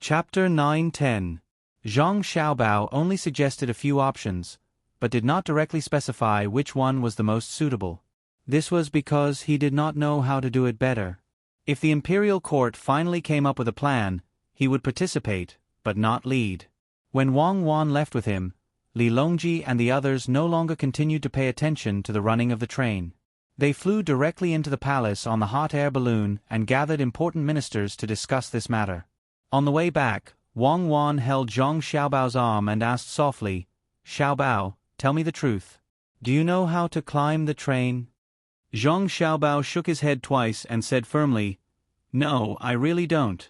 Chapter 9-10. Zhang Xiaobao only suggested a few options, but did not directly specify which one was the most suitable. This was because he did not know how to do it better. If the imperial court finally came up with a plan, he would participate, but not lead. When Wang Wan left with him, Li Longji and the others no longer continued to pay attention to the running of the train. They flew directly into the palace on the hot air balloon and gathered important ministers to discuss this matter. On the way back, Wang Wan held Zhang Xiaobao's arm and asked softly, "Xiaobao, tell me the truth. Do you know how to climb the train?" Zhang Xiaobao shook his head twice and said firmly, "No, I really don't."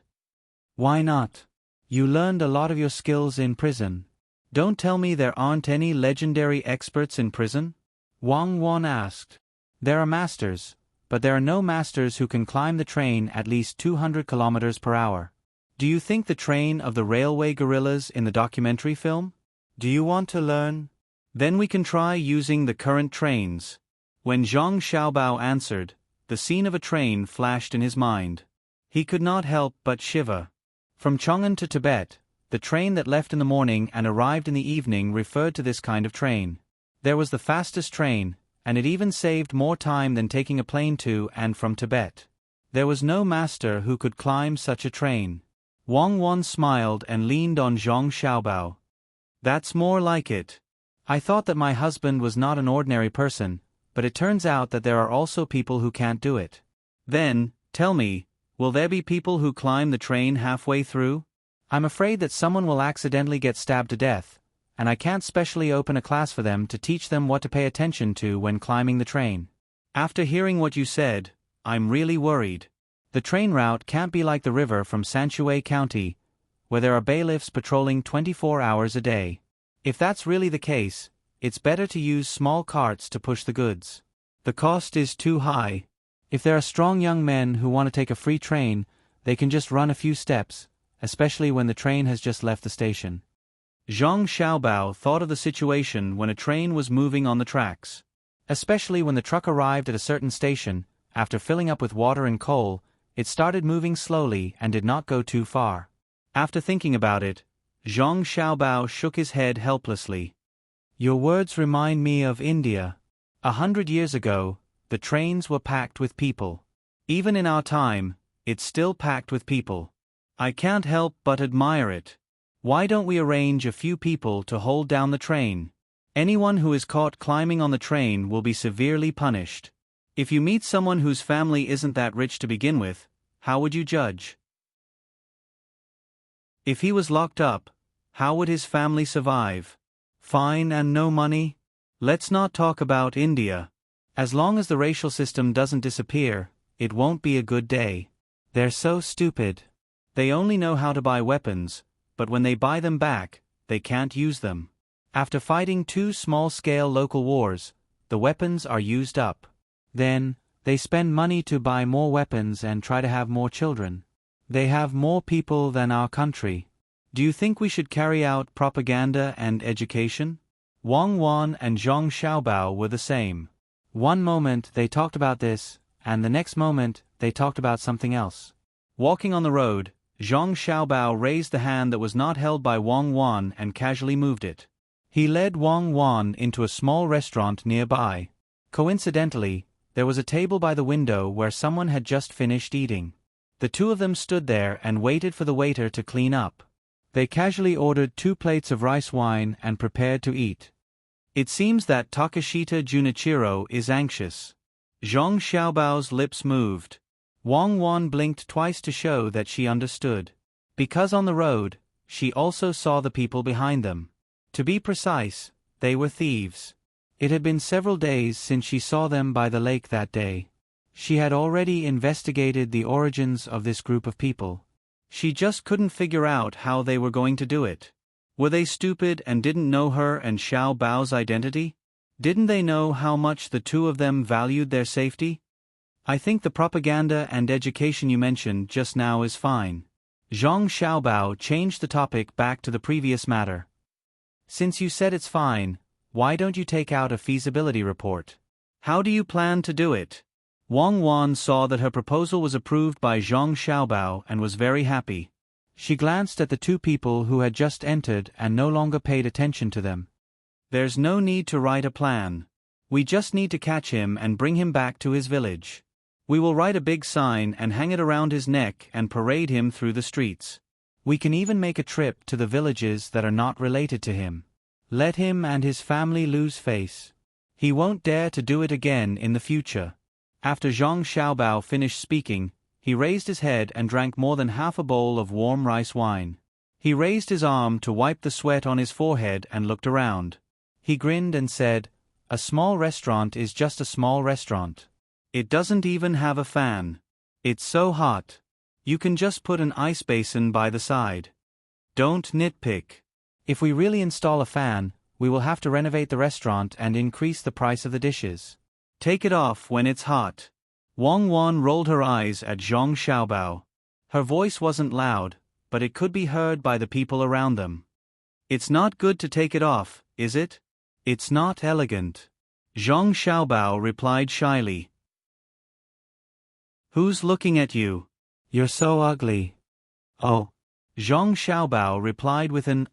"Why not? You learned a lot of your skills in prison. Don't tell me there aren't any legendary experts in prison?" Wang Wan asked. "There are masters, but there are no masters who can climb the train at least 200 kilometers per hour. Do you think the train of the railway gorillas in the documentary film? Do you want to learn? Then we can try using the current trains." When Zhang Xiaobao answered, the scene of a train flashed in his mind. He could not help but shiver. From Chang'an to Tibet, the train that left in the morning and arrived in the evening referred to this kind of train. There was the fastest train, and it even saved more time than taking a plane to and from Tibet. There was no master who could climb such a train. Wang Wan smiled and leaned on Zhang Xiaobao. "That's more like it. I thought that my husband was not an ordinary person, but it turns out that there are also people who can't do it. Then, tell me, will there be people who climb the train halfway through? I'm afraid that someone will accidentally get stabbed to death, and I can't specially open a class for them to teach them what to pay attention to when climbing the train. After hearing what you said, I'm really worried. The train route can't be like the river from Sanshui County, where there are bailiffs patrolling 24 hours a day. If that's really the case, it's better to use small carts to push the goods. The cost is too high. If there are strong young men who want to take a free train, they can just run a few steps, especially when the train has just left the station." Zhang Xiaobao thought of the situation when a train was moving on the tracks. Especially when the truck arrived at a certain station, after filling up with water and coal, it started moving slowly and did not go too far. After thinking about it, Zhang Xiaobao shook his head helplessly. "Your words remind me of India. 100 years ago, the trains were packed with people. Even in our time, it's still packed with people. I can't help but admire it. Why don't we arrange a few people to hold down the train? Anyone who is caught climbing on the train will be severely punished. If you meet someone whose family isn't that rich to begin with, how would you judge? If he was locked up, how would his family survive? Fine and no money? Let's not talk about India. As long as the racial system doesn't disappear, it won't be a good day. They're so stupid. They only know how to buy weapons, but when they buy them back, they can't use them. After fighting 2 small-scale local wars, the weapons are used up. Then, they spend money to buy more weapons and try to have more children. They have more people than our country. Do you think we should carry out propaganda and education?" Wang Wan and Zhang Xiaobao were the same. One moment they talked about this, and the next moment they talked about something else. Walking on the road, Zhang Xiaobao raised the hand that was not held by Wang Wan and casually moved it. He led Wang Wan into a small restaurant nearby. Coincidentally, there was a table by the window where someone had just finished eating. The two of them stood there and waited for the waiter to clean up. They casually ordered 2 plates of rice wine and prepared to eat. It seems that Takashita Junichiro is anxious. Zhang Xiaobao's lips moved. Wang Wan blinked twice to show that she understood. Because on the road, she also saw the people behind them. To be precise, they were thieves. It had been several days since she saw them by the lake that day. She had already investigated the origins of this group of people. She just couldn't figure out how they were going to do it. Were they stupid and didn't know her and Xiao Bao's identity? Didn't they know how much the two of them valued their safety? I think the propaganda and education you mentioned just now is fine. Zhang Xiaobao changed the topic back to the previous matter. Since you said it's fine, why don't you take out a feasibility report? How do you plan to do it? Wang Wan saw that her proposal was approved by Zhang Xiaobao and was very happy. She glanced at the two people who had just entered and no longer paid attention to them. There's no need to write a plan. We just need to catch him and bring him back to his village. We will write a big sign and hang it around his neck and parade him through the streets. We can even make a trip to the villages that are not related to him. Let him and his family lose face. He won't dare to do it again in the future. After Zhang Xiaobao finished speaking, he raised his head and drank more than half a bowl of warm rice wine. He raised his arm to wipe the sweat on his forehead and looked around. He grinned and said, "A small restaurant is just a small restaurant. It doesn't even have a fan. It's so hot. You can just put an ice basin by the side. Don't nitpick. If we really install a fan, we will have to renovate the restaurant and increase the price of the dishes. Take it off when it's hot." Wang Wan rolled her eyes at Zhang Xiaobao. Her voice wasn't loud, but it could be heard by the people around them. "It's not good to take it off, is it? It's not elegant." Zhang Xiaobao replied shyly. "Who's looking at you? You're so ugly." "Oh." Zhang Xiaobao replied with an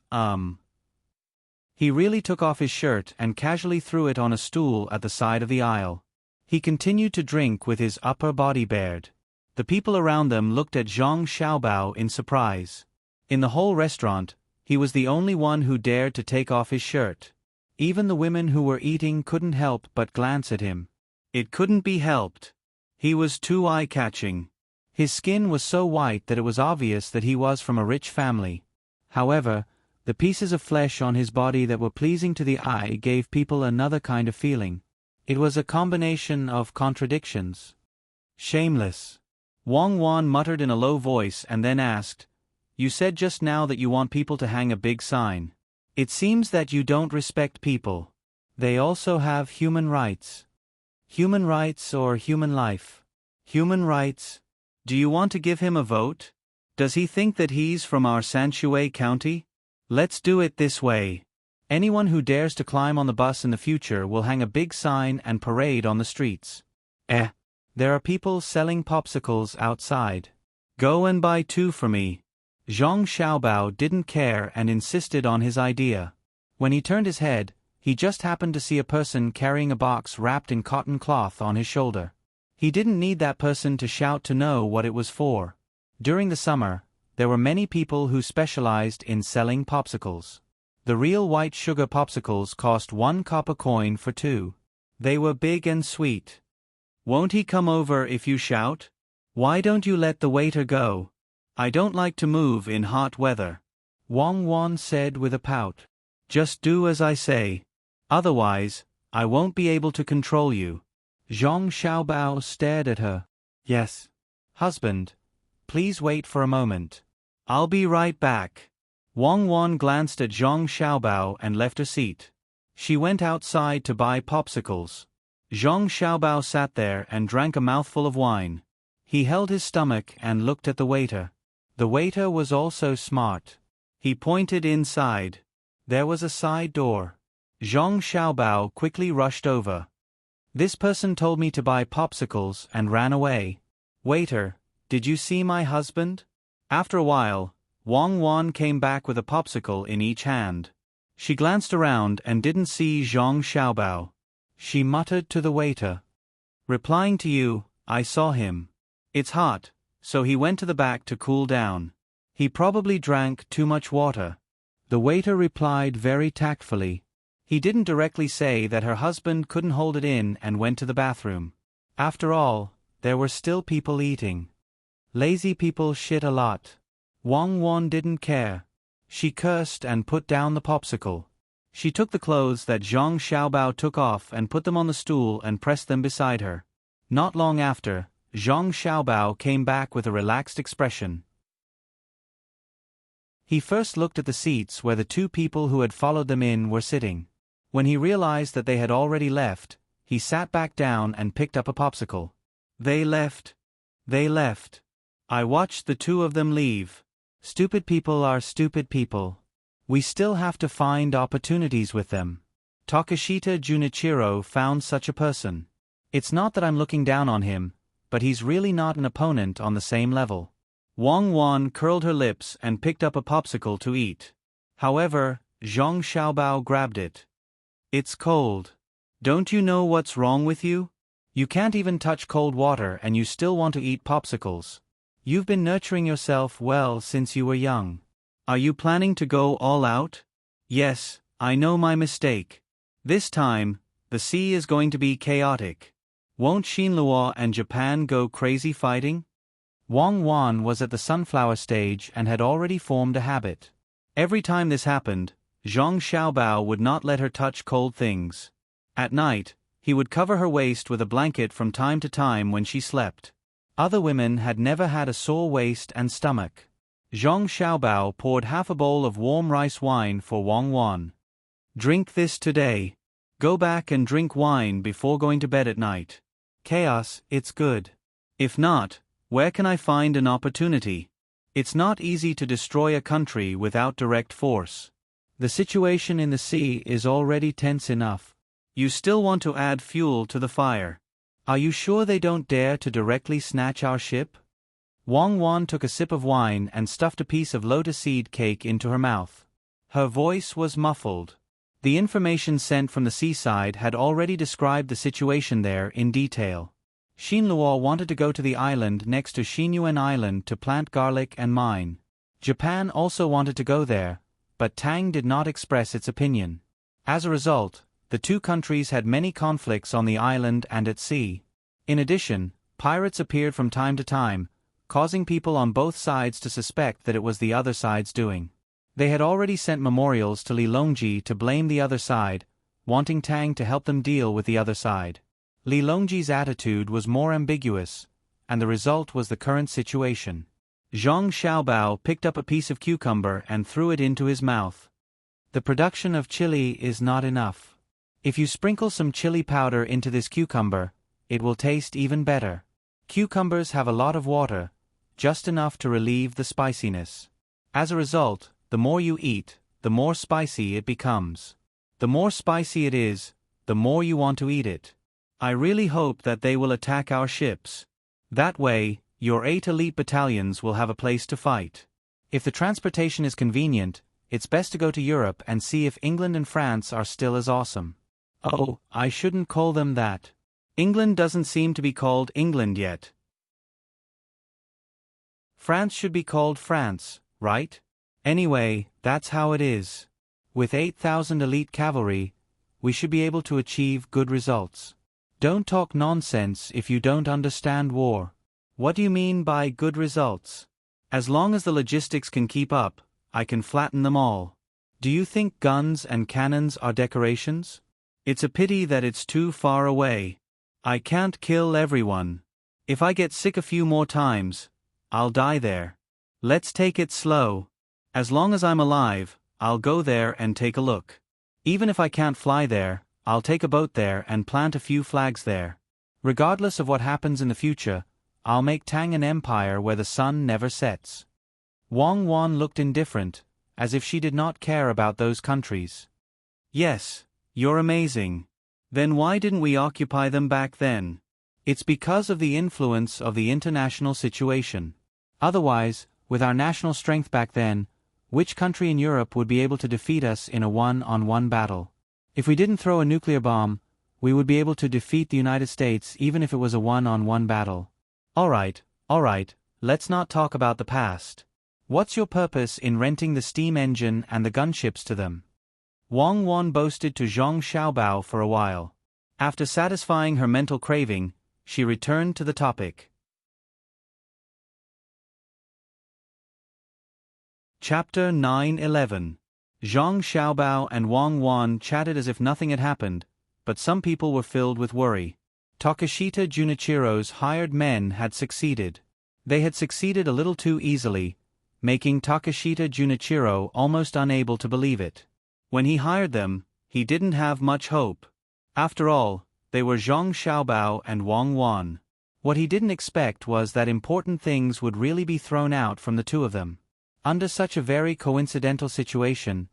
He really took off his shirt and casually threw it on a stool at the side of the aisle. He continued to drink with his upper body bared. The people around them looked at Zhang Xiaobao in surprise. In the whole restaurant, he was the only one who dared to take off his shirt. Even the women who were eating couldn't help but glance at him. It couldn't be helped. He was too eye-catching. His skin was so white that it was obvious that he was from a rich family. However, the pieces of flesh on his body that were pleasing to the eye gave people another kind of feeling. It was a combination of contradictions. "Shameless." Wang Wan muttered in a low voice and then asked, "You said just now that you want people to hang a big sign. It seems that you don't respect people. They also have human rights." "Human rights or human life?" "Human rights. Do you want to give him a vote? Does he think that he's from our Sanshui County? Let's do it this way. Anyone who dares to climb on the bus in the future will hang a big sign and parade on the streets." There are people selling popsicles outside. Go and buy 2 for me." Zhang Xiaobao didn't care and insisted on his idea. When he turned his head, he just happened to see a person carrying a box wrapped in cotton cloth on his shoulder. He didn't need that person to shout to know what it was for. During the summer, there were many people who specialized in selling popsicles. The real white sugar popsicles cost 1 copper coin for 2. They were big and sweet. "Won't he come over if you shout? Why don't you let the waiter go? I don't like to move in hot weather," Wang Wan said with a pout. "Just do as I say. Otherwise, I won't be able to control you." Zhang Xiaobao stared at her. "Yes. Husband, please wait for a moment. I'll be right back." Wang Wan glanced at Zhang Xiaobao and left her seat. She went outside to buy popsicles. Zhang Xiaobao sat there and drank a mouthful of wine. He held his stomach and looked at the waiter. The waiter was also smart. He pointed inside. There was a side door. Zhang Xiaobao quickly rushed over. "This person told me to buy popsicles and ran away. Waiter, did you see my husband?" After a while, Wang Wan came back with a popsicle in each hand. She glanced around and didn't see Zhang Xiaobao. She muttered to the waiter, "Replying to you, I saw him. It's hot, so he went to the back to cool down. He probably drank too much water." The waiter replied very tactfully. He didn't directly say that her husband couldn't hold it in and went to the bathroom. After all, there were still people eating. Lazy people shit a lot. Wang Wan didn't care. She cursed and put down the popsicle. She took the clothes that Zhang Xiaobao took off and put them on the stool and pressed them beside her. Not long after, Zhang Xiaobao came back with a relaxed expression. He first looked at the seats where the 2 people who had followed them in were sitting. When he realized that they had already left, he sat back down and picked up a popsicle. They left. They left. I watched the 2 of them leave. Stupid people are stupid people. We still have to find opportunities with them. Takashita Junichiro found such a person. It's not that I'm looking down on him, but he's really not an opponent on the same level. Wang Wan curled her lips and picked up a popsicle to eat. However, Zhang Xiaobao grabbed it. It's cold. Don't you know what's wrong with you? You can't even touch cold water and you still want to eat popsicles. You've been nurturing yourself well since you were young. Are you planning to go all out? Yes, I know my mistake. This time, the sea is going to be chaotic. Won't Xinhua and Japan go crazy fighting? Wang Wan was at the sunflower stage and had already formed a habit. Every time this happened, Zhang Xiaobao would not let her touch cold things. At night, he would cover her waist with a blanket from time to time when she slept. Other women had never had a sore waist and stomach. Zhang Xiaobao poured half a bowl of warm rice wine for Wang Wan. Drink this today. Go back and drink wine before going to bed at night. Chaos, it's good. If not, where can I find an opportunity? It's not easy to destroy a country without direct force. The situation in the sea is already tense enough. You still want to add fuel to the fire. Are you sure they don't dare to directly snatch our ship? Wang Wan took a sip of wine and stuffed a piece of lotus seed cake into her mouth. Her voice was muffled. The information sent from the seaside had already described the situation there in detail. Xinhua wanted to go to the island next to Xinyuan Island to plant garlic and mine. Japan also wanted to go there, but Tang did not express its opinion. As a result, the two countries had many conflicts on the island and at sea. In addition, pirates appeared from time to time, causing people on both sides to suspect that it was the other side's doing. They had already sent memorials to Li Longji to blame the other side, wanting Tang to help them deal with the other side. Li Longji's attitude was more ambiguous, and the result was the current situation. Zhang Xiaobao picked up a piece of cucumber and threw it into his mouth. The production of chili is not enough. If you sprinkle some chili powder into this cucumber, it will taste even better. Cucumbers have a lot of water, just enough to relieve the spiciness. As a result, the more you eat, the more spicy it becomes. The more spicy it is, the more you want to eat it. I really hope that they will attack our ships. That way, your 8 elite battalions will have a place to fight. If the transportation is convenient, it's best to go to Europe and see if England and France are still as awesome. Oh, I shouldn't call them that. England doesn't seem to be called England yet. France should be called France, right? Anyway, that's how it is. With 8,000 elite cavalry, we should be able to achieve good results. Don't talk nonsense if you don't understand war. What do you mean by good results? As long as the logistics can keep up, I can flatten them all. Do you think guns and cannons are decorations? It's a pity that it's too far away. I can't kill everyone. If I get sick a few more times, I'll die there. Let's take it slow. As long as I'm alive, I'll go there and take a look. Even if I can't fly there, I'll take a boat there and plant a few flags there. Regardless of what happens in the future, I'll make Tang an empire where the sun never sets. Wang Wan looked indifferent, as if she did not care about those countries. Yes, you're amazing. Then why didn't we occupy them back then? It's because of the influence of the international situation. Otherwise, with our national strength back then, which country in Europe would be able to defeat us in a one-on-one battle? If we didn't throw a nuclear bomb, we would be able to defeat the United States even if it was a one-on-one battle. All right, let's not talk about the past. What's your purpose in renting the steam engine and the gunships to them? Wang Wan boasted to Zhang Xiaobao for a while. After satisfying her mental craving, she returned to the topic. Chapter 9:11. Zhang Xiaobao and Wang Wan chatted as if nothing had happened, but some people were filled with worry. Takeshita Junichiro's hired men had succeeded. They had succeeded a little too easily, making Takeshita Junichiro almost unable to believe it. When he hired them, he didn't have much hope. After all, they were Zhang Xiaobao and Wang Wan. What he didn't expect was that important things would really be thrown out from the two of them. Under such a very coincidental situation,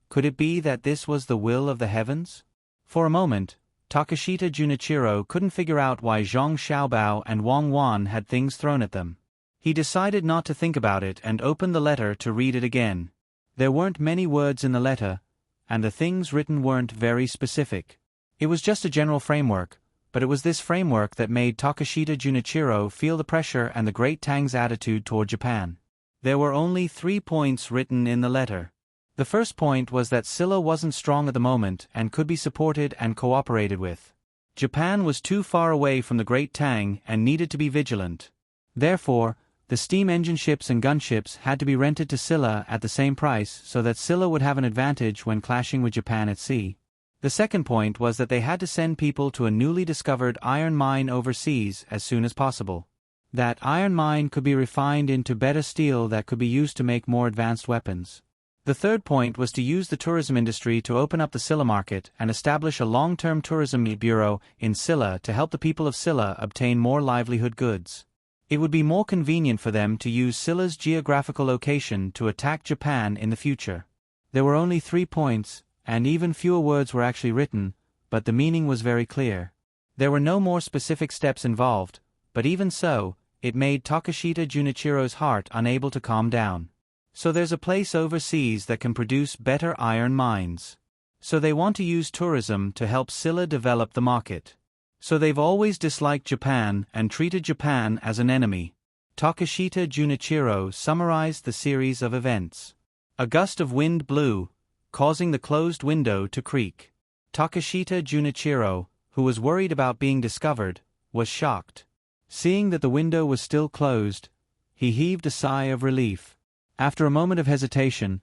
could it be that this was the will of the heavens? For a moment, Takeshita Junichiro couldn't figure out why Zhang Xiaobao and Wang Wan had things thrown at them. He decided not to think about it and opened the letter to read it again. There weren't many words in the letter, and the things written weren't very specific. It was just a general framework, but it was this framework that made Takashita Junichiro feel the pressure and the great Tang's attitude toward Japan. There were only 3 points written in the letter. The first point was that Silla wasn't strong at the moment and could be supported and cooperated with. Japan was too far away from the great Tang and needed to be vigilant. Therefore, the steam engine ships and gunships had to be rented to Silla at the same price so that Silla would have an advantage when clashing with Japan at sea. The second point was that they had to send people to a newly discovered iron mine overseas as soon as possible. That iron mine could be refined into better steel that could be used to make more advanced weapons. The third point was to use the tourism industry to open up the Silla market and establish a long-term tourism bureau in Silla to help the people of Silla obtain more livelihood goods. It would be more convenient for them to use Silla's geographical location to attack Japan in the future. There were only 3 points, and even fewer words were actually written, but the meaning was very clear. There were no more specific steps involved, but even so, it made Takashita Junichiro's heart unable to calm down. So there's a place overseas that can produce better iron mines. So they want to use tourism to help Silla develop the market. So they've always disliked Japan and treated Japan as an enemy. Takashita Junichiro summarized the series of events. A gust of wind blew, causing the closed window to creak. Takashita Junichiro, who was worried about being discovered, was shocked. Seeing that the window was still closed, he heaved a sigh of relief. After a moment of hesitation,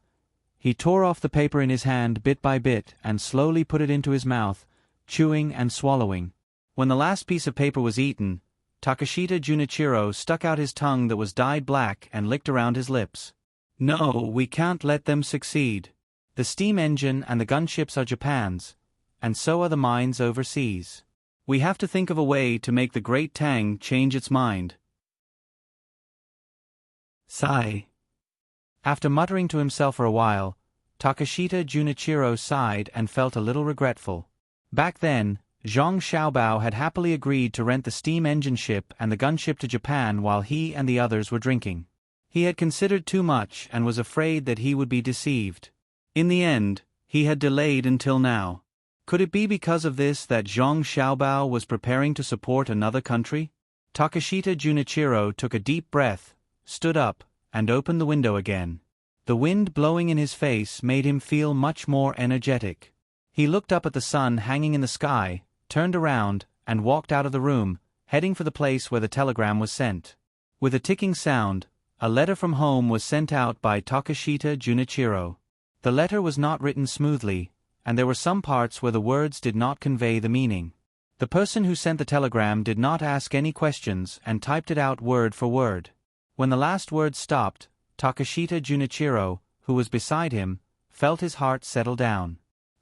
he tore off the paper in his hand bit by bit and slowly put it into his mouth, chewing and swallowing. When the last piece of paper was eaten, Takashita Junichiro stuck out his tongue that was dyed black and licked around his lips. No, we can't let them succeed. The steam engine and the gunships are Japan's, and so are the mines overseas. We have to think of a way to make the great Tang change its mind. Sigh. After muttering to himself for a while, Takashita Junichiro sighed and felt a little regretful. Back then, Zhang Xiaobao had happily agreed to rent the steam engine ship and the gunship to Japan while he and the others were drinking. He had considered too much and was afraid that he would be deceived. In the end, he had delayed until now. Could it be because of this that Zhang Xiaobao was preparing to support another country? Takashita Junichiro took a deep breath, stood up, and opened the window again. The wind blowing in his face made him feel much more energetic. He looked up at the sun hanging in the sky, turned around, and walked out of the room, heading for the place where the telegram was sent. With a ticking sound, a letter from home was sent out by Takashita Junichiro. The letter was not written smoothly, and there were some parts where the words did not convey the meaning. The person who sent the telegram did not ask any questions and typed it out word for word. When the last word stopped, Takashita Junichiro, who was beside him, felt his heart settle down.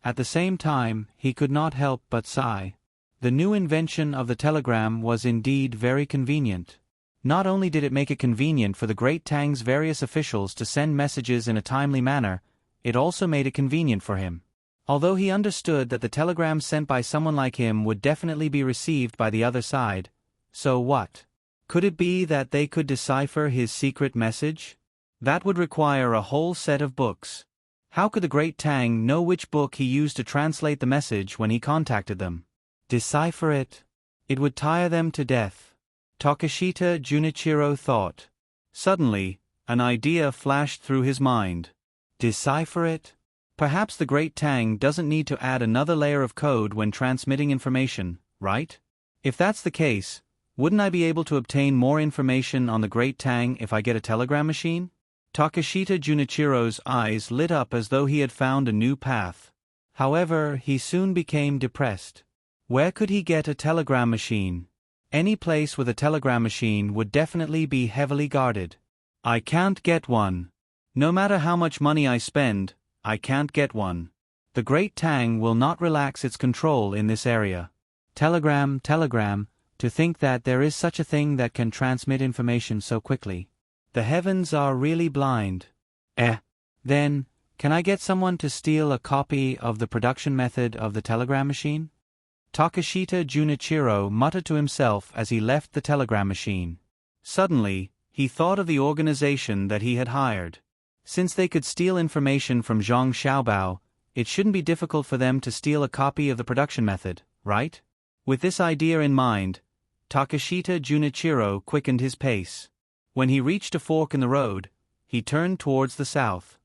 At the same time, he could not help but sigh. The new invention of the telegram was indeed very convenient. Not only did it make it convenient for the great Tang's various officials to send messages in a timely manner, it also made it convenient for him. Although he understood that the telegram sent by someone like him would definitely be received by the other side, so what? Could it be that they could decipher his secret message? That would require a whole set of books. How could the great Tang know which book he used to translate the message when he contacted them? Decipher it? It would tire them to death. Takashita Junichiro thought. Suddenly, an idea flashed through his mind. Decipher it? Perhaps the great Tang doesn't need to add another layer of code when transmitting information, right? If that's the case, wouldn't I be able to obtain more information on the great Tang if I get a telegram machine? Takashita Junichiro's eyes lit up as though he had found a new path. However, he soon became depressed. Where could he get a telegram machine? Any place with a telegram machine would definitely be heavily guarded. I can't get one. No matter how much money I spend, I can't get one. The great Tang will not relax its control in this area. Telegram, to think that there is such a thing that can transmit information so quickly. The heavens are really blind. Then, can I get someone to steal a copy of the production method of the telegram machine? Takashita Junichiro muttered to himself as he left the telegram machine. Suddenly, He thought of the organization that he had hired. Since they could steal information from Zhang Xiaobao, it shouldn't be difficult for them to steal a copy of the production method, right? With this idea in mind, Takashita Junichiro quickened his pace. When he reached a fork in the road, he turned towards the south.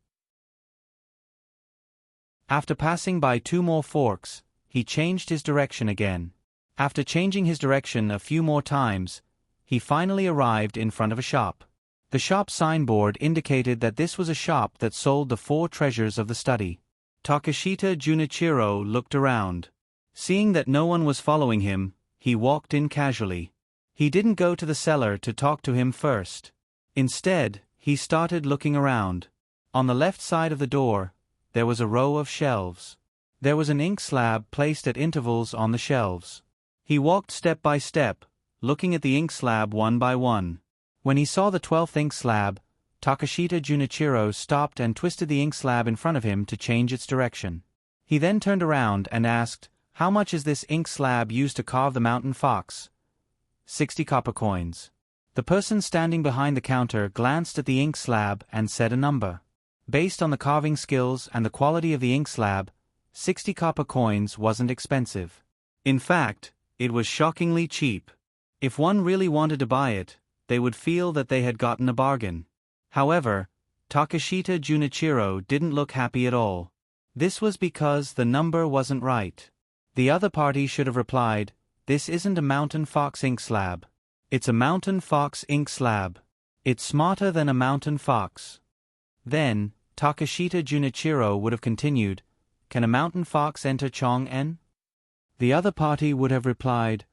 After passing by 2 more forks, he changed his direction again. After changing his direction a few more times, he finally arrived in front of a shop. The shop signboard indicated that this was a shop that sold the 4 treasures of the study. Takashita Junichiro looked around. Seeing that no one was following him, he walked in casually. He didn't go to the seller to talk to him first. Instead, he started looking around. On the left side of the door, there was a row of shelves. There was an ink slab placed at intervals on the shelves. He walked step by step, looking at the ink slab one by one. When he saw the 12th ink slab, Takashita Junichiro stopped and twisted the ink slab in front of him to change its direction. He then turned around and asked, "How much is this ink slab used to carve the mountain fox?" 60 copper coins. The person standing behind the counter glanced at the ink slab and said a number. Based on the carving skills and the quality of the ink slab, 60 copper coins wasn't expensive. In fact, it was shockingly cheap. If one really wanted to buy it, they would feel that they had gotten a bargain. However, Takashita Junichiro didn't look happy at all. This was because the number wasn't right. The other party should have replied, "This isn't a mountain fox ink slab. It's a mountain fox ink slab. It's smarter than a mountain fox." Then, Takashita Junichiro would have continued, "Can a mountain fox enter Chong'en?" The other party would have replied,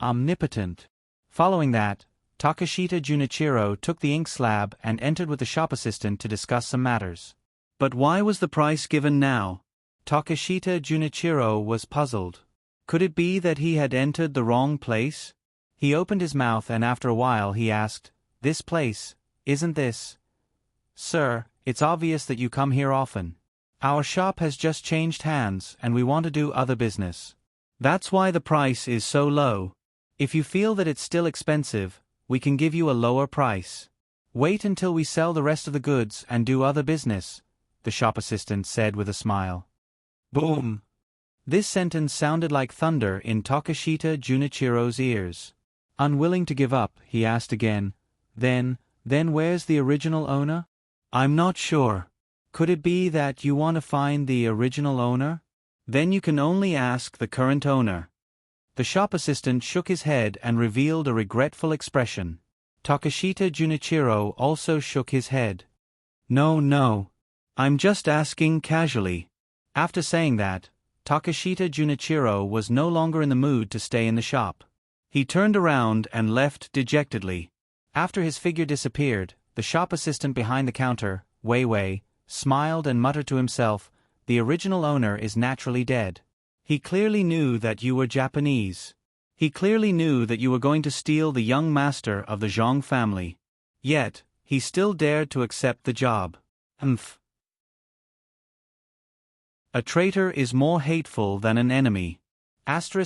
"Omnipotent." Following that, Takashita Junichiro took the ink slab and entered with the shop assistant to discuss some matters. But why was the price given now? Takashita Junichiro was puzzled. Could it be that he had entered the wrong place? He opened his mouth and after a while he asked, "This place, isn't this?" "Sir, it's obvious that you come here often. Our shop has just changed hands and we want to do other business. That's why the price is so low. If you feel that it's still expensive, we can give you a lower price. Wait until we sell the rest of the goods and do other business," the shop assistant said with a smile. Boom! This sentence sounded like thunder in Takashita Junichiro's ears. Unwilling to give up, he asked again, Then where's the original owner?" "I'm not sure. Could it be that you want to find the original owner? Then you can only ask the current owner." The shop assistant shook his head and revealed a regretful expression. Takashita Junichiro also shook his head. No. I'm just asking casually." After saying that, Takashita Junichiro was no longer in the mood to stay in the shop. He turned around and left dejectedly. After his figure disappeared, the shop assistant behind the counter, Wei, smiled and muttered to himself, "The original owner is naturally dead. He clearly knew that you were Japanese. He clearly knew that you were going to steal the young master of the Zhang family. Yet, he still dared to accept the job. Humph. A traitor is more hateful than an enemy. During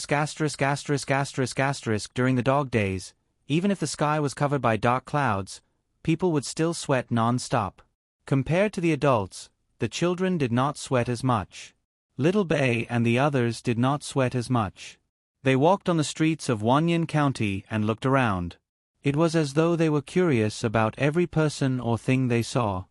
the dog days, even if the sky was covered by dark clouds, people would still sweat non-stop. Compared to the adults, the children did not sweat as much. Little Bei and the others did not sweat as much. They walked on the streets of Wanyan County and looked around. It was as though they were curious about every person or thing they saw.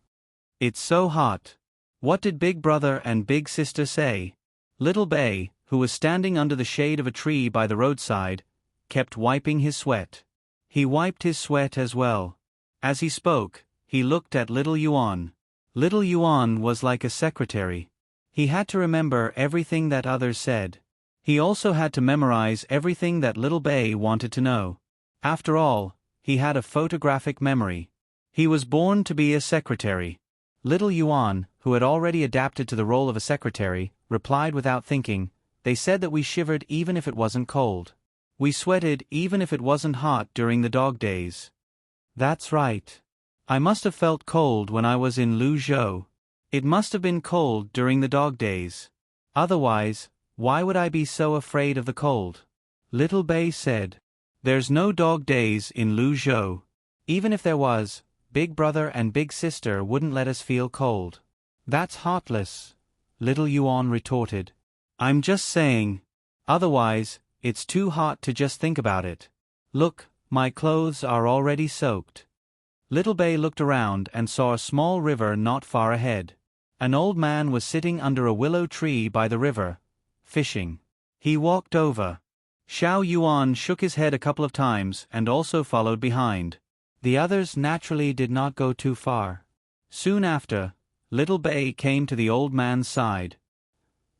"It's so hot. What did Big Brother and Big Sister say?" Little Bei, who was standing under the shade of a tree by the roadside, kept wiping his sweat. He wiped his sweat as well. As he spoke, he looked at Little Yuan. Little Yuan was like a secretary. He had to remember everything that others said. He also had to memorize everything that Little Bei wanted to know. After all, he had a photographic memory. He was born to be a secretary. Little Yuan, who had already adapted to the role of a secretary, replied without thinking, "They said that we shivered even if it wasn't cold. We sweated even if it wasn't hot during the dog days." "That's right. I must have felt cold when I was in Luzhou. It must have been cold during the dog days. Otherwise, why would I be so afraid of the cold?" Little Bei said, "There's no dog days in Luzhou. Even if there was, Big Brother and Big Sister wouldn't let us feel cold. That's heartless, little Yuan retorted. I'm just saying. Otherwise, it's too hot to just think about it. Look, my clothes are already soaked. Little Bei looked around and saw a small river not far ahead. An old man was sitting under a willow tree by the river, fishing. He walked over. Xiao Yuan shook his head a couple of times and also followed behind. The others naturally did not go too far. Soon after, Little Bei came to the old man's side.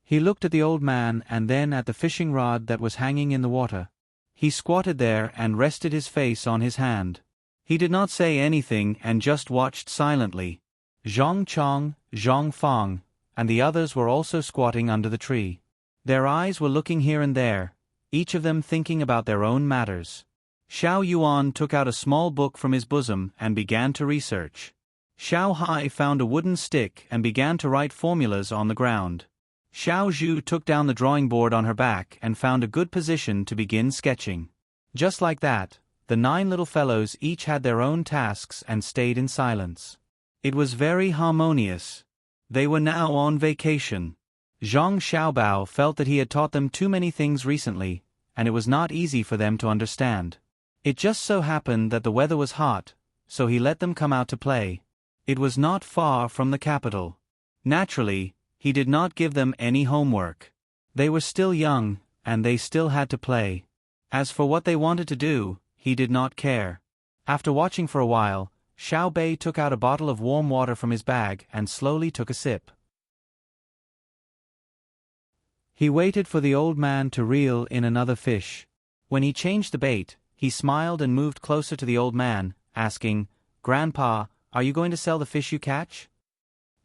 He looked at the old man and then at the fishing rod that was hanging in the water. He squatted there and rested his face on his hand. He did not say anything and just watched silently. Zhong Chong, Zhong Fong, and the others were also squatting under the tree. Their eyes were looking here and there, each of them thinking about their own matters. Xiao Yuan took out a small book from his bosom and began to research. Xiao Hai found a wooden stick and began to write formulas on the ground. Xiao Zhu took down the drawing board on her back and found a good position to begin sketching. Just like that, the 9 little fellows each had their own tasks and stayed in silence. It was very harmonious. They were now on vacation. Zhang Xiaobao felt that he had taught them too many things recently, and it was not easy for them to understand. It just so happened that the weather was hot, so he let them come out to play. It was not far from the capital. Naturally, he did not give them any homework. They were still young, and they still had to play. As for what they wanted to do, he did not care. After watching for a while, Xiao Bei took out a bottle of warm water from his bag and slowly took a sip. He waited for the old man to reel in another fish. When he changed the bait, he smiled and moved closer to the old man, asking, "Grandpa, are you going to sell the fish you catch?"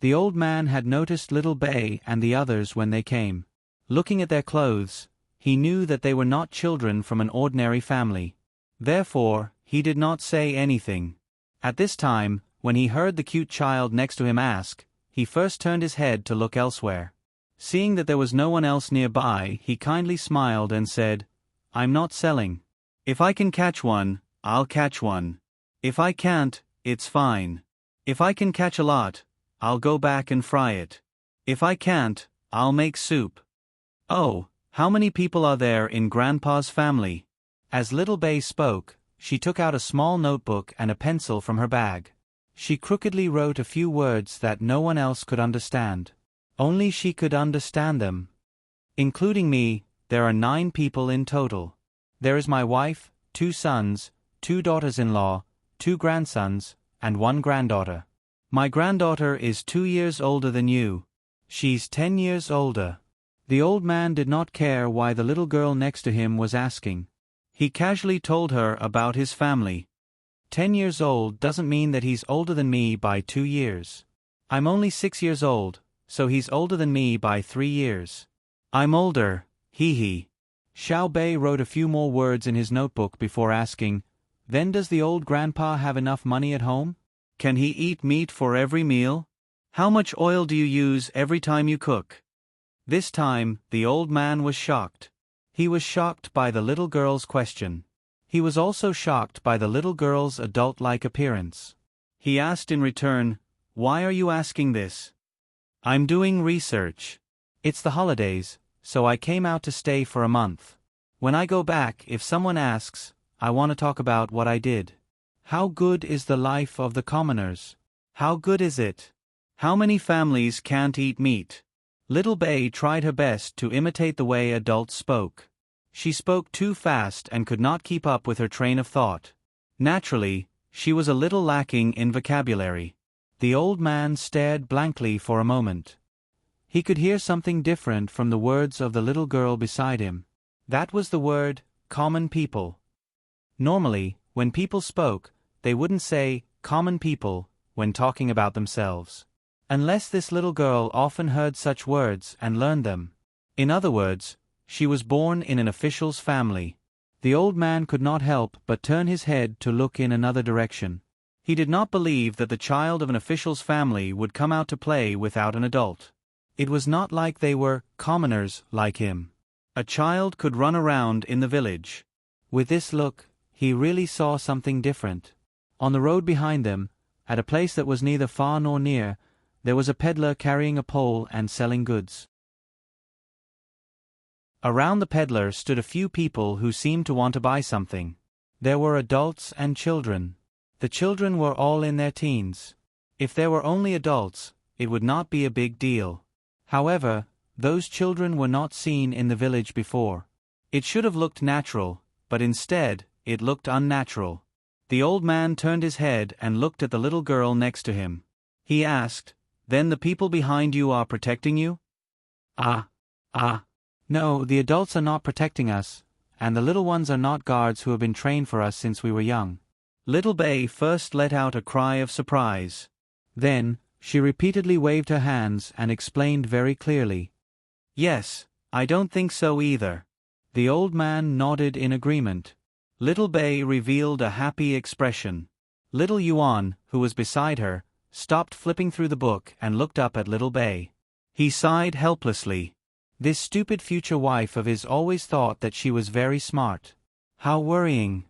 The old man had noticed Little Bei and the others when they came. Looking at their clothes, he knew that they were not children from an ordinary family. Therefore, he did not say anything. At this time, when he heard the cute child next to him ask, he first turned his head to look elsewhere. Seeing that there was no one else nearby, he kindly smiled and said, "I'm not selling. If I can catch one, I'll catch one. If I can't, it's fine. If I can catch a lot, I'll go back and fry it. If I can't, I'll make soup." "Oh, how many people are there in Grandpa's family?" As Little Bei spoke, she took out a small notebook and a pencil from her bag. She crookedly wrote a few words that no one else could understand. Only she could understand them. "Including me, there are 9 people in total. There is my wife, 2 sons, 2 daughters-in-law, 2 grandsons, and 1 granddaughter. My granddaughter is 2 years older than you. She's 10 years older." The old man did not care why the little girl next to him was asking. He casually told her about his family. 10 years old doesn't mean that he's older than me by 2 years. I'm only 6 years old, so he's older than me by 3 years. I'm older, hee. Xiao Bei wrote a few more words in his notebook before asking, "Then does the old grandpa have enough money at home? Can he eat meat for every meal? How much oil do you use every time you cook?" This time, the old man was shocked. He was shocked by the little girl's question. He was also shocked by the little girl's adult-like appearance. He asked in return, "Why are you asking this?" "I'm doing research. It's the holidays, so I came out to stay for a month. When I go back, if someone asks, I want to talk about what I did. How good is the life of the commoners? How good is it? How many families can't eat meat?" Little Bei tried her best to imitate the way adults spoke. She spoke too fast and could not keep up with her train of thought. Naturally, she was a little lacking in vocabulary. The old man stared blankly for a moment. He could hear something different from the words of the little girl beside him. That was the word, common people. Normally, when people spoke, they wouldn't say, common people, when talking about themselves. Unless this little girl often heard such words and learned them. In other words, she was born in an official's family. The old man could not help but turn his head to look in another direction. He did not believe that the child of an official's family would come out to play without an adult. It was not like they were commoners like him. A child could run around in the village. With this look, he really saw something different. On the road behind them, at a place that was neither far nor near, there was a peddler carrying a pole and selling goods. Around the peddler stood a few people who seemed to want to buy something. There were adults and children. The children were all in their teens. If there were only adults, it would not be a big deal. However, those children were not seen in the village before. It should have looked natural, but instead, it looked unnatural. The old man turned his head and looked at the little girl next to him. He asked, "Then the people behind you are protecting you?" No, the adults are not protecting us, and the little ones are not guards who have been trained for us since we were young." Little Bay first let out a cry of surprise. Then, she repeatedly waved her hands and explained very clearly. "Yes, I don't think so either." The old man nodded in agreement. Little Bay revealed a happy expression. Little Yuan, who was beside her, stopped flipping through the book and looked up at Little Bay. He sighed helplessly. This stupid future wife of his always thought that she was very smart. How worrying.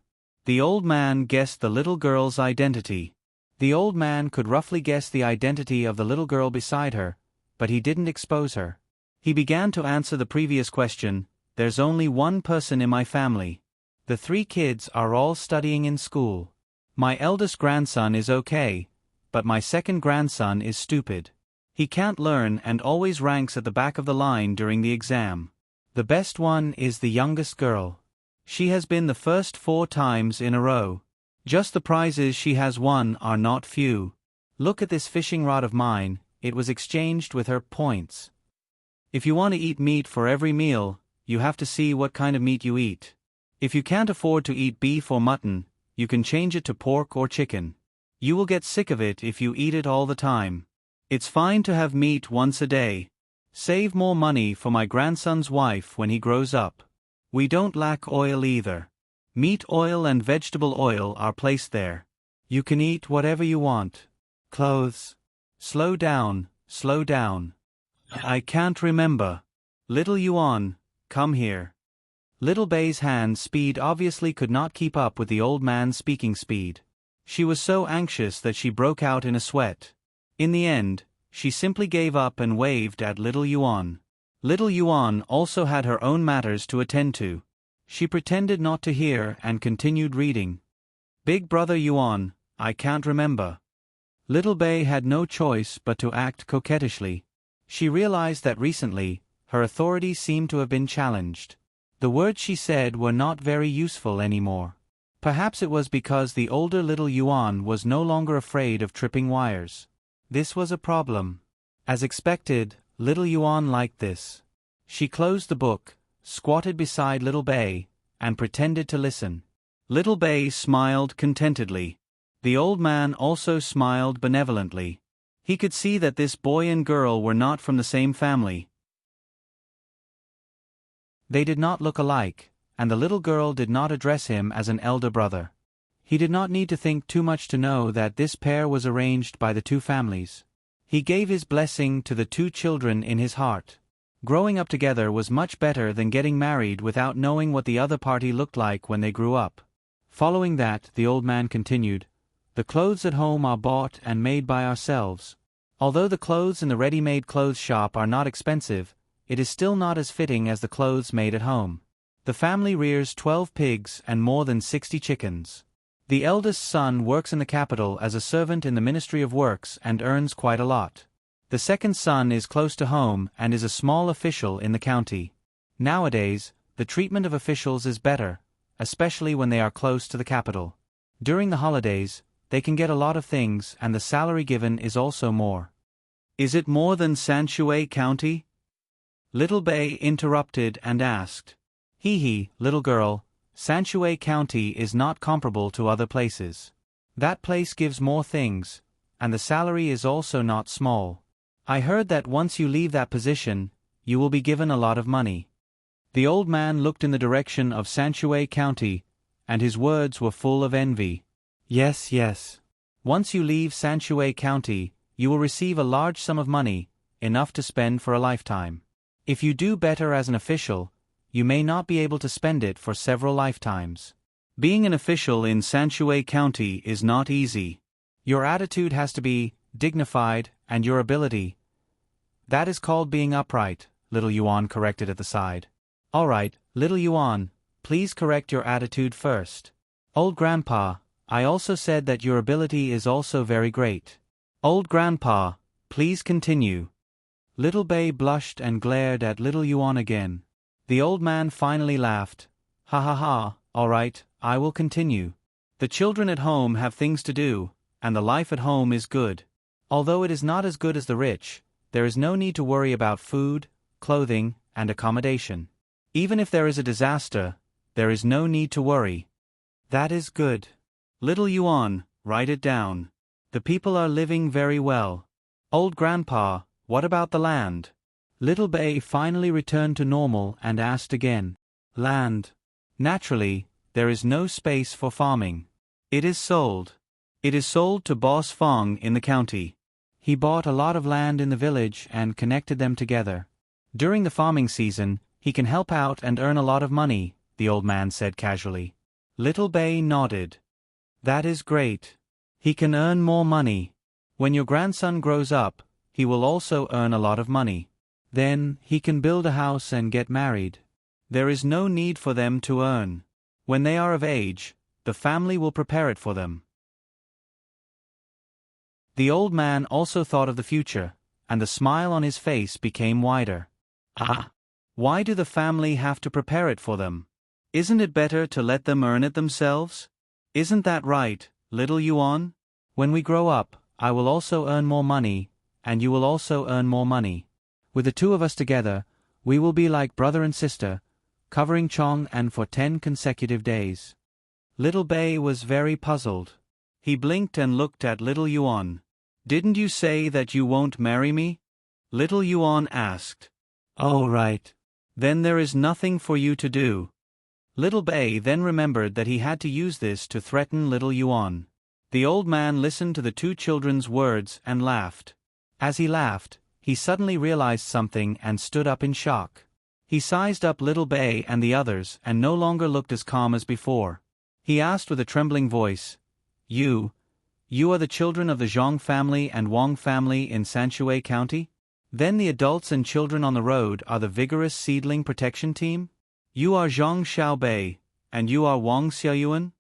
The old man guessed the little girl's identity. The old man could roughly guess the identity of the little girl beside her, but he didn't expose her. He began to answer the previous question. "There's only one person in my family. The 3 kids are all studying in school. My eldest grandson is okay, but my second grandson is stupid. He can't learn and always ranks at the back of the line during the exam. The best one is the youngest girl. She has been the first 4 times in a row. Just the prizes she has won are not few. Look at this fishing rod of mine, it was exchanged with her points. If you want to eat meat for every meal, you have to see what kind of meat you eat. If you can't afford to eat beef or mutton, you can change it to pork or chicken. You will get sick of it if you eat it all the time. It's fine to have meat once a day. Save more money for my grandson's wife when he grows up. We don't lack oil either. Meat oil and vegetable oil are placed there. You can eat whatever you want. Clothes. Slow down, slow down. I can't remember. Little Yuan, come here." Little Bay's hand speed obviously could not keep up with the old man's speaking speed. She was so anxious that she broke out in a sweat. In the end, she simply gave up and waved at Little Yuan. Little Yuan also had her own matters to attend to. She pretended not to hear and continued reading. "Big brother Yuan, I can't remember." Little Bay had no choice but to act coquettishly. She realized that recently, her authority seemed to have been challenged. The words she said were not very useful anymore. Perhaps it was because the older Little Yuan was no longer afraid of tripping wires. This was a problem. As expected, Little Yuan liked this. She closed the book, squatted beside Little Bay, and pretended to listen. Little Bay smiled contentedly. The old man also smiled benevolently. He could see that this boy and girl were not from the same family. They did not look alike, and the little girl did not address him as an elder brother. He did not need to think too much to know that this pair was arranged by the 2 families. He gave his blessing to the 2 children in his heart. Growing up together was much better than getting married without knowing what the other party looked like when they grew up. Following that, the old man continued, "The clothes at home are bought and made by ourselves. Although the clothes in the ready-made clothes shop are not expensive, it is still not as fitting as the clothes made at home. The family rears 12 pigs and more than 60 chickens. The eldest son works in the capital as a servant in the Ministry of Works and earns quite a lot. The second son is close to home and is a small official in the county. Nowadays, the treatment of officials is better, especially when they are close to the capital. During the holidays, they can get a lot of things and the salary given is also more." "Is it more than Sanshui County?" Little Bay interrupted and asked. "Hee, little girl, Sanshui County is not comparable to other places. That place gives more things, and the salary is also not small. I heard that once you leave that position, you will be given a lot of money." The old man looked in the direction of Sanshui County, and his words were full of envy. Yes. Once you leave Sanshui County, you will receive a large sum of money, enough to spend for a lifetime. If you do better as an official, you may not be able to spend it for several lifetimes. Being an official in Sanshui County is not easy. Your attitude has to be dignified, and your ability. That is called being upright, Little Yuan corrected at the side. All right, Little Yuan, please correct your attitude first. Old Grandpa, I also said that your ability is also very great. Old Grandpa, please continue. Little Bei blushed and glared at Little Yuan again. The old man finally laughed. Ha ha ha, all right, I will continue. The children at home have things to do, and the life at home is good. Although it is not as good as the rich, there is no need to worry about food, clothing, and accommodation. Even if there is a disaster, there is no need to worry. That is good. Little Yuan, write it down. The people are living very well. Old Grandpa, what about the land? Little Bei finally returned to normal and asked again. Land. Naturally, there is no space for farming. It is sold. It is sold to Boss Fong in the county. He bought a lot of land in the village and connected them together. During the farming season, he can help out and earn a lot of money, the old man said casually. Little Bei nodded. That is great. He can earn more money. When your grandson grows up, he will also earn a lot of money. Then, he can build a house and get married. There is no need for them to earn. When they are of age, the family will prepare it for them. The old man also thought of the future, and the smile on his face became wider. Ah! Why do the family have to prepare it for them? Isn't it better to let them earn it themselves? Isn't that right, Little Yuan? When we grow up, I will also earn more money, and you will also earn more money. With the two of us together, we will be like brother and sister, covering Chong and for 10 consecutive days. Little Bei was very puzzled. He blinked and looked at Little Yuan. Didn't you say that you won't marry me? Little Yuan asked. Oh right. Then there is nothing for you to do. Little Bei then remembered that he had to use this to threaten Little Yuan. The old man listened to the two children's words and laughed. As he laughed, he suddenly realized something and stood up in shock. He sized up Little Bei and the others and no longer looked as calm as before. He asked with a trembling voice, You are the children of the Zhang family and Wang family in Sanshui County? Then the adults and children on the road are the vigorous seedling protection team? You are Zhang Xiaobei, and you are Wang Xiaoyuan?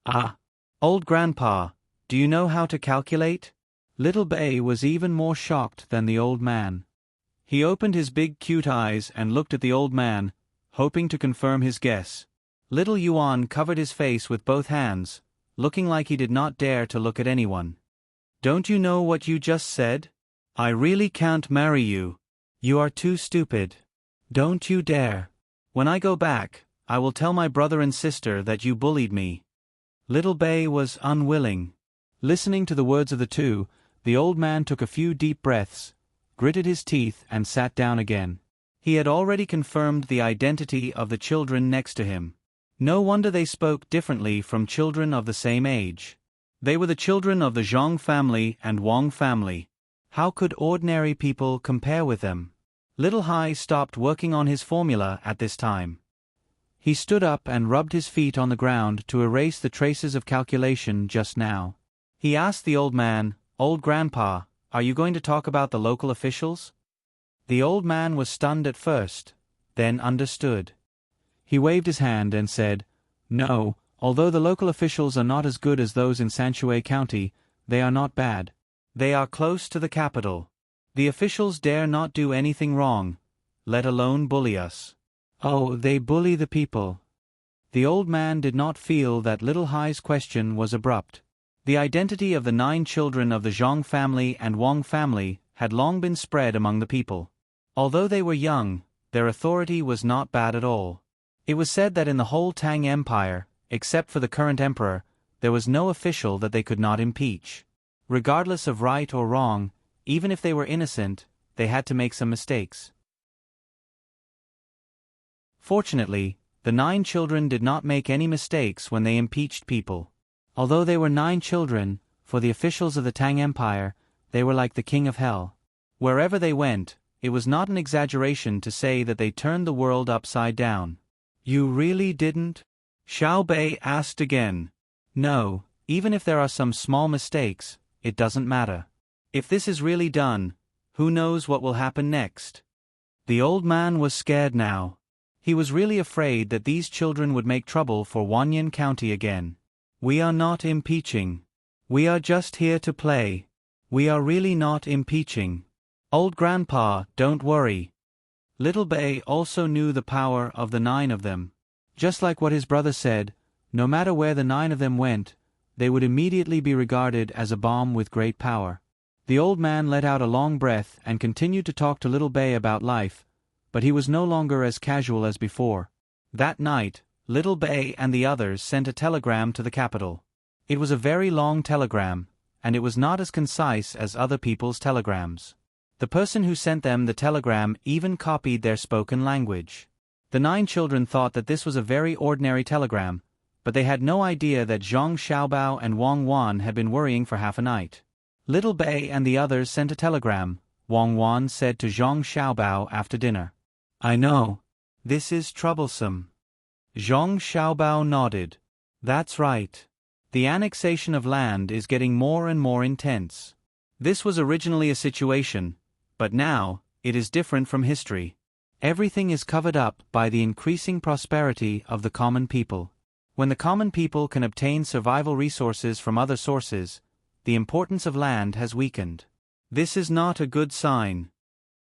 Ah! Old Grandpa, do you know how to calculate? Little Bei was even more shocked than the old man. He opened his big cute eyes and looked at the old man, hoping to confirm his guess. Little Yuan covered his face with both hands, looking like he did not dare to look at anyone. Don't you know what you just said? I really can't marry you. You are too stupid. Don't you dare. When I go back, I will tell my brother and sister that you bullied me. Little Bei was unwilling. Listening to the words of the two, the old man took a few deep breaths, gritted his teeth and sat down again. He had already confirmed the identity of the children next to him. No wonder they spoke differently from children of the same age. They were the children of the Zhang family and Wang family. How could ordinary people compare with them? Little Hai stopped working on his formula at this time. He stood up and rubbed his feet on the ground to erase the traces of calculation just now. He asked the old man, Old Grandpa, are you going to talk about the local officials? The old man was stunned at first, then understood. He waved his hand and said, No, although the local officials are not as good as those in Sanshui County, they are not bad. They are close to the capital. The officials dare not do anything wrong, let alone bully us. Oh, they bully the people. The old man did not feel that Little Hai's question was abrupt. The identity of the 9 children of the Zhang family and Wang family had long been spread among the people. Although they were young, their authority was not bad at all. It was said that in the whole Tang Empire, except for the current emperor, there was no official that they could not impeach. Regardless of right or wrong, even if they were innocent, they had to make some mistakes. Fortunately, the 9 children did not make any mistakes when they impeached people. Although they were 9 children, for the officials of the Tang Empire, they were like the king of hell. Wherever they went, it was not an exaggeration to say that they turned the world upside down. You really didn't? Xiao Bei asked again. No, even if there are some small mistakes, it doesn't matter. If this is really done, who knows what will happen next? The old man was scared now. He was really afraid that these children would make trouble for Wanyan County again. We are not impeaching. We are just here to play. We are really not impeaching. Old Grandpa, don't worry. Little Bei also knew the power of the 9 of them. Just like what his brother said, no matter where the 9 of them went, they would immediately be regarded as a bomb with great power. The old man let out a long breath and continued to talk to Little Bei about life, but he was no longer as casual as before. That night, Little Bei and the others sent a telegram to the capital. It was a very long telegram, and it was not as concise as other people's telegrams. The person who sent them the telegram even copied their spoken language. The 9 children thought that this was a very ordinary telegram, but they had no idea that Zhang Xiaobao and Wang Wan had been worrying for half a night. Little Bei and the others sent a telegram, Wang Wan said to Zhang Xiaobao after dinner. I know. This is troublesome. Zhang Xiaobao nodded. That's right. The annexation of land is getting more and more intense. This was originally a situation, but now, it is different from history. Everything is covered up by the increasing prosperity of the common people. When the common people can obtain survival resources from other sources, the importance of land has weakened. This is not a good sign.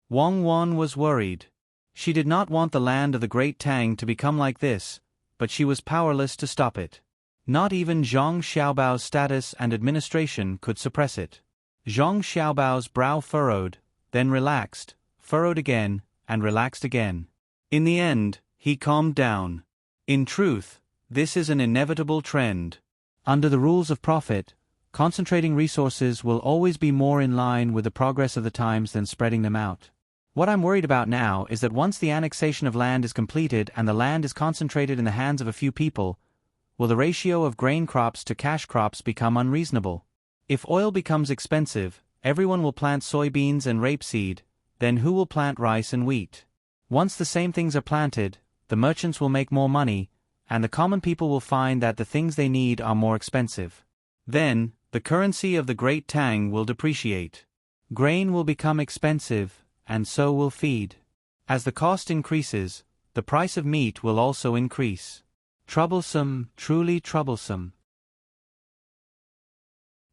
Wang Wan was worried. She did not want the land of the great Tang to become like this, but she was powerless to stop it. Not even Zhang Xiaobao's status and administration could suppress it. Zhang Xiaobao's brow furrowed, then relaxed, furrowed again, and relaxed again. In the end, he calmed down. In truth, this is an inevitable trend. Under the rules of profit, concentrating resources will always be more in line with the progress of the times than spreading them out. What I'm worried about now is that once the annexation of land is completed and the land is concentrated in the hands of a few people, will the ratio of grain crops to cash crops become unreasonable? If oil becomes expensive, everyone will plant soybeans and rapeseed, then who will plant rice and wheat? Once the same things are planted, the merchants will make more money, and the common people will find that the things they need are more expensive. Then, the currency of the great Tang will depreciate. Grain will become expensive, and so will feed. As the cost increases, the price of meat will also increase. Troublesome, truly troublesome.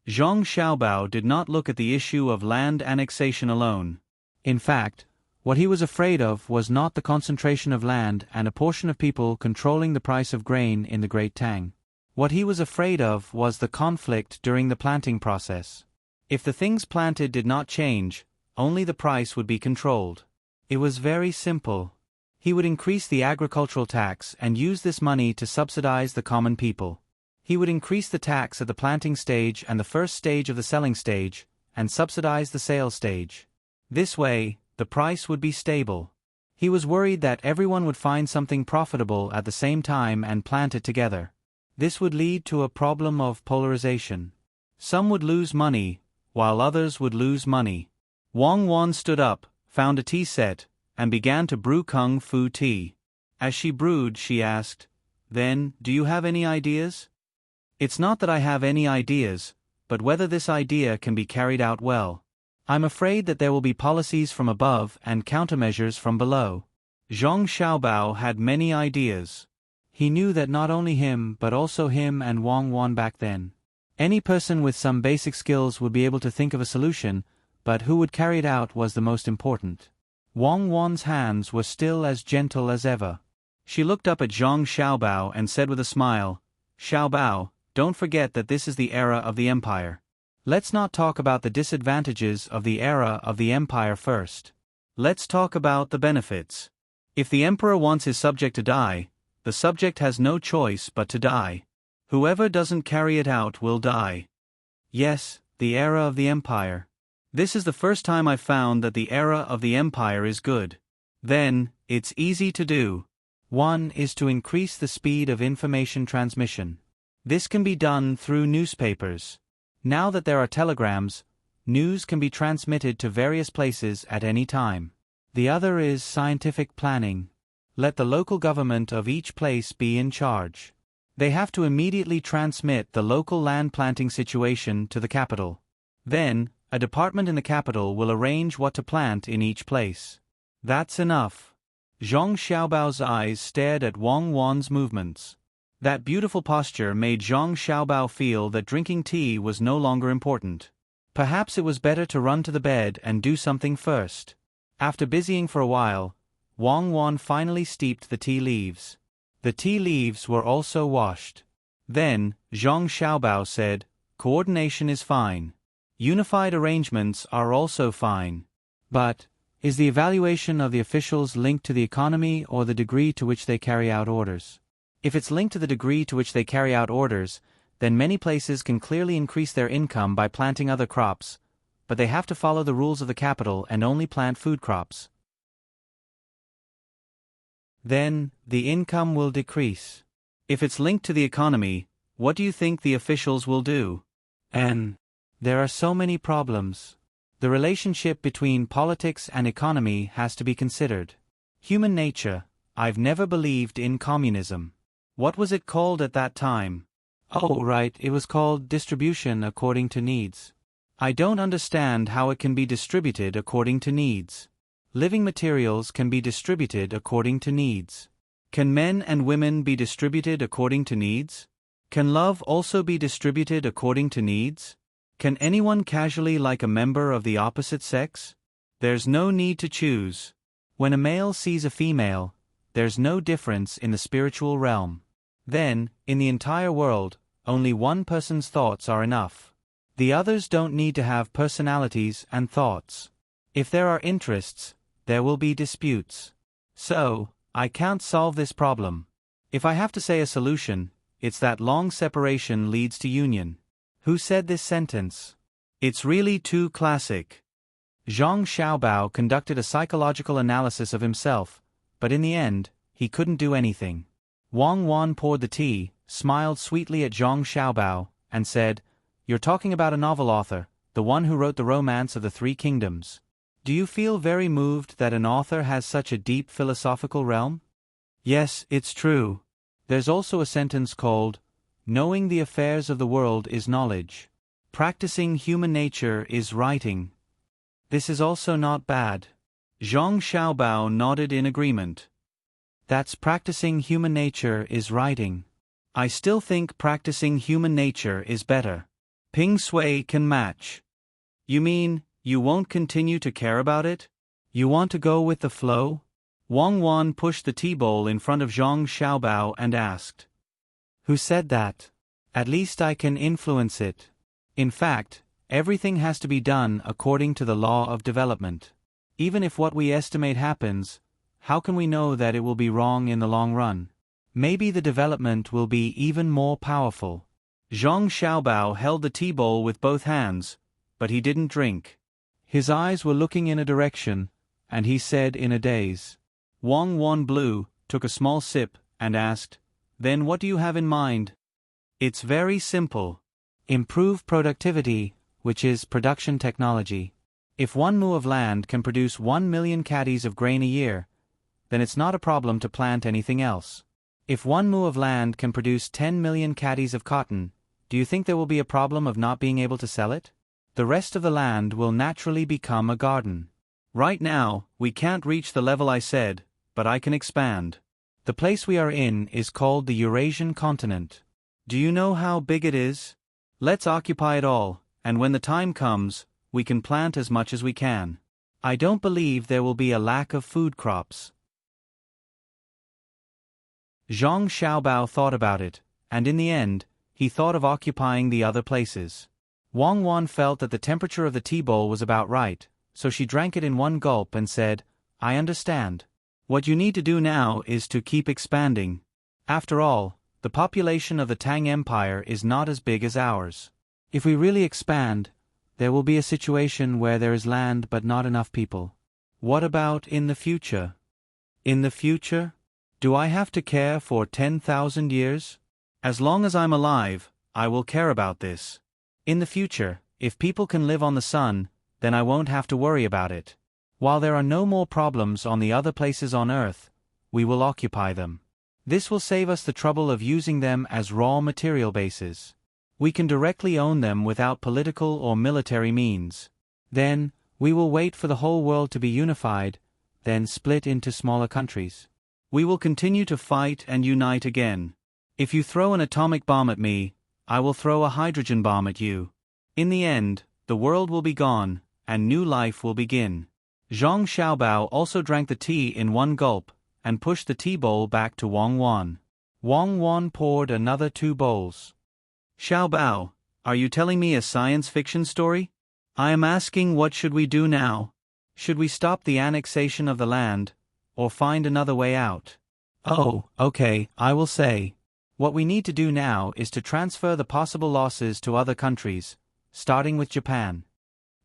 Zhang Xiaobao did not look at the issue of land annexation alone. In fact, what he was afraid of was not the concentration of land and a portion of people controlling the price of grain in the Great Tang. What he was afraid of was the conflict during the planting process. If the things planted did not change, only the price would be controlled. It was very simple. He would increase the agricultural tax and use this money to subsidize the common people. He would increase the tax at the planting stage and the first stage of the selling stage, and subsidize the sales stage. This way, the price would be stable. He was worried that everyone would find something profitable at the same time and plant it together. This would lead to a problem of polarization. Some would lose money, while others would lose money. Wang Wan stood up, found a tea set, and began to brew kung fu tea. As she brewed, she asked, "Then, do you have any ideas?" "It's not that I have any ideas, but whether this idea can be carried out well. I'm afraid that there will be policies from above and countermeasures from below." Zhang Xiaobao had many ideas. He knew that not only him but also him and Wang Wan back then. Any person with some basic skills would be able to think of a solution, but who would carry it out was the most important. Wang Wan's hands were still as gentle as ever. She looked up at Zhang Xiaobao and said with a smile, "Xiaobao, don't forget that this is the era of the empire. Let's not talk about the disadvantages of the era of the empire first. Let's talk about the benefits. If the emperor wants his subject to die, the subject has no choice but to die. Whoever doesn't carry it out will die. Yes, the era of the empire. This is the first time I've found that the era of the empire is good. Then, it's easy to do. One is to increase the speed of information transmission. This can be done through newspapers. Now that there are telegrams, news can be transmitted to various places at any time. The other is scientific planning. Let the local government of each place be in charge. They have to immediately transmit the local land planting situation to the capital. Then, a department in the capital will arrange what to plant in each place. That's enough. Zhang Xiaobao's eyes stared at Wang Wan's movements. That beautiful posture made Zhang Xiaobao feel that drinking tea was no longer important. Perhaps it was better to run to the bed and do something first. After busying for a while, Wang Wan finally steeped the tea leaves. The tea leaves were also washed. Then, Zhang Xiaobao said, "Coordination is fine. Unified arrangements are also fine. But, is the evaluation of the officials linked to the economy or the degree to which they carry out orders? If it's linked to the degree to which they carry out orders, then many places can clearly increase their income by planting other crops, but they have to follow the rules of the capital and only plant food crops. Then, the income will decrease. If it's linked to the economy, what do you think the officials will do? And there are so many problems. The relationship between politics and economy has to be considered. Human nature. I've never believed in communism. What was it called at that time? Oh, right, it was called distribution according to needs. I don't understand how it can be distributed according to needs. Living materials can be distributed according to needs. Can men and women be distributed according to needs? Can love also be distributed according to needs? Can anyone casually like a member of the opposite sex? There's no need to choose. When a male sees a female, there's no difference in the spiritual realm. Then, in the entire world, only one person's thoughts are enough. The others don't need to have personalities and thoughts. If there are interests, there will be disputes. So, I can't solve this problem. If I have to say a solution, it's that long separation leads to union. Who said this sentence? It's really too classic. Zhang Xiaobao conducted a psychological analysis of himself, but in the end, he couldn't do anything. Wang Wan poured the tea, smiled sweetly at Zhang Xiaobao, and said, "You're talking about a novel author, the one who wrote the Romance of the Three Kingdoms. Do you feel very moved that an author has such a deep philosophical realm?" Yes, it's true. There's also a sentence called, "Knowing the affairs of the world is knowledge. Practicing human nature is writing." This is also not bad. Zhang Xiaobao nodded in agreement. That's practicing human nature is writing. I still think practicing human nature is better. Ping Sui can match. You mean, you won't continue to care about it? You want to go with the flow? Wang Wan pushed the tea bowl in front of Zhang Xiaobao and asked. Who said that? At least I can influence it. In fact, everything has to be done according to the law of development. Even if what we estimate happens, how can we know that it will be wrong in the long run? Maybe the development will be even more powerful. Zhang Xiaobao held the tea bowl with both hands, but he didn't drink. His eyes were looking in a direction, and he said in a daze. Wang Wan blew, took a small sip, and asked, "Then what do you have in mind?" It's very simple. Improve productivity, which is production technology. If 1 mu of land can produce 1 million caddies of grain a year, then it's not a problem to plant anything else. If 1 mu of land can produce 10 million caddies of cotton, do you think there will be a problem of not being able to sell it? The rest of the land will naturally become a garden. Right now, we can't reach the level I said, but I can expand. The place we are in is called the Eurasian continent. Do you know how big it is? Let's occupy it all, and when the time comes, we can plant as much as we can. I don't believe there will be a lack of food crops. Zhang Xiaobao thought about it, and in the end, he thought of occupying the other places. Wang Wan felt that the temperature of the tea bowl was about right, so she drank it in one gulp and said, "I understand. What you need to do now is to keep expanding. After all, the population of the Tang Empire is not as big as ours. If we really expand, there will be a situation where there is land but not enough people. What about in the future? In the future? Do I have to care for 10,000 years? As long as I'm alive, I will care about this. In the future, if people can live on the sun, then I won't have to worry about it. While there are no more problems on the other places on Earth, we will occupy them. This will save us the trouble of using them as raw material bases. We can directly own them without political or military means. Then, we will wait for the whole world to be unified, then split into smaller countries. We will continue to fight and unite again. If you throw an atomic bomb at me, I will throw a hydrogen bomb at you. In the end, the world will be gone, and new life will begin. Zhang Xiaobao also drank the tea in one gulp, and pushed the tea bowl back to Wang Wan. Wang Wan poured another 2 bowls. Xiaobao, are you telling me a science fiction story? I am asking, what should we do now? Should we stop the annexation of the land, or find another way out? Oh, okay, I will say. What we need to do now is to transfer the possible losses to other countries, starting with Japan.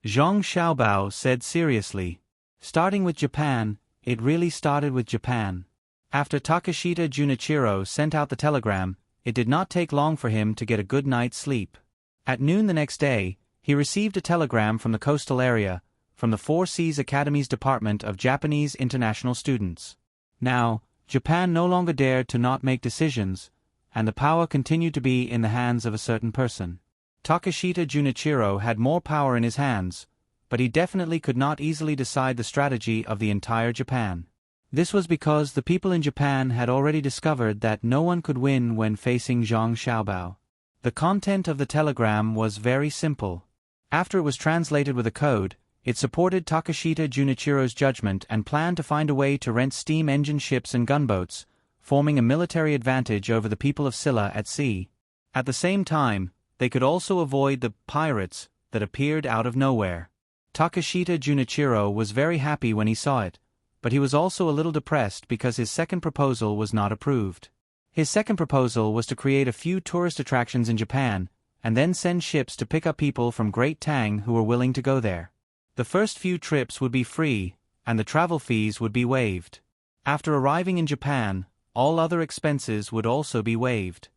Zhang Xiaobao said seriously. Starting with Japan, it really started with Japan. After Takashita Junichiro sent out the telegram, it did not take long for him to get a good night's sleep. At noon the next day, he received a telegram from the coastal area, from the Four Seas Academy's Department of Japanese International Students. Now, Japan no longer dared to not make decisions, and the power continued to be in the hands of a certain person. Takashita Junichiro had more power in his hands, but he definitely could not easily decide the strategy of the entire Japan. This was because the people in Japan had already discovered that no one could win when facing Zhang Xiaobao. The content of the telegram was very simple. After it was translated with a code, it supported Takashita Junichiro's judgment and planned to find a way to rent steam engine ships and gunboats, forming a military advantage over the people of Silla at sea. At the same time, they could also avoid the pirates that appeared out of nowhere. Takashita Junichiro was very happy when he saw it, but he was also a little depressed because his second proposal was not approved. His second proposal was to create a few tourist attractions in Japan, and then send ships to pick up people from Great Tang who were willing to go there. The first few trips would be free, and the travel fees would be waived. After arriving in Japan, all other expenses would also be waived.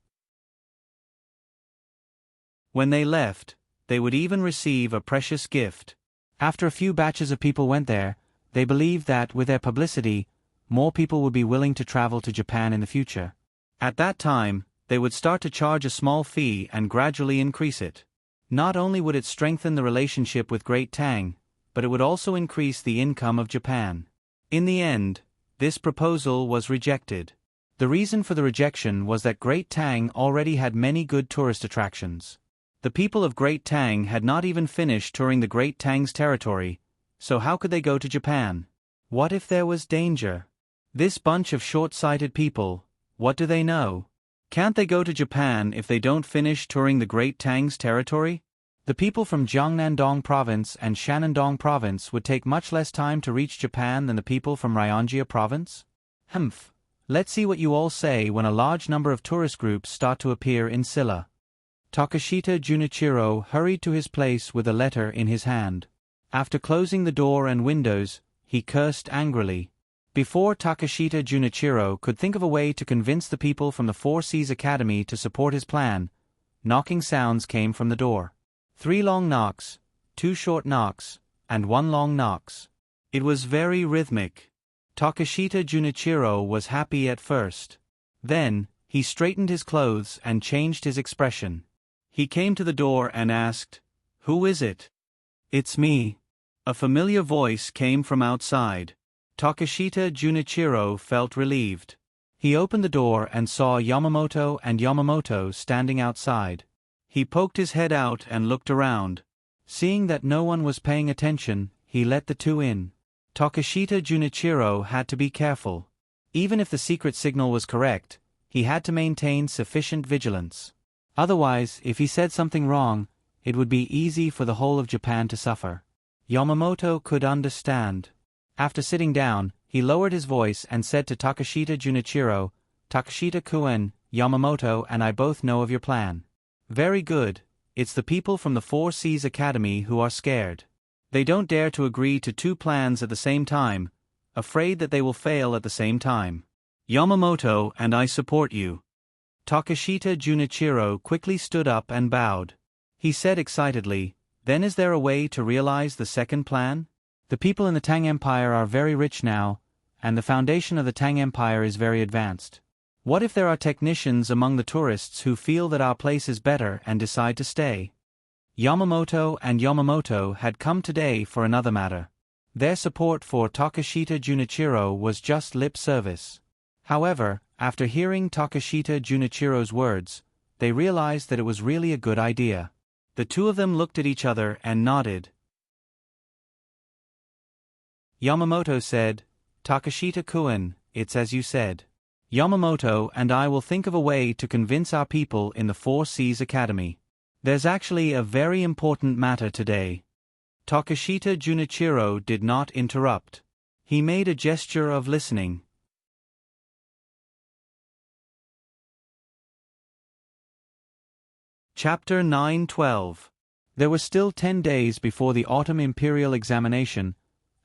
When they left, they would even receive a precious gift. After a few batches of people went there, they believed that with their publicity, more people would be willing to travel to Japan in the future. At that time, they would start to charge a small fee and gradually increase it. Not only would it strengthen the relationship with Great Tang, but it would also increase the income of Japan. In the end, this proposal was rejected. The reason for the rejection was that Great Tang already had many good tourist attractions. The people of Great Tang had not even finished touring the Great Tang's territory, so how could they go to Japan? What if there was danger? This bunch of short-sighted people, what do they know? Can't they go to Japan if they don't finish touring the Great Tang's territory? The people from Jiangnandong Province and Shanandong Province would take much less time to reach Japan than the people from Ryongjia Province? Humph. Let's see what you all say when a large number of tourist groups start to appear in Silla. Takashita Junichiro hurried to his place with a letter in his hand. After closing the door and windows, he cursed angrily. Before Takashita Junichiro could think of a way to convince the people from the Four Seas Academy to support his plan, knocking sounds came from the door. 3 long knocks, 2 short knocks, and 1 long knocks. It was very rhythmic. Takashita Junichiro was happy at first. Then, he straightened his clothes and changed his expression. He came to the door and asked, "Who is it?" "It's me." A familiar voice came from outside. Takashita Junichiro felt relieved. He opened the door and saw Yamamoto and Yamamoto standing outside. He poked his head out and looked around. Seeing that no one was paying attention, he let the two in. Takashita Junichiro had to be careful. Even if the secret signal was correct, he had to maintain sufficient vigilance. Otherwise, if he said something wrong, it would be easy for the whole of Japan to suffer. Yamamoto could understand. After sitting down, he lowered his voice and said to Takashita Junichiro, "Takashita-kun, Yamamoto and I both know of your plan." "Very good. It's the people from the Four Seas Academy who are scared. They don't dare to agree to 2 plans at the same time, afraid that they will fail at the same time. Yamamoto and I support you." Takashita Junichiro quickly stood up and bowed. He said excitedly, "Then is there a way to realize the second plan? The people in the Tang Empire are very rich now, and the foundation of the Tang Empire is very advanced. What if there are technicians among the tourists who feel that our place is better and decide to stay? Yamamoto and Yamamoto had come today for another matter. Their support for Takashita Junichiro was just lip service. However, after hearing Takashita Junichiro's words, they realized that it was really a good idea. The two of them looked at each other and nodded. Yamamoto said, "Takashita-kun, it's as you said. Yamamoto and I will think of a way to convince our people in the Four Seas Academy. There's actually a very important matter today." Takashita Junichiro did not interrupt. He made a gesture of listening. Chapter 9-12. There were still 10 days before the autumn imperial examination,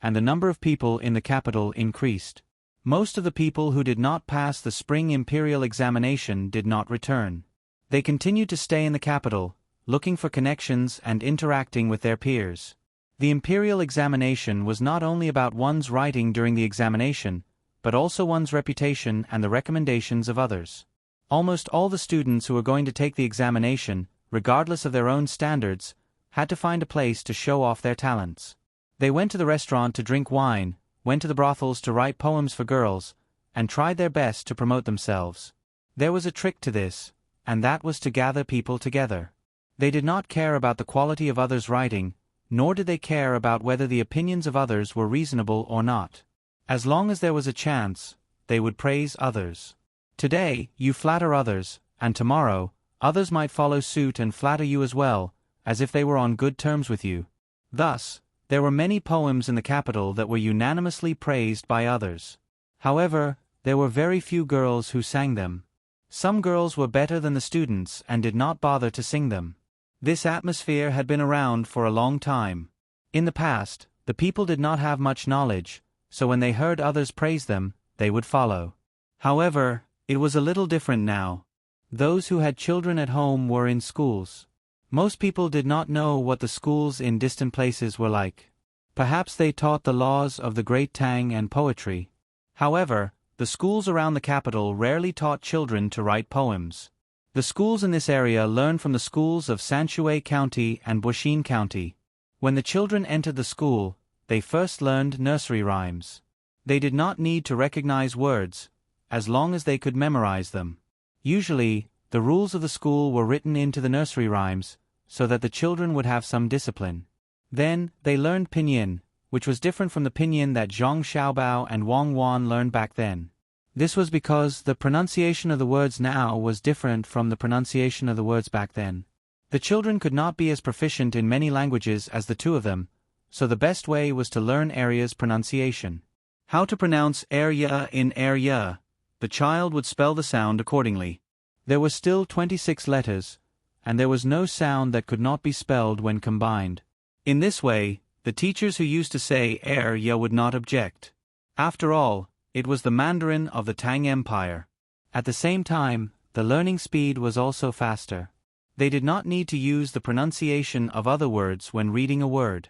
and the number of people in the capital increased. Most of the people who did not pass the spring imperial examination did not return. They continued to stay in the capital, looking for connections and interacting with their peers. The imperial examination was not only about one's writing during the examination, but also one's reputation and the recommendations of others. Almost all the students who were going to take the examination, regardless of their own standards, had to find a place to show off their talents. They went to the restaurant to drink wine, went to the brothels to write poems for girls, and tried their best to promote themselves. There was a trick to this, and that was to gather people together. They did not care about the quality of others' writing, nor did they care about whether the opinions of others were reasonable or not. As long as there was a chance, they would praise others. Today, you flatter others, and tomorrow, others might follow suit and flatter you as well, as if they were on good terms with you. Thus, there were many poems in the capital that were unanimously praised by others. However, there were very few girls who sang them. Some girls were better than the students and did not bother to sing them. This atmosphere had been around for a long time. In the past, the people did not have much knowledge, so when they heard others praise them, they would follow. However, it was a little different now. Those who had children at home were in schools. Most people did not know what the schools in distant places were like. Perhaps they taught the laws of the great Tang and poetry. However, the schools around the capital rarely taught children to write poems. The schools in this area learned from the schools of Sanshui County and Bushin County. When the children entered the school, they first learned nursery rhymes. They did not need to recognize words, as long as they could memorize them. Usually, the rules of the school were written into the nursery rhymes, so that the children would have some discipline. Then, they learned pinyin, which was different from the pinyin that Zhang Xiaobao and Wang Wan learned back then. This was because the pronunciation of the words now was different from the pronunciation of the words back then. The children could not be as proficient in many languages as the two of them, so the best way was to learn Arya's pronunciation. How to pronounce Arya in Arya. The child would spell the sound accordingly. There were still 26 letters, and there was no sound that could not be spelled when combined. In this way, the teachers who used to say Arya would not object. After all, it was the Mandarin of the Tang Empire. At the same time, the learning speed was also faster. They did not need to use the pronunciation of other words when reading a word.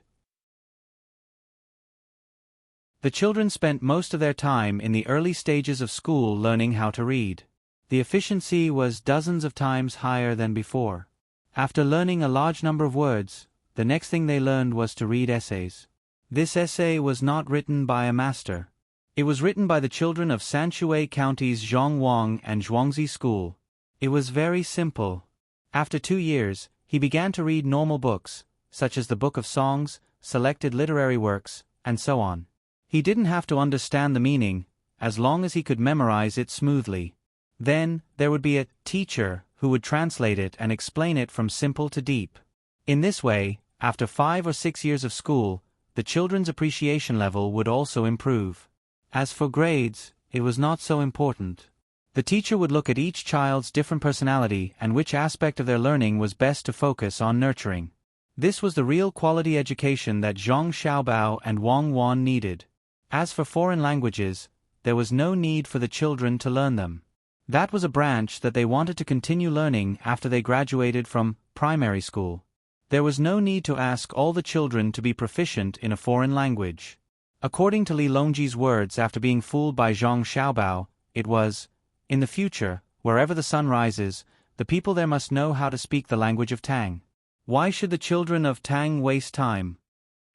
The children spent most of their time in the early stages of school learning how to read. The efficiency was dozens of times higher than before. After learning a large number of words, the next thing they learned was to read essays. This essay was not written by a master. It was written by the children of Sanshui County's Zhongwang and Zhuangzi School. It was very simple. After 2 years, he began to read normal books, such as the Book of Songs, selected literary works, and so on. He didn't have to understand the meaning, as long as he could memorize it smoothly. Then, there would be a teacher who would translate it and explain it from simple to deep. In this way, after 5 or 6 years of school, the children's appreciation level would also improve. As for grades, it was not so important. The teacher would look at each child's different personality and which aspect of their learning was best to focus on nurturing. This was the real quality education that Zhang Xiaobao and Wang Wan needed. As for foreign languages, there was no need for the children to learn them. That was a branch that they wanted to continue learning after they graduated from primary school. There was no need to ask all the children to be proficient in a foreign language. According to Li Longji's words after being fooled by Zhang Xiaobao, it was, In the future, wherever the sun rises, the people there must know how to speak the language of Tang. Why should the children of Tang waste time?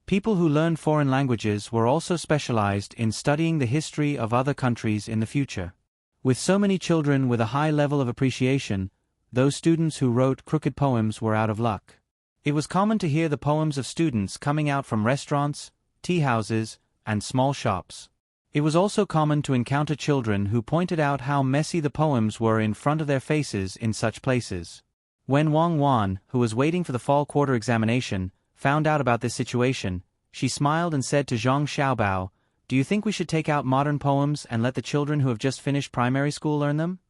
People who learned foreign languages were also specialized in studying the history of other countries in the future. With so many children with a high level of appreciation, those students who wrote crooked poems were out of luck. It was common to hear the poems of students coming out from restaurants, tea houses, and small shops. It was also common to encounter children who pointed out how messy the poems were in front of their faces in such places. When Wang Wan, who was waiting for the fall quarter examination, found out about this situation, she smiled and said to Zhang Xiaobao, "Do you think we should take out modern poems and let the children who have just finished primary school learn them?"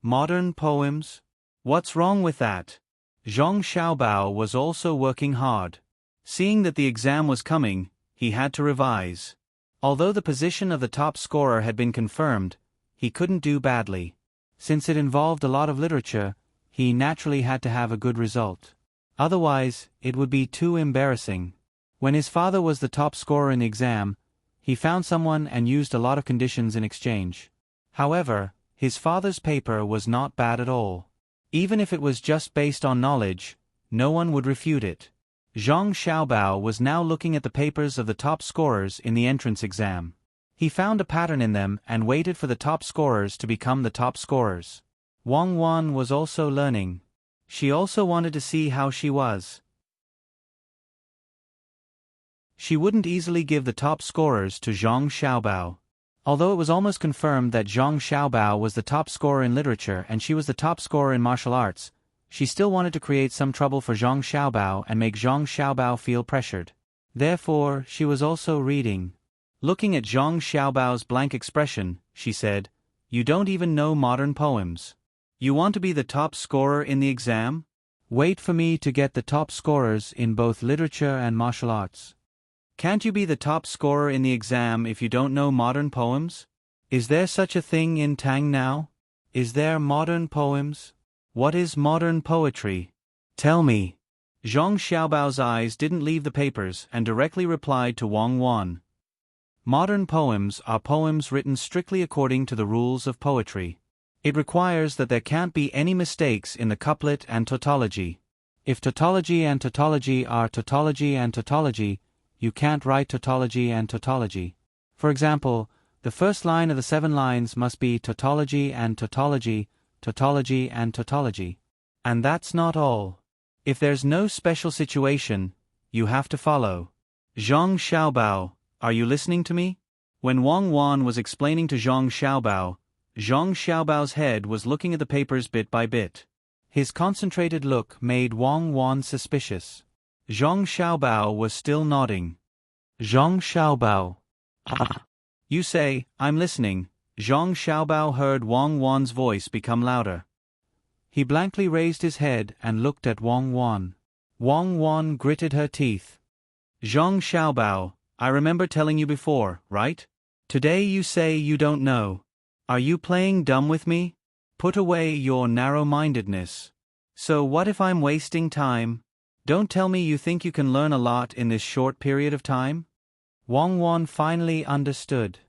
Modern poems? What's wrong with that? Zhang Xiaobao was also working hard. Seeing that the exam was coming, he had to revise. Although the position of the top scorer had been confirmed, he couldn't do badly. Since it involved a lot of literature, he naturally had to have a good result. Otherwise, it would be too embarrassing. When his father was the top scorer in the exam, he found someone and used a lot of conditions in exchange. However, his father's paper was not bad at all. Even if it was just based on knowledge, no one would refute it. Zhang Xiaobao was now looking at the papers of the top scorers in the entrance exam. He found a pattern in them and waited for the top scorers to become the top scorers. Wang Wan was also learning. She also wanted to see how she was. She wouldn't easily give the top scorers to Zhang Xiaobao. Although it was almost confirmed that Zhang Xiaobao was the top scorer in literature and she was the top scorer in martial arts, she still wanted to create some trouble for Zhang Xiaobao and make Zhang Xiaobao feel pressured. Therefore, she was also reading. Looking at Zhang Xiaobao's blank expression, she said, "You don't even know modern poems. You want to be the top scorer in the exam? Wait for me to get the top scorers in both literature and martial arts. Can't you be the top scorer in the exam if you don't know modern poems? Is there such a thing in Tang now? Is there modern poems? What is modern poetry? Tell me." Zhang Xiaobao's eyes didn't leave the papers and directly replied to Wang Wan. Modern poems are poems written strictly according to the rules of poetry. It requires that there can't be any mistakes in the couplet and tautology. If tautology and tautology are tautology and tautology, you can't write tautology and tautology. For example, the first line of the 7 lines must be tautology and tautology, tautology and tautology. And that's not all. If there's no special situation, you have to follow. Zhang Xiaobao, are you listening to me? When Wang Wan was explaining to Zhang Xiaobao's head was looking at the papers bit by bit. His concentrated look made Wang Wan suspicious. Zhang Xiaobao was still nodding. Zhang Xiaobao. You say, "I'm listening." Zhang Xiaobao heard Wang Wan's voice become louder. He blankly raised his head and looked at Wang Wan. Wang Wan gritted her teeth. Zhang Xiaobao, I remember telling you before, right? Today you say you don't know. Are you playing dumb with me? Put away your narrow-mindedness. So what if I'm wasting time? Don't tell me you think you can learn a lot in this short period of time? Wang Wan finally understood.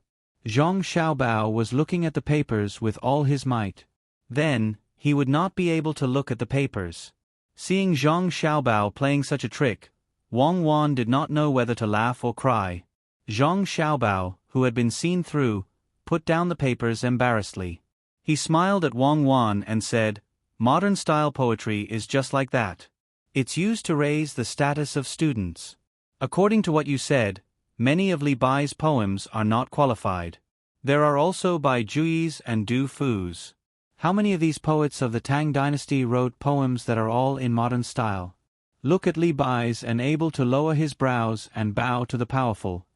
Zhang Xiaobao was looking at the papers with all his might. Then, he would not be able to look at the papers. Seeing Zhang Xiaobao playing such a trick, Wang Wan did not know whether to laugh or cry. Zhang Xiaobao, who had been seen through, put down the papers embarrassedly. He smiled at Wang Wan and said, "Modern-style poetry is just like that. It's used to raise the status of students. According to what you said, many of Li Bai's poems are not qualified. There are also by Juyi's and Du Fu's. How many of these poets of the Tang Dynasty wrote poems that are all in modern style? Look at Li Bai's and able to lower his brows and bow to the powerful.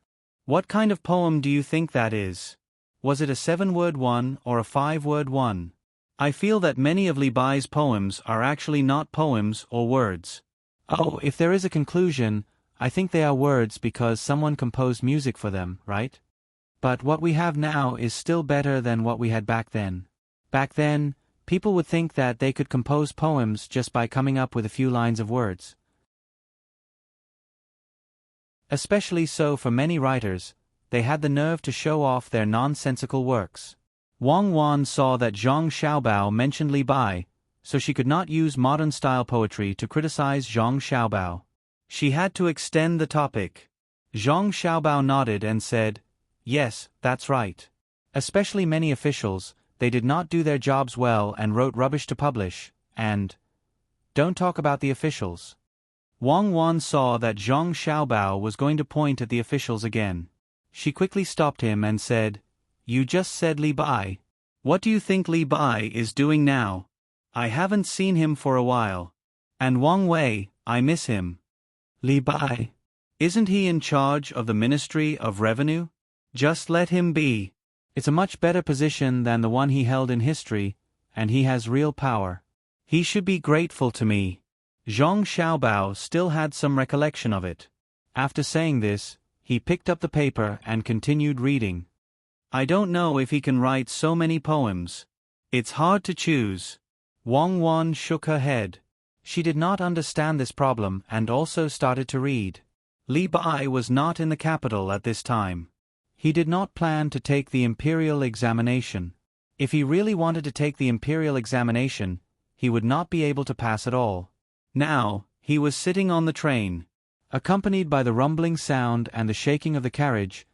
What kind of poem do you think that is? Was it a 7-word one or a 5-word one? I feel that many of Li Bai's poems are actually not poems or words. Oh, if there is a conclusion, I think they are words because someone composed music for them, right? But what we have now is still better than what we had back then. Back then, people would think that they could compose poems just by coming up with a few lines of words. Especially so for many writers, they had the nerve to show off their nonsensical works. Wang Wan saw that Zhang Xiaobao mentioned Li Bai, so she could not use modern-style poetry to criticize Zhang Xiaobao. She had to extend the topic. Zhang Xiaobao nodded and said, "Yes, that's right. Especially many officials, they did not do their jobs well and wrote rubbish to publish, and don't talk about the officials." Wang Wan saw that Zhang Xiaobao was going to point at the officials again. She quickly stopped him and said, "You just said Li Bai. What do you think Li Bai is doing now? I haven't seen him for a while. And Wang Wei, I miss him." "Li Bai? Isn't he in charge of the Ministry of Revenue? Just let him be. It's a much better position than the one he held in history, and he has real power. He should be grateful to me." Zhang Xiaobao still had some recollection of it. After saying this, he picked up the paper and continued reading. "I don't know if he can write so many poems. It's hard to choose." Wang Wan shook her head. She did not understand this problem and also started to read. Li Bai was not in the capital at this time. He did not plan to take the imperial examination. If he really wanted to take the imperial examination, he would not be able to pass at all. Now, he was sitting on the train. Accompanied by the rumbling sound and the shaking of the carriage,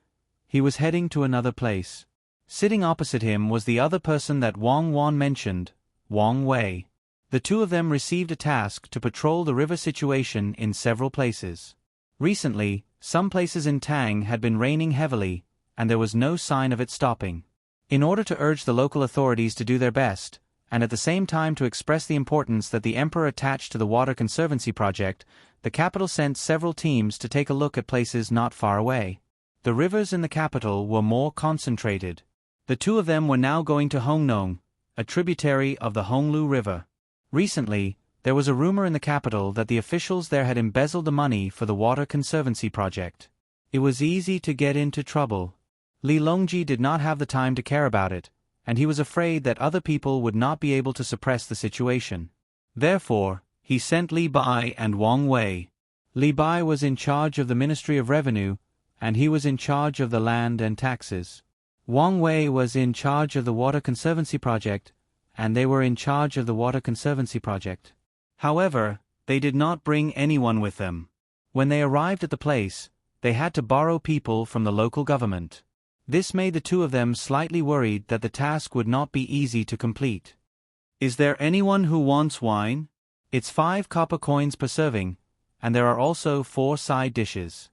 he was heading to another place. Sitting opposite him was the other person that Wang Wan mentioned, Wang Wei. The two of them received a task to patrol the river situation in several places. Recently, some places in Tang had been raining heavily, and there was no sign of it stopping. In order to urge the local authorities to do their best, and at the same time to express the importance that the emperor attached to the water conservancy project, the capital sent several teams to take a look at places not far away. The rivers in the capital were more concentrated. The two of them were now going to Hongnong, a tributary of the Honglu River. Recently, there was a rumor in the capital that the officials there had embezzled the money for the water conservancy project. It was easy to get into trouble. Li Longji did not have the time to care about it, and he was afraid that other people would not be able to suppress the situation. Therefore, he sent Li Bai and Wang Wei. Li Bai was in charge of the Ministry of Revenue, and he was in charge of the land and taxes. Wang Wei was in charge of the water conservancy project, and they were in charge of the water conservancy project. However, they did not bring anyone with them. When they arrived at the place, they had to borrow people from the local government. This made the two of them slightly worried that the task would not be easy to complete. "Is there anyone who wants wine? It's 5 copper coins per serving, and there are also 4 side dishes."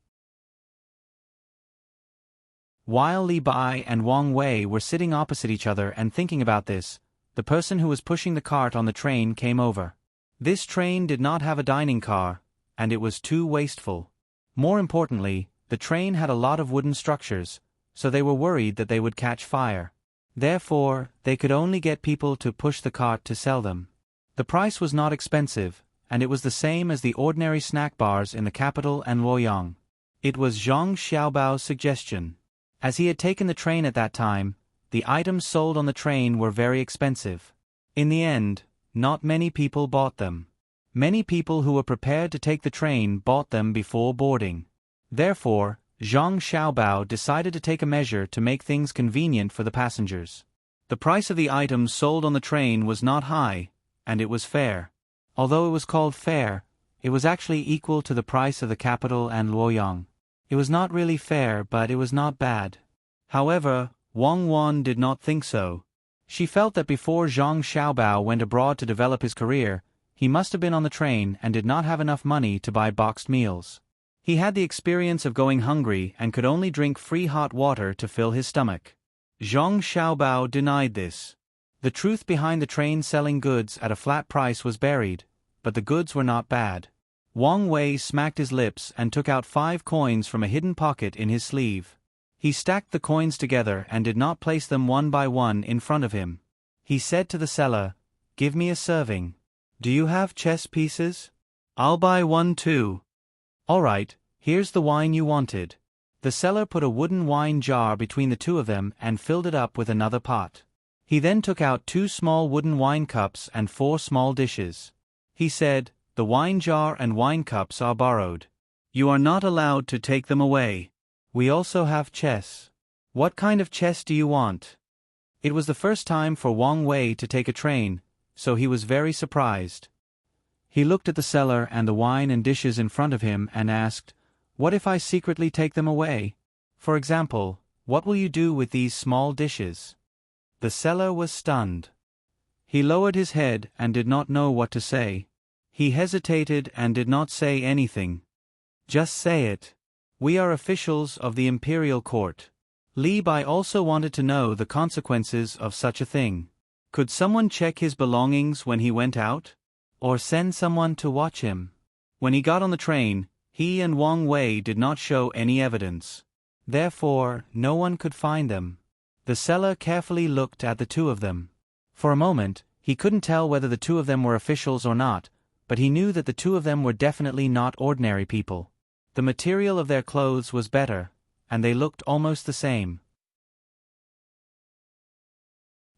While Li Bai and Wang Wei were sitting opposite each other and thinking about this, the person who was pushing the cart on the train came over. This train did not have a dining car, and it was too wasteful. More importantly, the train had a lot of wooden structures, so they were worried that they would catch fire. Therefore, they could only get people to push the cart to sell them. The price was not expensive, and it was the same as the ordinary snack bars in the capital and Luoyang. It was Zhang Xiaobao's suggestion. As he had taken the train at that time, the items sold on the train were very expensive. In the end, not many people bought them. Many people who were prepared to take the train bought them before boarding. Therefore, Zhang Xiaobao decided to take a measure to make things convenient for the passengers. The price of the items sold on the train was not high, and it was fair. Although it was called fair, it was actually equal to the price of the capital and Luoyang. It was not really fair, but it was not bad. However, Wang Wan did not think so. She felt that before Zhang Xiaobao went abroad to develop his career, he must have been on the train and did not have enough money to buy boxed meals. He had the experience of going hungry and could only drink free hot water to fill his stomach. Zhang Xiaobao denied this. The truth behind the train selling goods at a flat price was buried, but the goods were not bad. Wang Wei smacked his lips and took out 5 coins from a hidden pocket in his sleeve. He stacked the coins together and did not place them one by one in front of him. He said to the seller, "Give me a serving. Do you have chess pieces? I'll buy 1 too. All right, here's the wine you wanted." The seller put a wooden wine jar between the two of them and filled it up with another pot. He then took out 2 small wooden wine cups and 4 small dishes. He said, "The wine jar and wine cups are borrowed. You are not allowed to take them away. We also have chess. What kind of chess do you want?" It was the first time for Wang Wei to take a train, so he was very surprised. He looked at the cellar and the wine and dishes in front of him and asked, "What if I secretly take them away? For example, what will you do with these small dishes?" The seller was stunned. He lowered his head and did not know what to say. He hesitated and did not say anything. "Just say it. We are officials of the imperial court." Li Bai also wanted to know the consequences of such a thing. Could someone check his belongings when he went out? Or send someone to watch him? When he got on the train, he and Wang Wei did not show any evidence. Therefore, no one could find them. The seller carefully looked at the two of them. For a moment, he couldn't tell whether the two of them were officials or not, but he knew that the two of them were definitely not ordinary people. The material of their clothes was better, and they looked almost the same.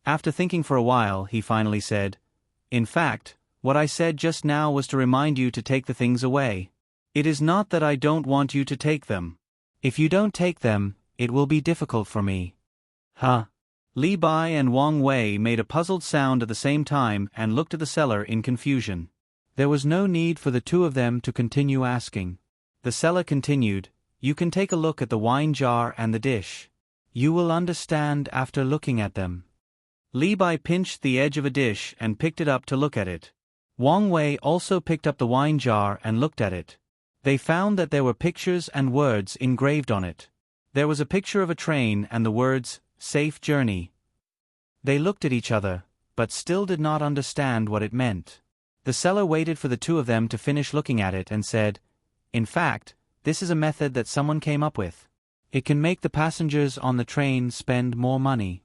After thinking for a while, he finally said, "In fact, what I said just now was to remind you to take the things away. It is not that I don't want you to take them. If you don't take them, it will be difficult for me." Huh? Li Bai and Wang Wei made a puzzled sound at the same time and looked at the seller in confusion. There was no need for the two of them to continue asking. The seller continued, "You can take a look at the wine jar and the dish. You will understand after looking at them." Li Bai pinched the edge of a dish and picked it up to look at it. Wang Wei also picked up the wine jar and looked at it. They found that there were pictures and words engraved on it. There was a picture of a train and the words, "Safe Journey." They looked at each other, but still did not understand what it meant. The seller waited for the two of them to finish looking at it and said, "In fact, this is a method that someone came up with. It can make the passengers on the train spend more money."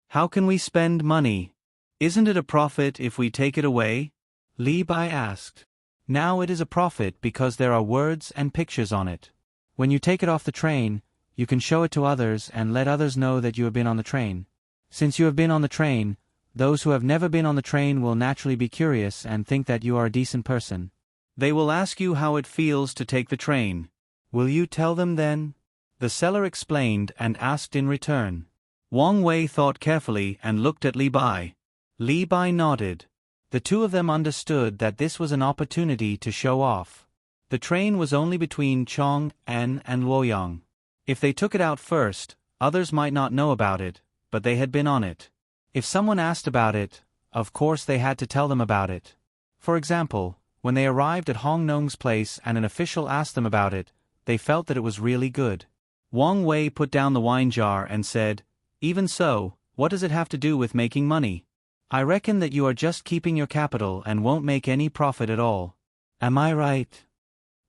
"How can we spend money? Isn't it a profit if we take it away?" Li Bai asked. "Now it is a profit because there are words and pictures on it. When you take it off the train, you can show it to others and let others know that you have been on the train. Since you have been on the train, those who have never been on the train will naturally be curious and think that you are a decent person. They will ask you how it feels to take the train. Will you tell them then?" The seller explained and asked in return. Wang Wei thought carefully and looked at Li Bai. Li Bai nodded. The two of them understood that this was an opportunity to show off. The train was only between Chong'an and Luoyang. If they took it out first, others might not know about it, but they had been on it. If someone asked about it, of course they had to tell them about it. For example, when they arrived at Hong Nong's place and an official asked them about it, they felt that it was really good. Wang Wei put down the wine jar and said, "Even so, what does it have to do with making money? I reckon that you are just keeping your capital and won't make any profit at all. Am I right?"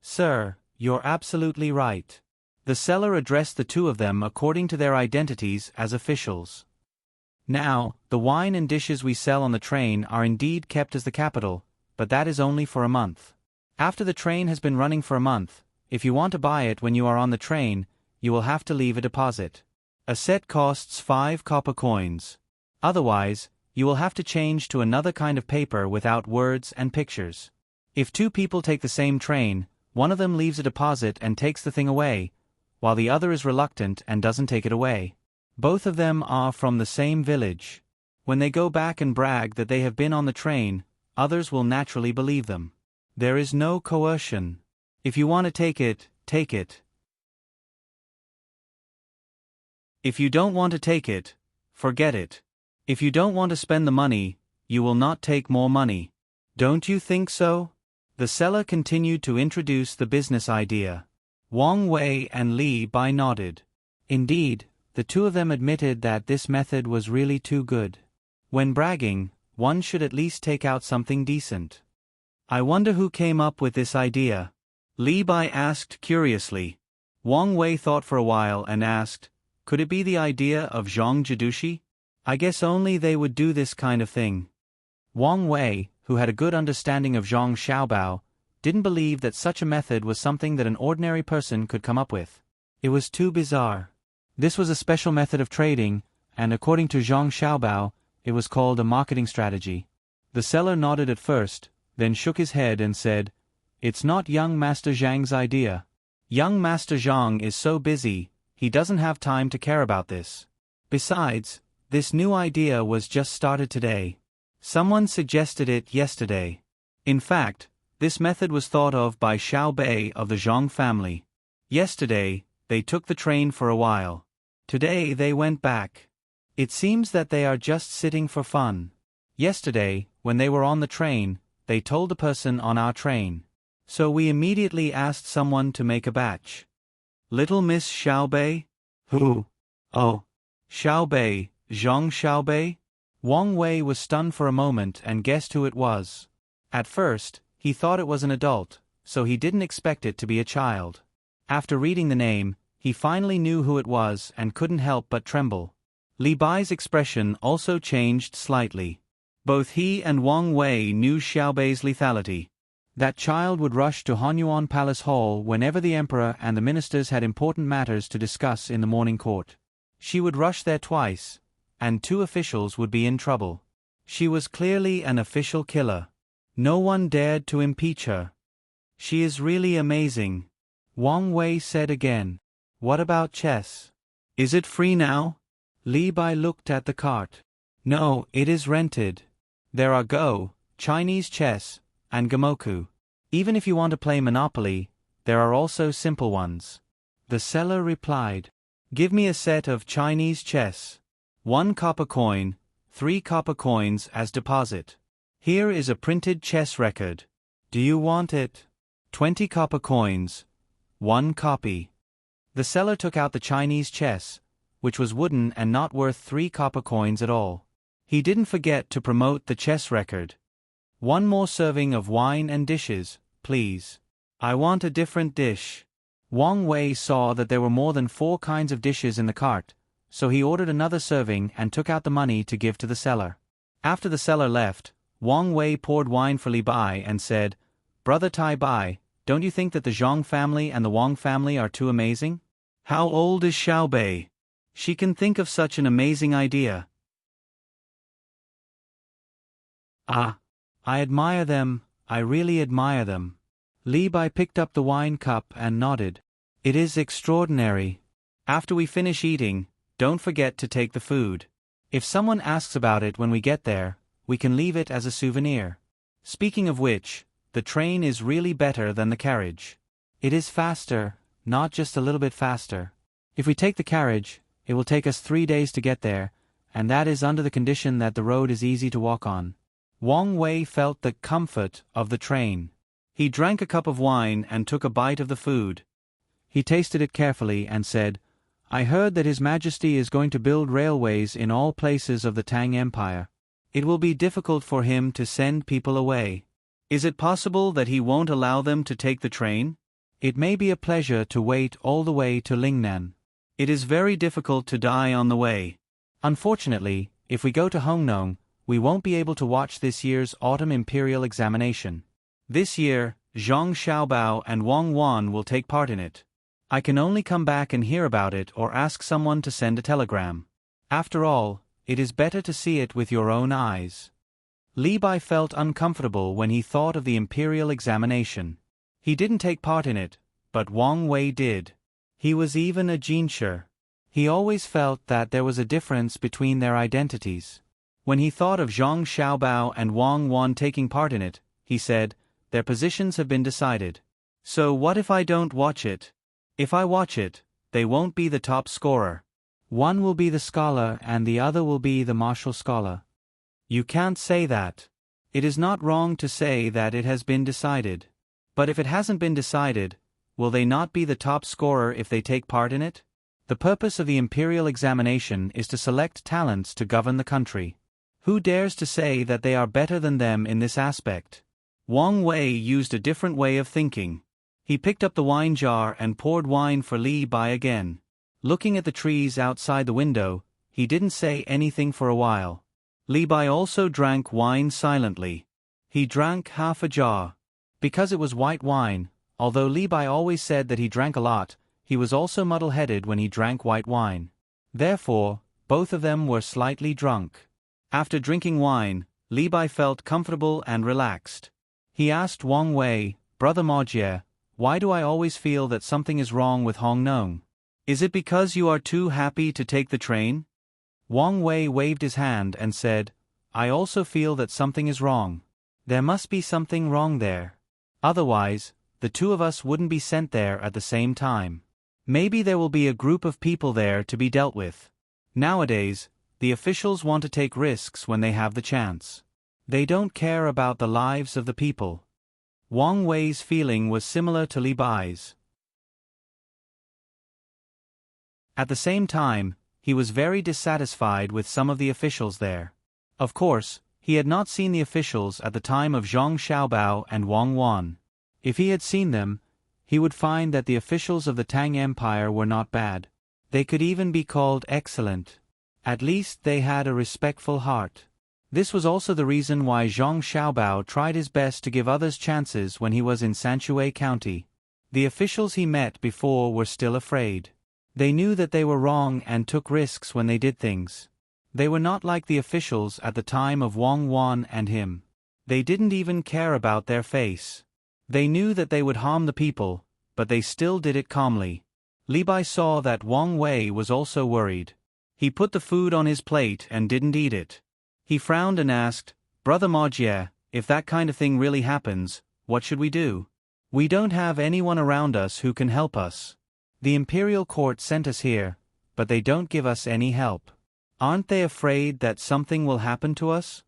"Sir, you're absolutely right." The seller addressed the two of them according to their identities as officials. "Now, the wine and dishes we sell on the train are indeed kept as the capital, but that is only for a month. After the train has been running for a month, if you want to buy it when you are on the train, you will have to leave a deposit. A set costs 5 copper coins. Otherwise, you will have to change to another kind of paper without words and pictures. If two people take the same train, one of them leaves a deposit and takes the thing away, while the other is reluctant and doesn't take it away. Both of them are from the same village. When they go back and brag that they have been on the train, others will naturally believe them. There is no coercion. If you want to take it, take it. If you don't want to take it, forget it. If you don't want to spend the money, you will not take more money. Don't you think so?" The seller continued to introduce the business idea. Wang Wei and Li Bai nodded. Indeed, the two of them admitted that this method was really too good. When bragging, one should at least take out something decent. "I wonder who came up with this idea?" Li Bai asked curiously. Wang Wei thought for a while and asked, "Could it be the idea of Zhang Jidushi? I guess only they would do this kind of thing." Wang Wei, who had a good understanding of Zhang Xiaobao, didn't believe that such a method was something that an ordinary person could come up with. It was too bizarre. This was a special method of trading, and according to Zhang Xiaobao, it was called a marketing strategy. The seller nodded at first, then shook his head and said, "It's not young Master Zhang's idea. Young Master Zhang is so busy, he doesn't have time to care about this. Besides, This new idea was just started today. Someone suggested it yesterday. In fact, this method was thought of by Xiao Bei of the Zhang family. Yesterday, they took the train for a while. Today they went back. It seems that they are just sitting for fun. Yesterday, when they were on the train, they told the person on our train. So we immediately asked someone to make a batch. Little Miss Xiao Bei? Who? Oh. Xiao Bei, Zhang Xiao Bei? Wang Wei was stunned for a moment and guessed who it was. At first, he thought it was an adult, so he didn't expect it to be a child. After reading the name, he finally knew who it was and couldn't help but tremble. Li Bai's expression also changed slightly. Both he and Wang Wei knew Xiao Bei's lethality. That child would rush to Hanyuan Palace Hall whenever the emperor and the ministers had important matters to discuss in the morning court. She would rush there twice, and 2 officials would be in trouble. She was clearly an official killer. No one dared to impeach her. She is really amazing. Wang Wei said again. What about chess? Is it free now? Li Bai looked at the cart. No, it is rented. There are Go, Chinese chess, and Gamoku. Even if you want to play Monopoly, there are also simple ones. The seller replied. Give me a set of Chinese chess. 1 copper coin, 3 copper coins as deposit. Here is a printed chess record. Do you want it? 20 copper coins. 1 copy. The seller took out the Chinese chess, which was wooden and not worth 3 copper coins at all. He didn't forget to promote the chess record. 1 more serving of wine and dishes, please. I want a different dish. Wang Wei saw that there were more than 4 kinds of dishes in the cart, so he ordered another serving and took out the money to give to the seller. After the seller left, Wang Wei poured wine for Li Bai and said, Brother Tai Bai, don't you think that the Zhang family and the Wang family are too amazing? How old is Xiao Bei? She can think of such an amazing idea. Ah, I admire them, I really admire them. Li Bai picked up the wine cup and nodded. It is extraordinary. After we finish eating, don't forget to take the food. If someone asks about it when we get there, we can leave it as a souvenir. Speaking of which, the train is really better than the carriage. It is faster, not just a little bit faster. If we take the carriage, it will take us 3 days to get there, and that is under the condition that the road is easy to walk on. Wang Wei felt the comfort of the train. He drank a cup of wine and took a bite of the food. He tasted it carefully and said, I heard that His Majesty is going to build railways in all places of the Tang Empire. It will be difficult for him to send people away. Is it possible that he won't allow them to take the train? It may be a pleasure to wait all the way to Lingnan. It is very difficult to die on the way. Unfortunately, if we go to Hongnong, we won't be able to watch this year's autumn imperial examination. This year, Zhang Xiaobao and Wang Wan will take part in it. I can only come back and hear about it or ask someone to send a telegram. After all, it is better to see it with your own eyes. Li Bai felt uncomfortable when he thought of the imperial examination. He didn't take part in it, but Wang Wei did. He was even a jinshi. He always felt that there was a difference between their identities. When he thought of Zhang Xiaobao and Wang Wan taking part in it, he said, their positions have been decided. So what if I don't watch it? If I watch it, they won't be the top scorer. One will be the scholar and the other will be the martial scholar. You can't say that. It is not wrong to say that it has been decided. But if it hasn't been decided, will they not be the top scorer if they take part in it? The purpose of the imperial examination is to select talents to govern the country. Who dares to say that they are better than them in this aspect? Wang Wei used a different way of thinking. He picked up the wine jar and poured wine for Li Bai again. Looking at the trees outside the window, he didn't say anything for a while. Li Bai also drank wine silently. He drank half a jar. Because it was white wine, although Li Bai always said that he drank a lot, he was also muddle-headed when he drank white wine. Therefore, both of them were slightly drunk. After drinking wine, Li Bai felt comfortable and relaxed. He asked Wang Wei, Brother Maojie, why do I always feel that something is wrong with Hongnong? Is it because you are too happy to take the train? Wang Wei waved his hand and said, I also feel that something is wrong. There must be something wrong there. Otherwise, the two of us wouldn't be sent there at the same time. Maybe there will be a group of people there to be dealt with. Nowadays, the officials want to take risks when they have the chance. They don't care about the lives of the people. Wang Wei's feeling was similar to Li Bai's. At the same time, he was very dissatisfied with some of the officials there. Of course, he had not seen the officials at the time of Zhang Xiaobao and Wang Wan. If he had seen them, he would find that the officials of the Tang Empire were not bad. They could even be called excellent. At least they had a respectful heart. This was also the reason why Zhang Xiaobao tried his best to give others chances when he was in Sanshui County. The officials he met before were still afraid. They knew that they were wrong and took risks when they did things. They were not like the officials at the time of Wang Wan and him. They didn't even care about their face. They knew that they would harm the people, but they still did it calmly. Li Bai saw that Wang Wei was also worried. He put the food on his plate and didn't eat it. He frowned and asked, Brother Maojie, if that kind of thing really happens, what should we do? We don't have anyone around us who can help us. The imperial court sent us here, but they don't give us any help. Aren't they afraid that something will happen to us?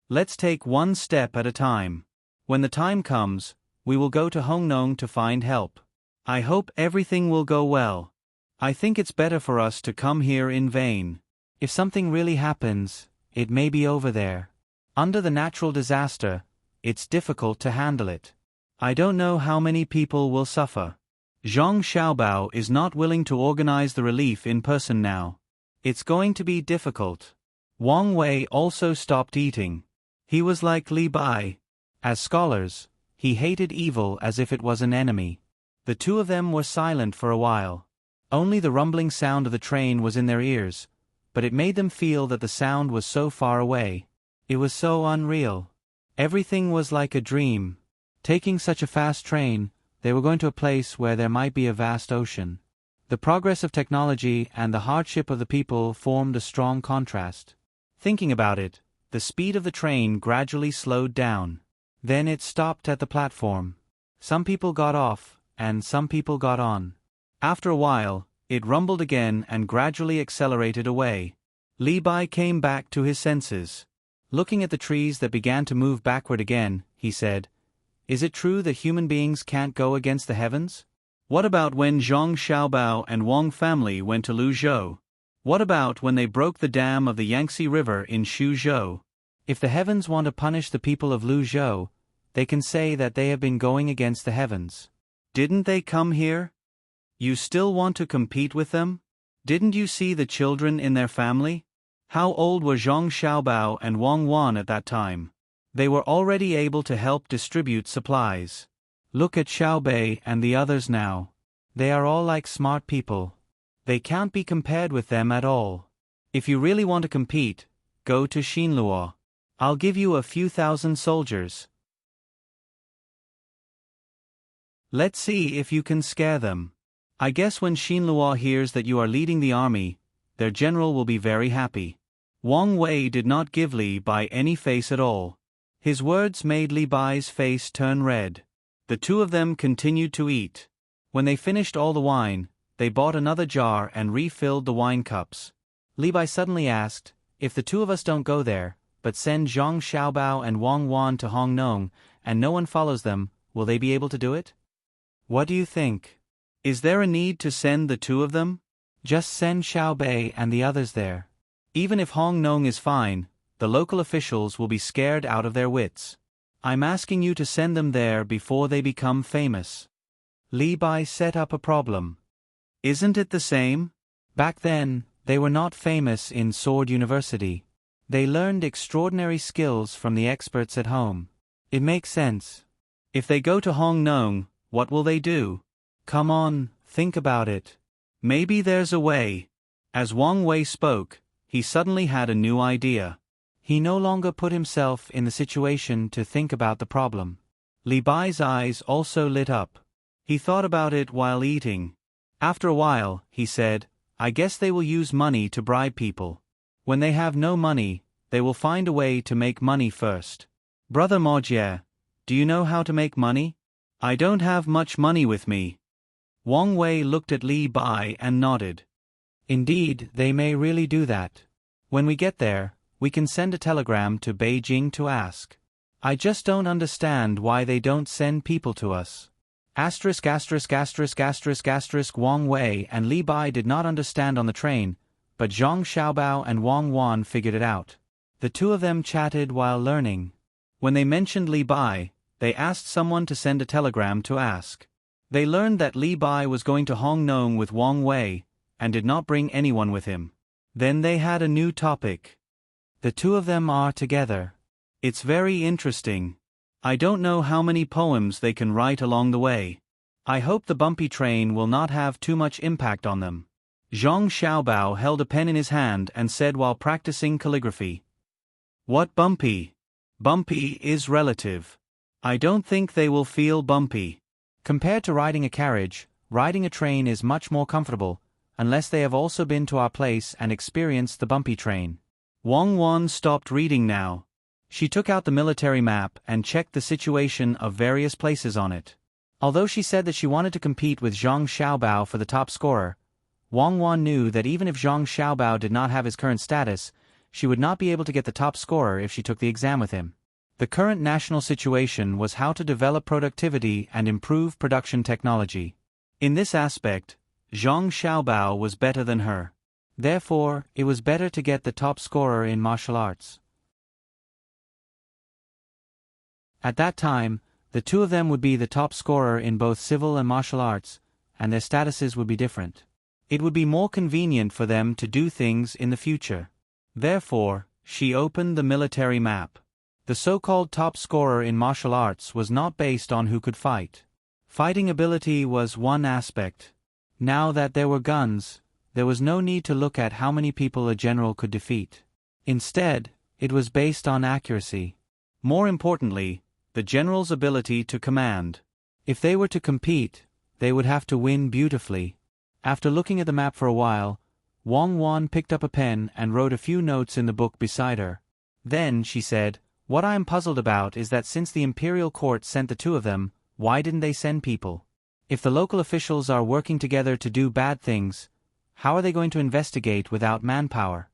Let's take one step at a time. When the time comes, we will go to Hongnong to find help. I hope everything will go well. I think it's better for us to come here in vain. If something really happens, it may be over there. Under the natural disaster, it's difficult to handle it. I don't know how many people will suffer. Zhang Xiaobao is not willing to organize the relief in person now. It's going to be difficult. Wang Wei also stopped eating. He was like Li Bai. As scholars, he hated evil as if it was an enemy. The two of them were silent for a while. Only the rumbling sound of the train was in their ears, but it made them feel that the sound was so far away. It was so unreal. Everything was like a dream. Taking such a fast train, they were going to a place where there might be a vast ocean. The progress of technology and the hardship of the people formed a strong contrast. Thinking about it, the speed of the train gradually slowed down. Then it stopped at the platform. Some people got off, and some people got on. After a while, it rumbled again and gradually accelerated away. Li Bai came back to his senses. Looking at the trees that began to move backward again, he said, Is it true that human beings can't go against the heavens? What about when Zhang Xiaobao and Wang family went to Luzhou? What about when they broke the dam of the Yangtze River in Xuzhou? If the heavens want to punish the people of Luzhou, they can say that they have been going against the heavens. Didn't they come here? You still want to compete with them? Didn't you see the children in their family? How old were Zhang Xiaobao and Wang Wan at that time? They were already able to help distribute supplies. Look at Xiaobei and the others now. They are all like smart people. They can't be compared with them at all. If you really want to compete, go to Xinluo. I'll give you a few thousand soldiers. Let's see if you can scare them. I guess when Xinluo hears that you are leading the army, their general will be very happy. Wang Wei did not give Li Bai any face at all. His words made Li Bai's face turn red. The two of them continued to eat. When they finished all the wine, they bought another jar and refilled the wine cups. Li Bai suddenly asked, If the two of us don't go there, but send Zhang Xiaobao and Wang Wan to Hongnong, and no one follows them, will they be able to do it? What do you think? Is there a need to send the two of them? Just send Xiaobei and the others there. Even if Hongnong is fine, the local officials will be scared out of their wits. I'm asking you to send them there before they become famous. Li Bai set up a problem. Isn't it the same? Back then, they were not famous in Sword University. They learned extraordinary skills from the experts at home. It makes sense. If they go to Hongnong, what will they do? Come on, think about it. Maybe there's a way. As Wang Wei spoke, he suddenly had a new idea. He no longer put himself in the situation to think about the problem. Li Bai's eyes also lit up. He thought about it while eating. After a while, he said, I guess they will use money to bribe people. When they have no money, they will find a way to make money first. Brother Mojier, do you know how to make money? I don't have much money with me. Wang Wei looked at Li Bai and nodded. Indeed, they may really do that. When we get there, we can send a telegram to Beijing to ask. I just don't understand why they don't send people to us. Wang Wei and Li Bai did not understand on the train, but Zhang Xiaobao and Wang Wan figured it out. The two of them chatted while learning. When they mentioned Li Bai, they asked someone to send a telegram to ask. They learned that Li Bai was going to Hong Nong with Wang Wei, and did not bring anyone with him. Then they had a new topic. The two of them are together. It's very interesting. I don't know how many poems they can write along the way. I hope the bumpy train will not have too much impact on them. Zhang Xiaobao held a pen in his hand and said while practicing calligraphy. What bumpy? Bumpy is relative. I don't think they will feel bumpy. Compared to riding a carriage, riding a train is much more comfortable, unless they have also been to our place and experienced the bumpy train. Wang Wan stopped reading now. She took out the military map and checked the situation of various places on it. Although she said that she wanted to compete with Zhang Xiaobao for the top scorer, Wang Wan knew that even if Zhang Xiaobao did not have his current status, she would not be able to get the top scorer if she took the exam with him. The current national situation was how to develop productivity and improve production technology. In this aspect, Zhang Xiaobao was better than her. Therefore, it was better to get the top scorer in martial arts. At that time, the two of them would be the top scorer in both civil and martial arts, and their statuses would be different. It would be more convenient for them to do things in the future. Therefore, she opened the military map. The so-called top scorer in martial arts was not based on who could fight. Fighting ability was one aspect. Now that there were guns, there was no need to look at how many people a general could defeat. Instead, it was based on accuracy. More importantly, the general's ability to command. If they were to compete, they would have to win beautifully. After looking at the map for a while, Wang Wan picked up a pen and wrote a few notes in the book beside her. Then, she said, "What I am puzzled about is that since the imperial court sent the two of them, why didn't they send people? If the local officials are working together to do bad things, how are they going to investigate without manpower?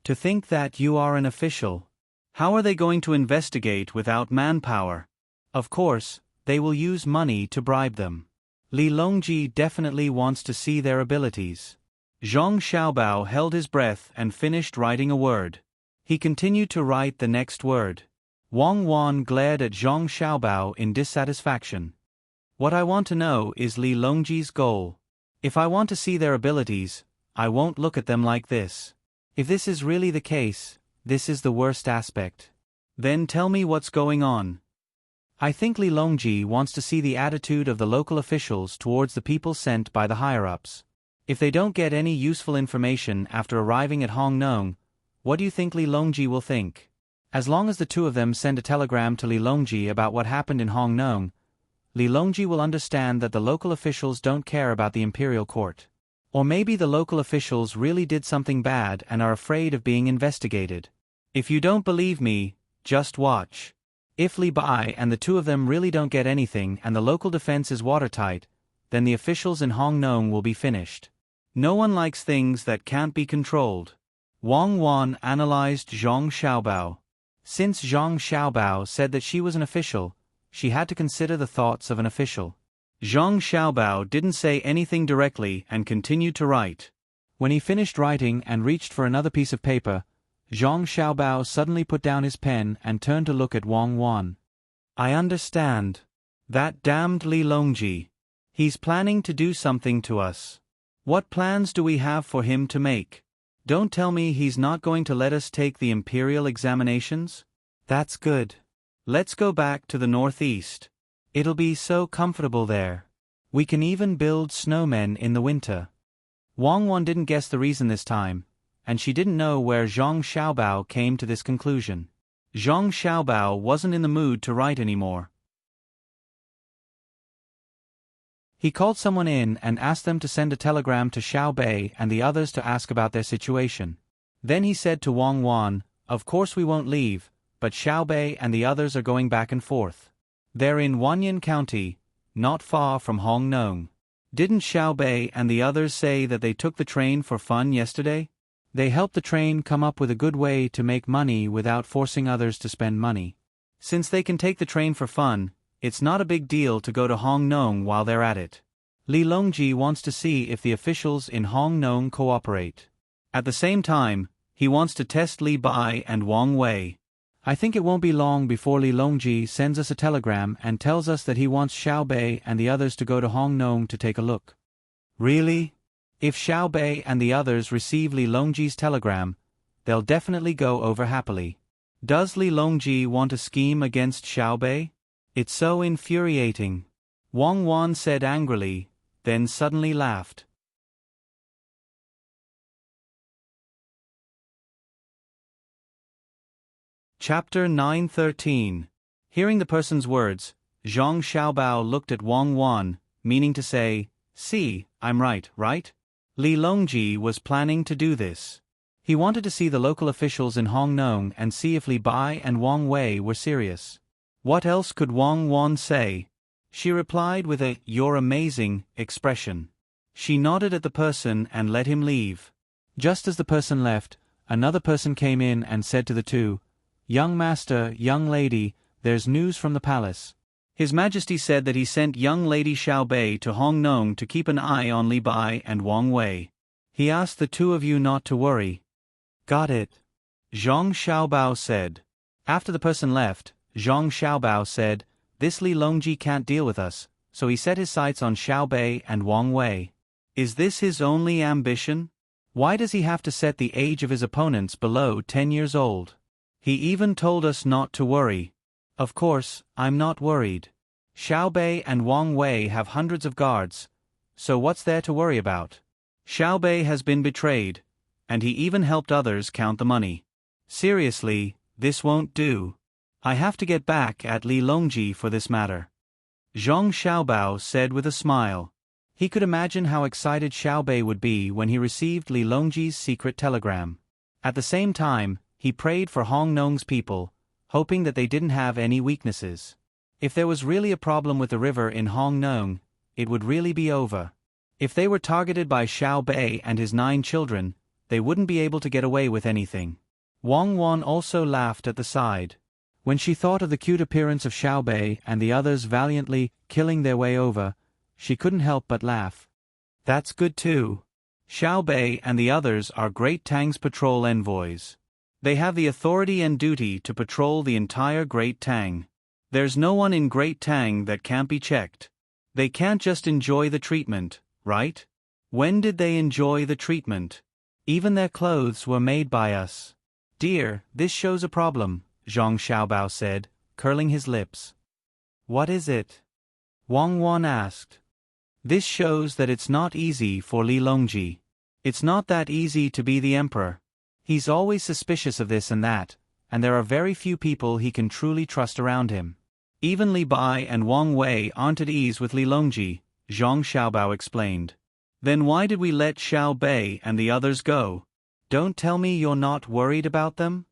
To think that you are an official. How are they going to investigate without manpower? Of course, they will use money to bribe them. Li Longji definitely wants to see their abilities." Zhang Xiaobao held his breath and finished writing a word. He continued to write the next word. Wang Wan glared at Zhang Xiaobao in dissatisfaction. What I want to know is Li Longji's goal. If I want to see their abilities, I won't look at them like this. If this is really the case, this is the worst aspect. Then tell me what's going on. I think Li Longji wants to see the attitude of the local officials towards the people sent by the higher-ups. If they don't get any useful information after arriving at Hong Nong, what do you think Li Longji will think? As long as the two of them send a telegram to Li Longji about what happened in Hong Nong, Li Longji will understand that the local officials don't care about the imperial court. Or maybe the local officials really did something bad and are afraid of being investigated. If you don't believe me, just watch. If Li Bai and the two of them really don't get anything and the local defense is watertight, then the officials in Hong Nong will be finished. No one likes things that can't be controlled. Wang Wan analyzed Zhang Xiaobao. Since Zhang Xiaobao said that she was an official, she had to consider the thoughts of an official. Zhang Xiaobao didn't say anything directly and continued to write. When he finished writing and reached for another piece of paper, Zhang Xiaobao suddenly put down his pen and turned to look at Wang Wan. I understand. That damned Li Longji. He's planning to do something to us. What plans do we have for him to make? Don't tell me he's not going to let us take the imperial examinations? That's good. Let's go back to the northeast. It'll be so comfortable there. We can even build snowmen in the winter. Wang Wan didn't guess the reason this time, and she didn't know where Zhang Xiaobao came to this conclusion. Zhang Xiaobao wasn't in the mood to write anymore. He called someone in and asked them to send a telegram to Xiao Bei and the others to ask about their situation. Then he said to Wang Wan, "Of course we won't leave, but Xiaobei and the others are going back and forth. They're in Wanyan County, not far from Hong Nong. Didn't Xiaobei and the others say that they took the train for fun yesterday? They helped the train come up with a good way to make money without forcing others to spend money. Since they can take the train for fun, it's not a big deal to go to Hong Nong while they're at it. Li Longji wants to see if the officials in Hong Nong cooperate. At the same time, he wants to test Li Bai and Wang Wei. I think it won't be long before Li Longji sends us a telegram and tells us that he wants Xiaobei and the others to go to Hong Nong to take a look." "Really? If Xiaobei and the others receive Li Longji's telegram, they'll definitely go over happily. Does Li Longji want to scheme against Xiaobei? It's so infuriating," Wang Wan said angrily, then suddenly laughed. Chapter 9:13. Hearing the person's words, Zhang Xiaobao looked at Wang Wan, meaning to say, "See, I'm right, right?" Li Longji was planning to do this. He wanted to see the local officials in Hong Nong and see if Li Bai and Wang Wei were serious. What else could Wang Wan say? She replied with a "You're amazing" expression. She nodded at the person and let him leave. Just as the person left, another person came in and said to the two, "Young master, young lady, there's news from the palace." His Majesty said that he sent young lady Xiaobei to Hong Nong to keep an eye on Li Bai and Wang Wei. He asked the two of you not to worry. "Got it," Zhang Xiaobao said. After the person left, Zhang Xiaobao said, "This Li Longji can't deal with us," so he set his sights on Xiaobei and Wang Wei. Is this his only ambition? Why does he have to set the age of his opponents below 10 years old? He even told us not to worry. Of course, I'm not worried. Xiaobei and Wang Wei have hundreds of guards, so what's there to worry about? Xiaobei has been betrayed, and he even helped others count the money. Seriously, this won't do. I have to get back at Li Longji for this matter," Zhang Xiaobao said with a smile. He could imagine how excited Xiaobei would be when he received Li Longji's secret telegram. At the same time, he prayed for Hong Nong's people, hoping that they didn't have any weaknesses. If there was really a problem with the river in Hong Nong, it would really be over. If they were targeted by Xiaobei and his 9 children, they wouldn't be able to get away with anything. Wang Wan also laughed at the side. When she thought of the cute appearance of Xiaobei and the others valiantly killing their way over, she couldn't help but laugh. That's good too. Xiaobei and the others are Great Tang's patrol envoys. They have the authority and duty to patrol the entire Great Tang. There's no one in Great Tang that can't be checked. They can't just enjoy the treatment, right? When did they enjoy the treatment? Even their clothes were made by us. "Dear, this shows a problem," Zhang Xiaobao said, curling his lips. "What is it?" Wang Wan asked. "This shows that it's not easy for Li Longji. It's not that easy to be the emperor. He's always suspicious of this and that, and there are very few people he can truly trust around him. Even Li Bai and Wang Wei aren't at ease with Li Longji," Zhang Xiaobao explained. "Then why did we let Xiaobei and the others go? Don't tell me you're not worried about them?"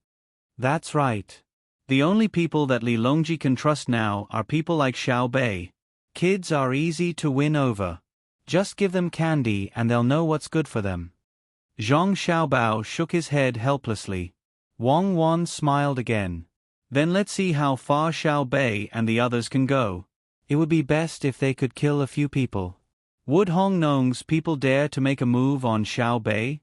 "That's right. The only people that Li Longji can trust now are people like Xiaobei. Kids are easy to win over. Just give them candy and they'll know what's good for them." Zhang Xiaobao shook his head helplessly. Wang Wan smiled again. "Then let's see how far Xiaobei and the others can go. It would be best if they could kill a few people. Would Hong Nong's people dare to make a move on Xiaobei?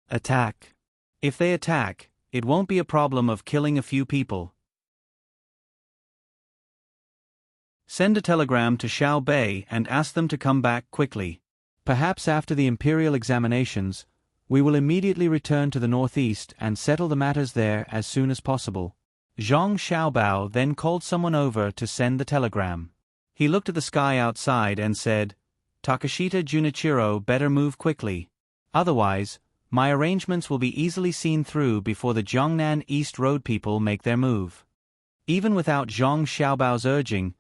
Attack. If they attack, it won't be a problem of killing a few people. Send a telegram to Xiaobei and ask them to come back quickly. Perhaps after the imperial examinations, we will immediately return to the northeast and settle the matters there as soon as possible." Zhang Xiaobao then called someone over to send the telegram. He looked at the sky outside and said, "Takashita Junichiro better move quickly. Otherwise, my arrangements will be easily seen through before the Jiangnan East Road people make their move." Even without Zhang Xiaobao's urging,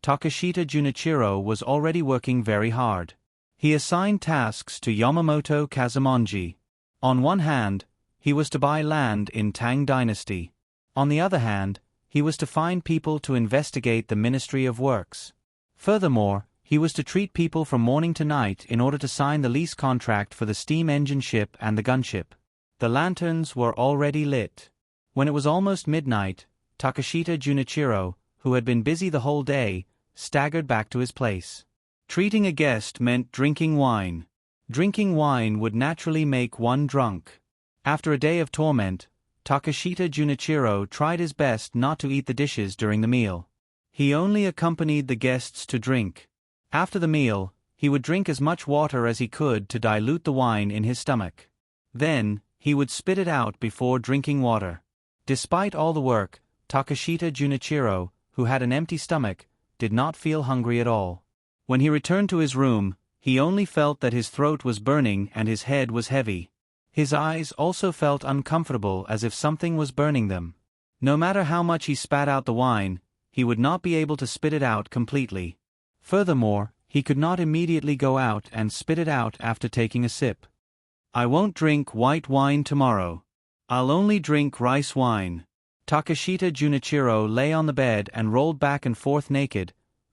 Takashita Junichiro was already working very hard. He assigned tasks to Yamamoto Kazumonji. On one hand, he was to buy land in Tang Dynasty. On the other hand, he was to find people to investigate the Ministry of Works. Furthermore, he was to treat people from morning to night in order to sign the lease contract for the steam engine ship and the gunship. The lanterns were already lit. When it was almost midnight, Takashita Junichiro, who had been busy the whole day, staggered back to his place. Treating a guest meant drinking wine. Drinking wine would naturally make one drunk. After a day of torment, Takashita Junichiro tried his best not to eat the dishes during the meal. He only accompanied the guests to drink. After the meal, he would drink as much water as he could to dilute the wine in his stomach. Then, he would spit it out before drinking water. Despite all the work, Takashita Junichiro, who had an empty stomach, did not feel hungry at all. When he returned to his room, he only felt that his throat was burning and his head was heavy. His eyes also felt uncomfortable as if something was burning them. No matter how much he spat out the wine, he would not be able to spit it out completely. Furthermore, he could not immediately go out and spit it out after taking a sip. "I won't drink white wine tomorrow. I'll only drink rice wine." Takashita Junichiro lay on the bed and rolled back and forth naked,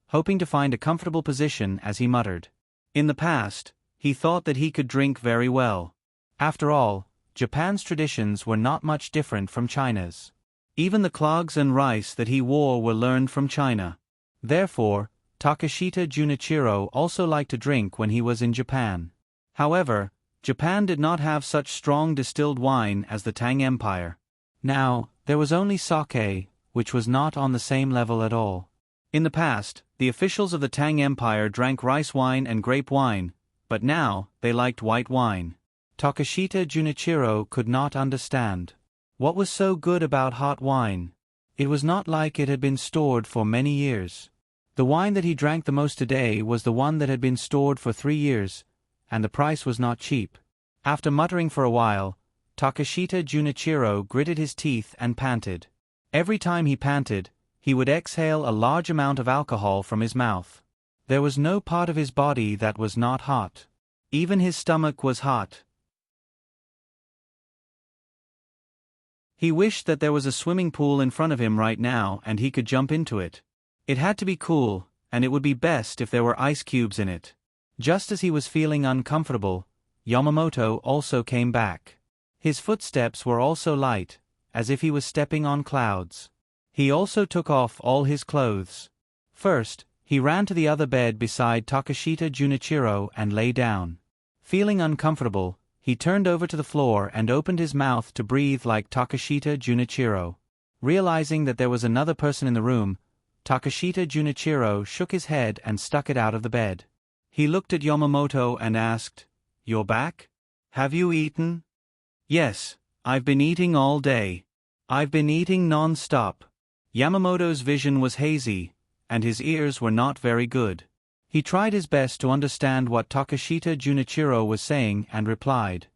hoping to find a comfortable position as he muttered. In the past, he thought that he could drink very well. After all, Japan's traditions were not much different from China's. Even the clogs and rice that he wore were learned from China. Therefore, Takashita Junichiro also liked to drink when he was in Japan. However, Japan did not have such strong distilled wine as the Tang Empire. Now, there was only sake, which was not on the same level at all. In the past, the officials of the Tang Empire drank rice wine and grape wine, but now, they liked white wine. Takashita Junichiro could not understand. What was so good about hot wine? It was not like it had been stored for many years. The wine that he drank the most today was the one that had been stored for 3 years, and the price was not cheap. After muttering for a while, Takashita Junichiro gritted his teeth and panted. Every time he panted, he would exhale a large amount of alcohol from his mouth. There was no part of his body that was not hot. Even his stomach was hot. He wished that there was a swimming pool in front of him right now and he could jump into it. It had to be cool, and it would be best if there were ice cubes in it. Just as he was feeling uncomfortable, Yamamoto also came back. His footsteps were also light, as if he was stepping on clouds. He also took off all his clothes. First, he ran to the other bed beside Takashita Junichiro and lay down. Feeling uncomfortable, he turned over to the floor and opened his mouth to breathe like Takashita Junichiro. Realizing that there was another person in the room, Takashita Junichiro shook his head and stuck it out of the bed. He looked at Yamamoto and asked, "You're back? Have you eaten?" "Yes, I've been eating all day. I've been eating non-stop." Yamamoto's vision was hazy, and his ears were not very good. He tried his best to understand what Takashita Junichiro was saying and replied,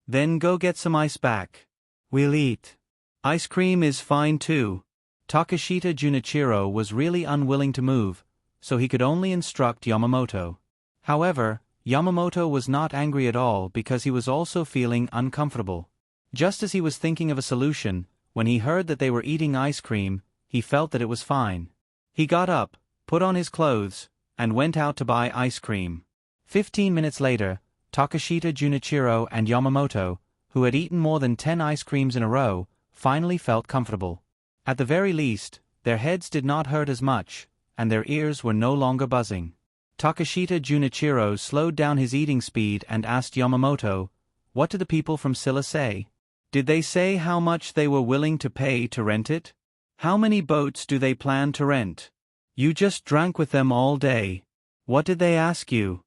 "Then go get some ice back. We'll eat. Ice cream is fine too." Takashita Junichiro was really unwilling to move, so he could only instruct Yamamoto. However, Yamamoto was not angry at all because he was also feeling uncomfortable. Just as he was thinking of a solution, when he heard that they were eating ice cream, he felt that it was fine. He got up, put on his clothes, and went out to buy ice cream. 15 minutes later, Takashita Junichiro and Yamamoto, who had eaten more than 10 ice creams in a row, finally felt comfortable. At the very least, their heads did not hurt as much, and their ears were no longer buzzing. Takashita Junichiro slowed down his eating speed and asked Yamamoto, "What did the people from Silla say? Did they say how much they were willing to pay to rent it? How many boats do they plan to rent? You just drank with them all day. What did they ask you?"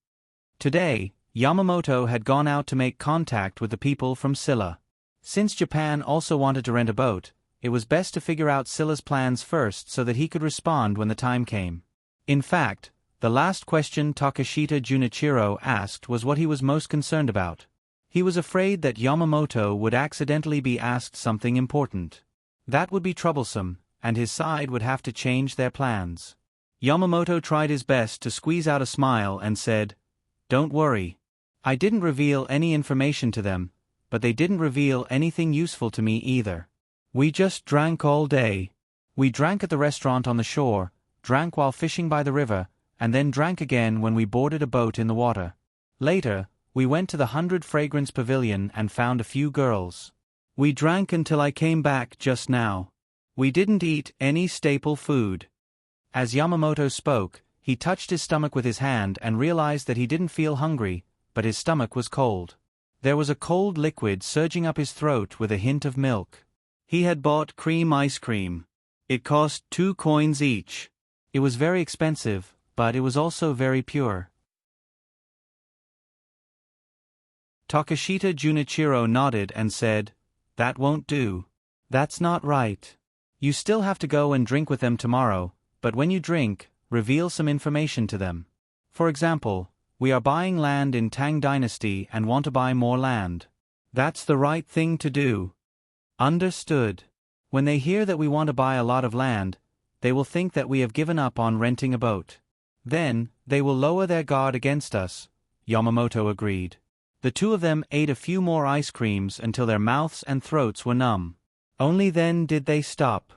Today, Yamamoto had gone out to make contact with the people from Silla. Since Japan also wanted to rent a boat, it was best to figure out Silla's plans first so that he could respond when the time came. In fact, the last question Takashita Junichiro asked was what he was most concerned about. He was afraid that Yamamoto would accidentally be asked something important. That would be troublesome, and his side would have to change their plans. Yamamoto tried his best to squeeze out a smile and said, "Don't worry. I didn't reveal any information to them, but they didn't reveal anything useful to me either. We just drank all day. We drank at the restaurant on the shore, drank while fishing by the river, and then drank again when we boarded a boat in the water. Later, we went to the 100 Fragrance Pavilion and found a few girls. We drank until I came back just now. We didn't eat any staple food. As Yamamoto spoke, he touched his stomach with his hand and realized that he didn't feel hungry, but his stomach was cold. There was a cold liquid surging up his throat with a hint of milk. He had bought cream ice cream. It cost 2 coins each. It was very expensive, but it was also very pure. Takeshita Junichiro nodded and said, "That won't do. That's not right. You still have to go and drink with them tomorrow, but when you drink, reveal some information to them. For example, we are buying land in Tang Dynasty and want to buy more land. That's the right thing to do." Understood. When they hear that we want to buy a lot of land, they will think that we have given up on renting a boat. Then, they will lower their guard against us, Yamamoto agreed. The two of them ate a few more ice creams until their mouths and throats were numb. Only then did they stop.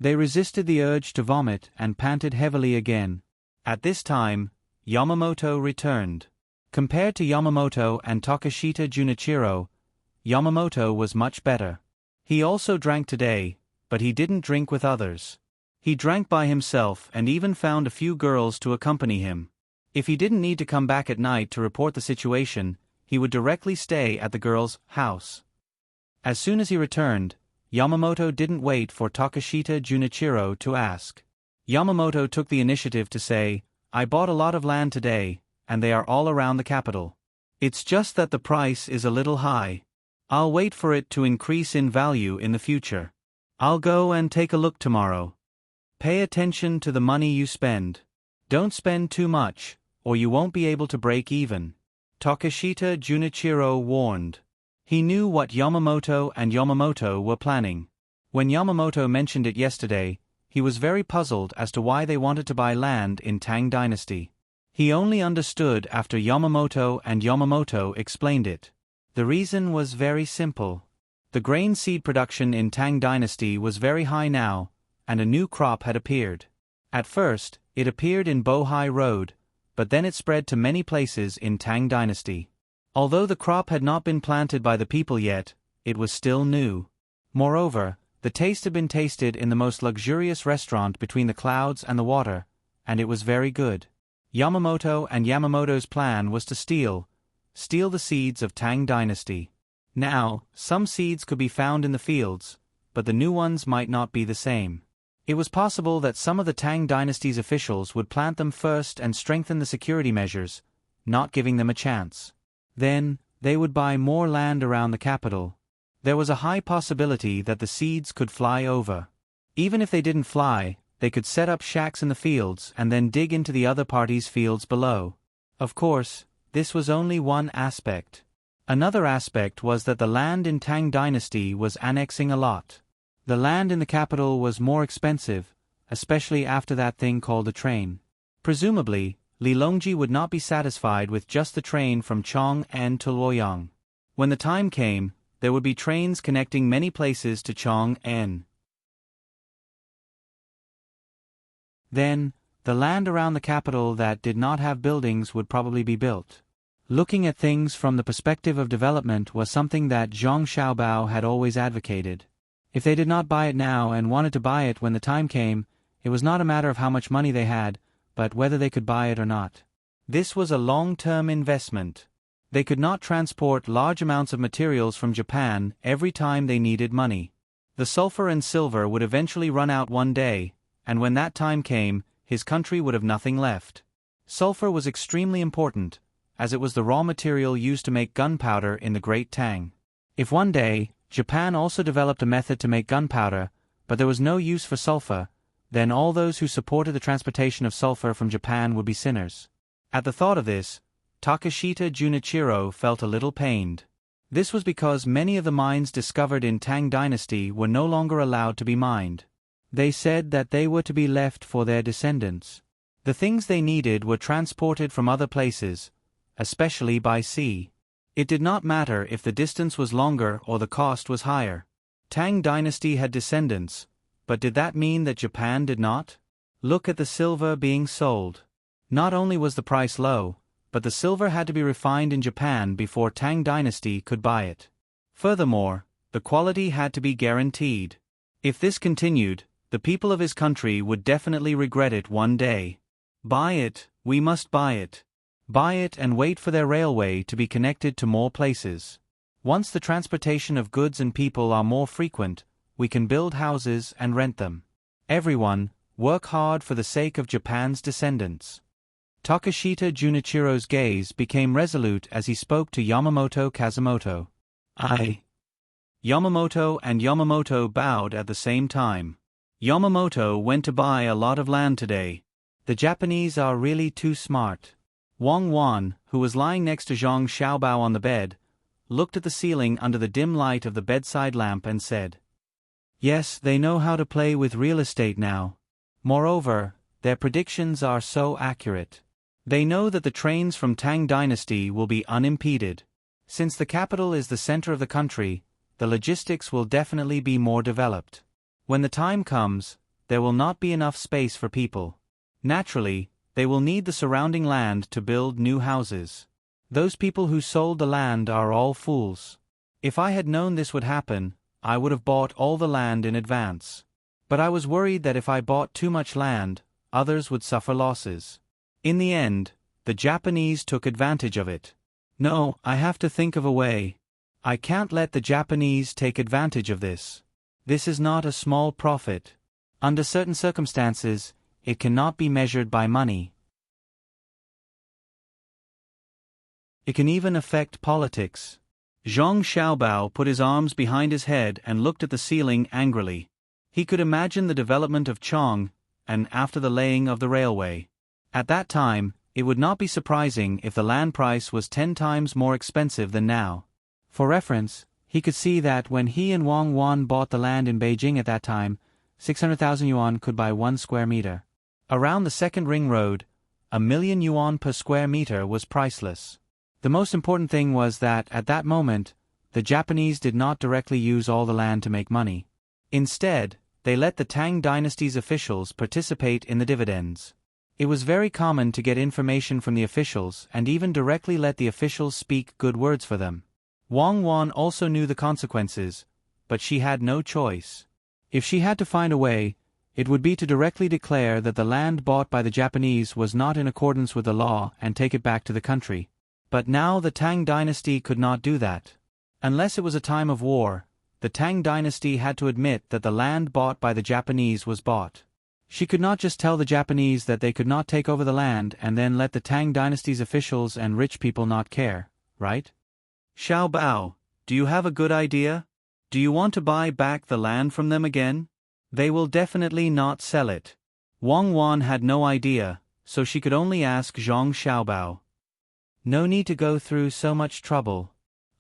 They resisted the urge to vomit and panted heavily again. At this time, Yamamoto returned. Compared to Yamamoto and Takeshita Junichiro, Yamamoto was much better. He also drank today, but he didn't drink with others. He drank by himself and even found a few girls to accompany him. If he didn't need to come back at night to report the situation, he would directly stay at the girls' house. As soon as he returned, Yamamoto didn't wait for Takeshita Junichiro to ask. Yamamoto took the initiative to say, "I bought a lot of land today, and they are all around the capital. It's just that the price is a little high. I'll wait for it to increase in value in the future. I'll go and take a look tomorrow. Pay attention to the money you spend. Don't spend too much, or you won't be able to break even," Takeshita Junichiro warned. He knew what Yamamoto and Yamamoto were planning. When Yamamoto mentioned it yesterday, he was very puzzled as to why they wanted to buy land in Tang Dynasty. He only understood after Yamamoto and Yamamoto explained it. The reason was very simple. The grain seed production in Tang Dynasty was very high now, and a new crop had appeared. At first, it appeared in Bohai Road, but then it spread to many places in Tang Dynasty. Although the crop had not been planted by the people yet, it was still new. Moreover, the taste had been tasted in the most luxurious restaurant between the clouds and the water, and it was very good. Yamamoto and Yamamoto's plan was to steal the seeds of Tang Dynasty. Now, some seeds could be found in the fields, but the new ones might not be the same. It was possible that some of the Tang Dynasty's officials would plant them first and strengthen the security measures, not giving them a chance. Then, they would buy more land around the capital. There was a high possibility that the seeds could fly over. Even if they didn't fly, they could set up shacks in the fields and then dig into the other party's fields below. Of course, this was only one aspect. Another aspect was that the land in Tang Dynasty was annexing a lot. The land in the capital was more expensive, especially after that thing called a train. Presumably, Li Longji would not be satisfied with just the train from Chong'an to Luoyang. When the time came, there would be trains connecting many places to Chong'an. Then, the land around the capital that did not have buildings would probably be built. Looking at things from the perspective of development was something that Zhang Xiaobao had always advocated. If they did not buy it now and wanted to buy it when the time came, it was not a matter of how much money they had, but whether they could buy it or not. This was a long-term investment. They could not transport large amounts of materials from Japan every time they needed money. The sulfur and silver would eventually run out one day, and when that time came, his country would have nothing left. Sulfur was extremely important, as it was the raw material used to make gunpowder in the Great Tang. If one day, Japan also developed a method to make gunpowder, but there was no use for sulfur, then all those who supported the transportation of sulfur from Japan would be sinners. At the thought of this, Takeshita Junichiro felt a little pained. This was because many of the mines discovered in Tang Dynasty were no longer allowed to be mined. They said that they were to be left for their descendants. The things they needed were transported from other places, especially by sea. It did not matter if the distance was longer or the cost was higher. Tang Dynasty had descendants, but did that mean that Japan did not? Look at the silver being sold. Not only was the price low, but the silver had to be refined in Japan before Tang Dynasty could buy it. Furthermore, the quality had to be guaranteed. If this continued, the people of his country would definitely regret it one day. Buy it, we must buy it. Buy it and wait for their railway to be connected to more places. Once the transportation of goods and people are more frequent, we can build houses and rent them. Everyone, work hard for the sake of Japan's descendants. Takashita Junichiro's gaze became resolute as he spoke to Yamamoto Kazumoto. Yamamoto and Yamamoto bowed at the same time. Yamamoto went to buy a lot of land today. The Japanese are really too smart. Wang Wan, who was lying next to Zhang Xiaobao on the bed, looked at the ceiling under the dim light of the bedside lamp and said, "Yes, they know how to play with real estate now. Moreover, their predictions are so accurate. They know that the trains from Tang Dynasty will be unimpeded. Since the capital is the center of the country, the logistics will definitely be more developed. When the time comes, there will not be enough space for people. Naturally, they will need the surrounding land to build new houses. Those people who sold the land are all fools. If I had known this would happen, I would have bought all the land in advance. But I was worried that if I bought too much land, others would suffer losses. In the end, the Japanese took advantage of it. No, I have to think of a way. I can't let the Japanese take advantage of this. This is not a small profit. Under certain circumstances, it cannot be measured by money. It can even affect politics." Zhang Xiaobao put his arms behind his head and looked at the ceiling angrily. He could imagine the development of Chong, and after the laying of the railway. At that time, it would not be surprising if the land price was 10 times more expensive than now. For reference, he could see that when he and Wang Wan bought the land in Beijing at that time, 600,000 yuan could buy 1 square meter. Around the second ring road, 1,000,000 yuan per square meter was priceless. The most important thing was that, at that moment, the Japanese did not directly use all the land to make money. Instead, they let the Tang Dynasty's officials participate in the dividends. It was very common to get information from the officials and even directly let the officials speak good words for them. Wang Wan also knew the consequences, but she had no choice. If she had to find a way, it would be to directly declare that the land bought by the Japanese was not in accordance with the law and take it back to the country. But now the Tang Dynasty could not do that. Unless it was a time of war, the Tang Dynasty had to admit that the land bought by the Japanese was bought. She could not just tell the Japanese that they could not take over the land and then let the Tang Dynasty's officials and rich people not care, right? Xiaobao, do you have a good idea? Do you want to buy back the land from them again? They will definitely not sell it. Wang Wan had no idea, so she could only ask Zhang Xiaobao. No need to go through so much trouble.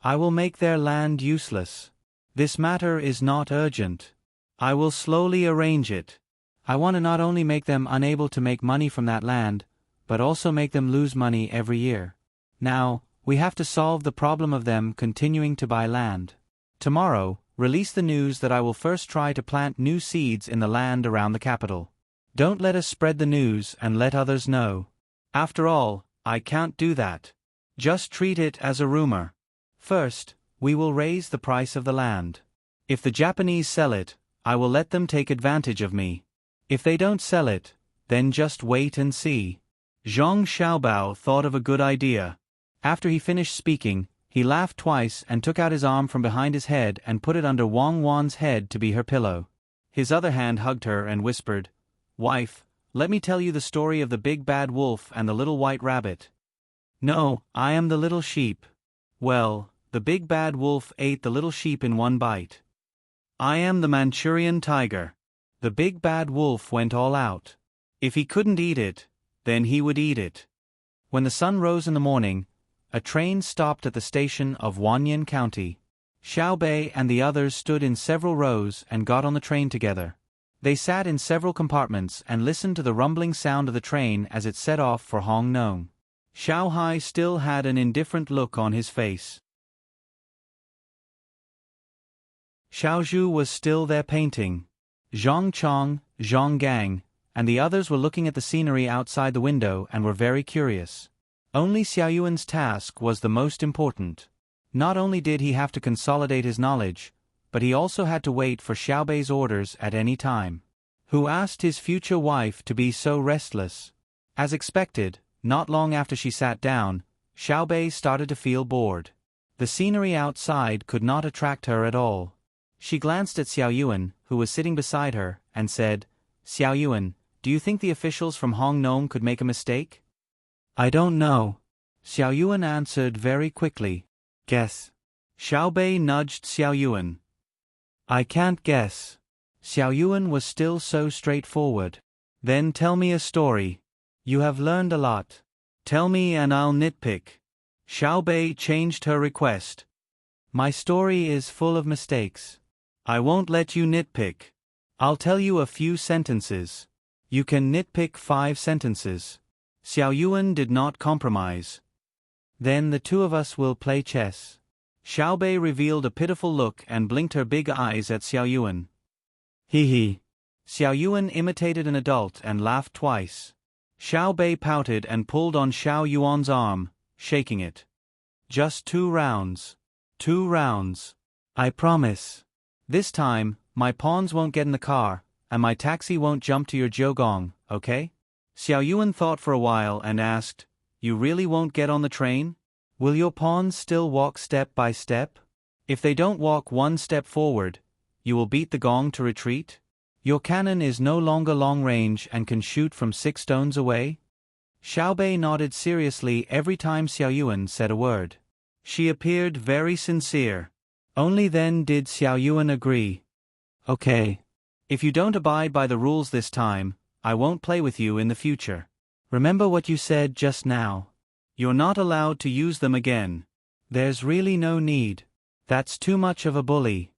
I will make their land useless. This matter is not urgent. I will slowly arrange it. I want to not only make them unable to make money from that land, but also make them lose money every year. Now, we have to solve the problem of them continuing to buy land. Tomorrow, release the news that I will first try to plant new seeds in the land around the capital. Don't let us spread the news and let others know. After all, I can't do that. Just treat it as a rumor. First, we will raise the price of the land. If the Japanese sell it, I will let them take advantage of me. If they don't sell it, then just wait and see. Zhang Xiaobao thought of a good idea. After he finished speaking, he laughed twice and took out his arm from behind his head and put it under Wang Wan's head to be her pillow. His other hand hugged her and whispered, "Wife, let me tell you the story of the big bad wolf and the little white rabbit." "No, I am the little sheep." "Well, the big bad wolf ate the little sheep in one bite. I am the Manchurian tiger." The big bad wolf went all out. If he couldn't eat it, then he would eat it. When the sun rose in the morning, a train stopped at the station of Wanyan County. Xiao Bei and the others stood in several rows and got on the train together. They sat in several compartments and listened to the rumbling sound of the train as it set off for Hong Nong. Xiao Hai still had an indifferent look on his face. Xiaozhu was still there painting. Zhang Chong, Zhang Gang, and the others were looking at the scenery outside the window and were very curious. Only Xiaoyuan's task was the most important. Not only did he have to consolidate his knowledge, but he also had to wait for Xiaobei's orders at any time. Who asked his future wife to be so restless? As expected, not long after she sat down, Xiaobei started to feel bored. The scenery outside could not attract her at all. She glanced at Xiaoyuan, who was sitting beside her, and said, "Xiaoyuan, do you think the officials from Hong Nome could make a mistake?" "I don't know," Xiaoyuan answered very quickly. "Guess." Xiaobei nudged Xiaoyuan. "I can't guess." Xiaoyuan was still so straightforward. "Then tell me a story. You have learned a lot. Tell me and I'll nitpick." Xiaobei changed her request. "My story is full of mistakes. I won't let you nitpick. I'll tell you a few sentences. You can nitpick 5 sentences." Xiaoyuan did not compromise. "Then the two of us will play chess." Xiaobei revealed a pitiful look and blinked her big eyes at Xiaoyuan. "Hee hee." Xiaoyuan imitated an adult and laughed twice. Xiaobei pouted and pulled on Xiaoyuan's arm, shaking it. "Just 2 rounds. 2 rounds. I promise. This time, my pawns won't get in the car, and my taxi won't jump to your jiugong, okay?" Xiaoyuan thought for a while and asked, "You really won't get on the train? Will your pawns still walk step by step? If they don't walk 1 step forward, you will beat the gong to retreat? Your cannon is no longer long range and can shoot from 6 stones away?" Xiaobei nodded seriously every time Xiaoyuan said a word. She appeared very sincere. Only then did Xiaoyuan agree. "Okay. If you don't abide by the rules this time, I won't play with you in the future. Remember what you said just now. You're not allowed to use them again. There's really no need. That's too much of a bully."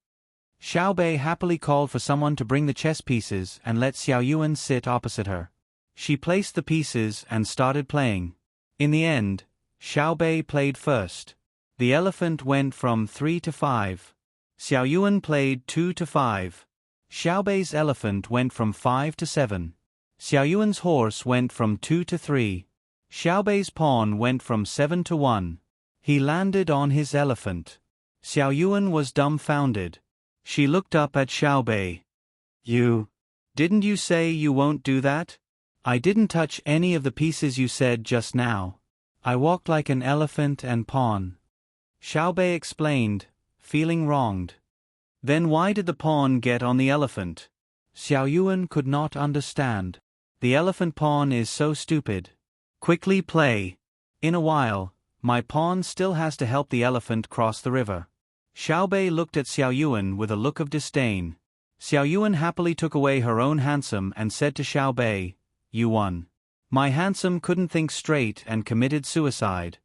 Xiaobei happily called for someone to bring the chess pieces and let Xiaoyuan sit opposite her. She placed the pieces and started playing. In the end, Xiaobei played first. The elephant went from 3 to 5. Xiaoyuan played 2 to 5. Xiaobei's elephant went from 5 to 7. Xiaoyuan's horse went from 2 to 3. Xiaobei's pawn went from 7 to 1. He landed on his elephant. Xiaoyuan was dumbfounded. She looked up at Xiaobei. Didn't you say you won't do that? I didn't touch any of the pieces you said just now. I walked like an elephant and pawn." Xiaobei explained, feeling wronged. "Then why did the pawn get on the elephant?" Xiaoyuan could not understand. "The elephant pawn is so stupid. Quickly play. In a while, my pawn still has to help the elephant cross the river." Xiaobei looked at Xiaoyuan with a look of disdain. Xiaoyuan happily took away her own handsome and said to Xiaobei, "You won. My handsome couldn't think straight and committed suicide."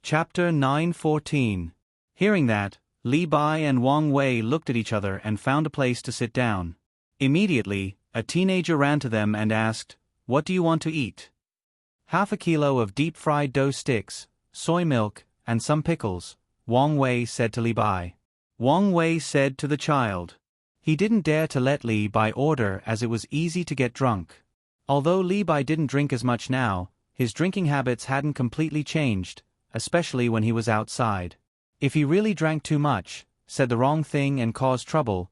Chapter 9:14. Hearing that, Li Bai and Wang Wei looked at each other and found a place to sit down. Immediately, a teenager ran to them and asked, "What do you want to eat?" "Half a kilo of deep-fried dough sticks, soy milk, and some pickles," Wang Wei said to Li Bai. Wang Wei said to the child. He didn't dare to let Li Bai order as it was easy to get drunk. Although Li Bai didn't drink as much now, his drinking habits hadn't completely changed, especially when he was outside. If he really drank too much, said the wrong thing and caused trouble,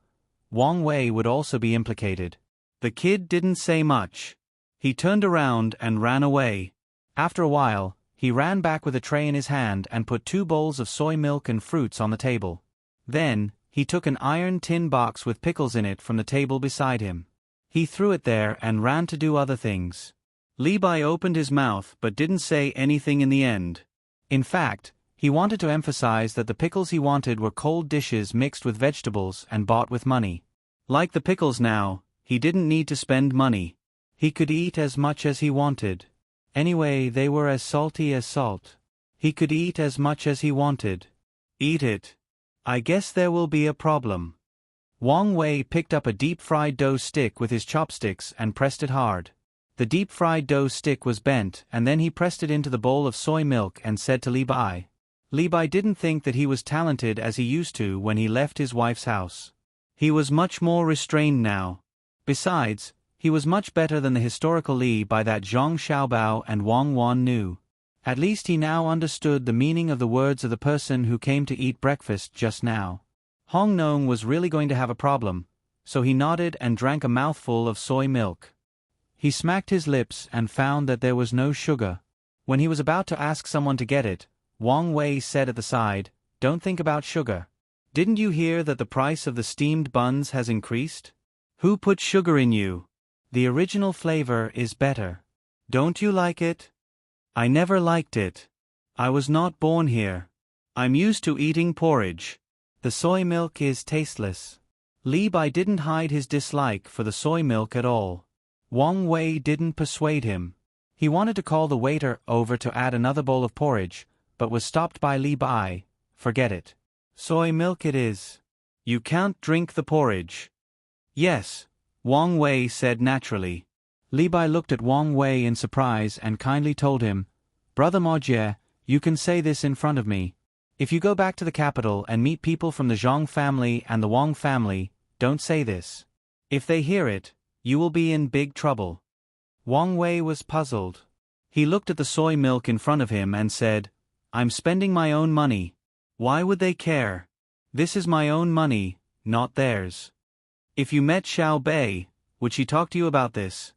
Wang Wei would also be implicated. The kid didn't say much. He turned around and ran away. After a while, he ran back with a tray in his hand and put 2 bowls of soy milk and fruits on the table. Then, he took an iron tin box with pickles in it from the table beside him. He threw it there and ran to do other things. Li Bai opened his mouth but didn't say anything in the end. In fact, he wanted to emphasize that the pickles he wanted were cold dishes mixed with vegetables and bought with money. Like the pickles now, he didn't need to spend money. He could eat as much as he wanted. Anyway, they were as salty as salt. He could eat as much as he wanted. Eat it. I guess there will be a problem. Wang Wei picked up a deep-fried dough stick with his chopsticks and pressed it hard. The deep-fried dough stick was bent, and then he pressed it into the bowl of soy milk and said to Li Bai. Li Bai didn't think that he was talented as he used to when he left his wife's house. He was much more restrained now. Besides, he was much better than the historical Li Bai that Zhang Xiaobao and Wang Wan knew. At least he now understood the meaning of the words of the person who came to eat breakfast just now. Hong Nong was really going to have a problem, so he nodded and drank a mouthful of soy milk. He smacked his lips and found that there was no sugar. When he was about to ask someone to get it, Wang Wei said at the side, "Don't think about sugar. Didn't you hear that the price of the steamed buns has increased? Who put sugar in you? The original flavor is better. Don't you like it? I never liked it. I was not born here. I'm used to eating porridge. The soy milk is tasteless." Li Bai didn't hide his dislike for the soy milk at all. Wang Wei didn't persuade him. He wanted to call the waiter over to add another bowl of porridge, but was stopped by Li Bai. "Forget it. Soy milk it is. You can't drink the porridge." "Yes," Wang Wei said naturally. Li Bai looked at Wang Wei in surprise and kindly told him, "Brother Mo Jie, you can say this in front of me. If you go back to the capital and meet people from the Zhang family and the Wang family, don't say this. If they hear it, you will be in big trouble." Wang Wei was puzzled. He looked at the soy milk in front of him and said, "I'm spending my own money. Why would they care? This is my own money, not theirs. If you met Xiao Bei, would she talk to you about this?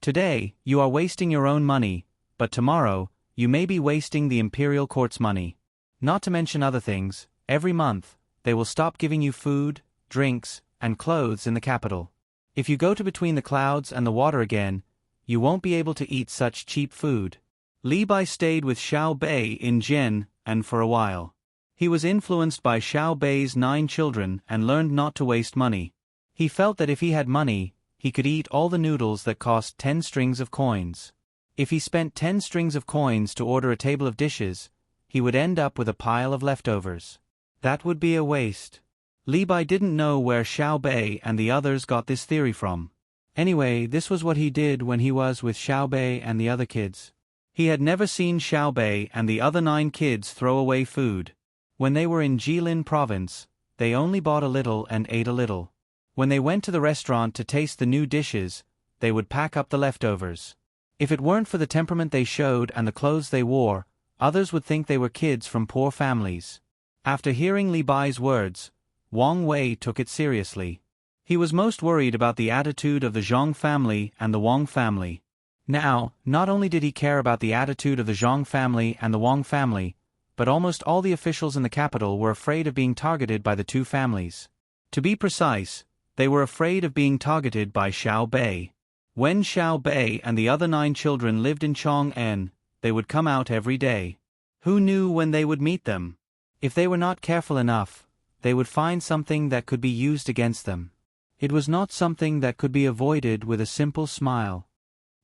Today, you are wasting your own money, but tomorrow, you may be wasting the imperial court's money. Not to mention other things, every month, they will stop giving you food, drinks, and clothes in the capital. If you go to between the clouds and the water again, you won't be able to eat such cheap food." Li Bai stayed with Xiao Bei in Jian, and for a while. He was influenced by Xiao Bei's 9 children and learned not to waste money. He felt that if he had money, he could eat all the noodles that cost 10 strings of coins. If he spent 10 strings of coins to order a table of dishes, he would end up with a pile of leftovers. That would be a waste. Li Bai didn't know where Xiao Bei and the others got this theory from. Anyway, this was what he did when he was with Xiao Bei and the other kids. He had never seen Xiao Bei and the other 9 kids throw away food. When they were in Jilin province, they only bought a little and ate a little. When they went to the restaurant to taste the new dishes, they would pack up the leftovers. If it weren't for the temperament they showed and the clothes they wore, others would think they were kids from poor families. After hearing Li Bai's words, Wang Wei took it seriously. He was most worried about the attitude of the Zhang family and the Wang family. Now, not only did he care about the attitude of the Zhang family and the Wang family, but almost all the officials in the capital were afraid of being targeted by the 2 families. To be precise, they were afraid of being targeted by Xiao Bei. When Xiao Bei and the other 9 children lived in Chong'an, they would come out every day. Who knew when they would meet them? If they were not careful enough, they would find something that could be used against them. It was not something that could be avoided with a simple smile.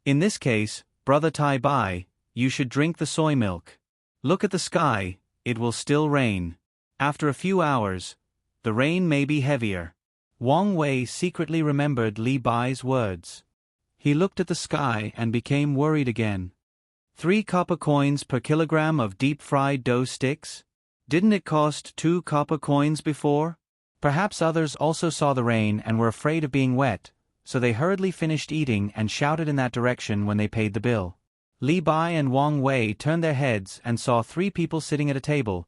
In this case, Brother Tai Bai, you should drink the soy milk. Look at the sky, it will still rain. After a few hours, the rain may be heavier. Wang Wei secretly remembered Li Bai's words. He looked at the sky and became worried again. 3 copper coins per kilogram of deep-fried dough sticks? Didn't it cost 2 copper coins before? Perhaps others also saw the rain and were afraid of being wet, so they hurriedly finished eating and shouted in that direction when they paid the bill. Li Bai and Wang Wei turned their heads and saw 3 people sitting at a table,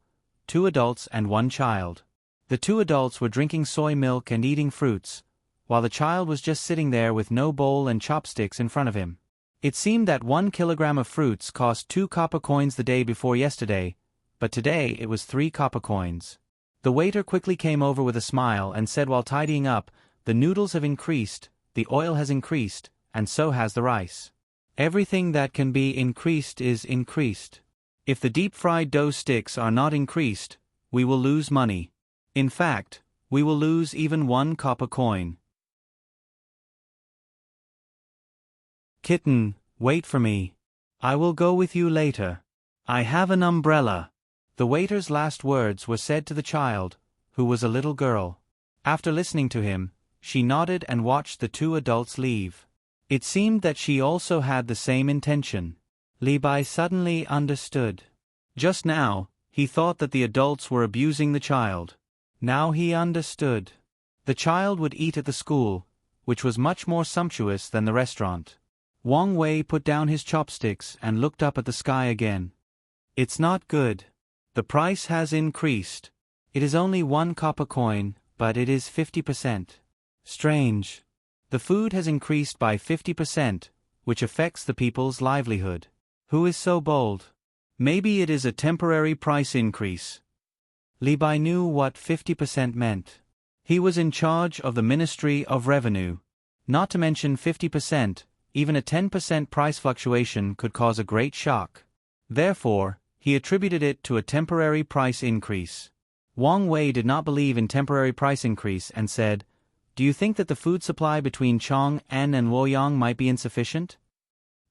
2 adults and 1 child. The 2 adults were drinking soy milk and eating fruits, while the child was just sitting there with no bowl and chopsticks in front of him. It seemed that 1 kilogram of fruits cost 2 copper coins the day before yesterday, but today it was 3 copper coins. The waiter quickly came over with a smile and said while tidying up, "The noodles have increased, the oil has increased, and so has the rice. Everything that can be increased is increased. If the deep-fried dough sticks are not increased, we will lose money. In fact, we will lose even 1 copper coin." "Kitten, wait for me. I will go with you later. I have an umbrella." The waiter's last words were said to the child, who was a little girl. After listening to him, she nodded and watched the two adults leave. It seemed that she also had the same intention. Li Bai suddenly understood. Just now, he thought that the adults were abusing the child. Now he understood. The child would eat at the school, which was much more sumptuous than the restaurant. Wang Wei put down his chopsticks and looked up at the sky again. It's not good. The price has increased. It is only 1 copper coin, but it is 50%. Strange. The food has increased by 50%, which affects the people's livelihood. Who is so bold? Maybe it is a temporary price increase. Li Bai knew what 50% meant. He was in charge of the Ministry of Revenue. Not to mention 50%, even a 10% price fluctuation could cause a great shock. Therefore, he attributed it to a temporary price increase. Wang Wei did not believe in temporary price increase and said, "Do you think that the food supply between Chang'an and Luoyang might be insufficient?"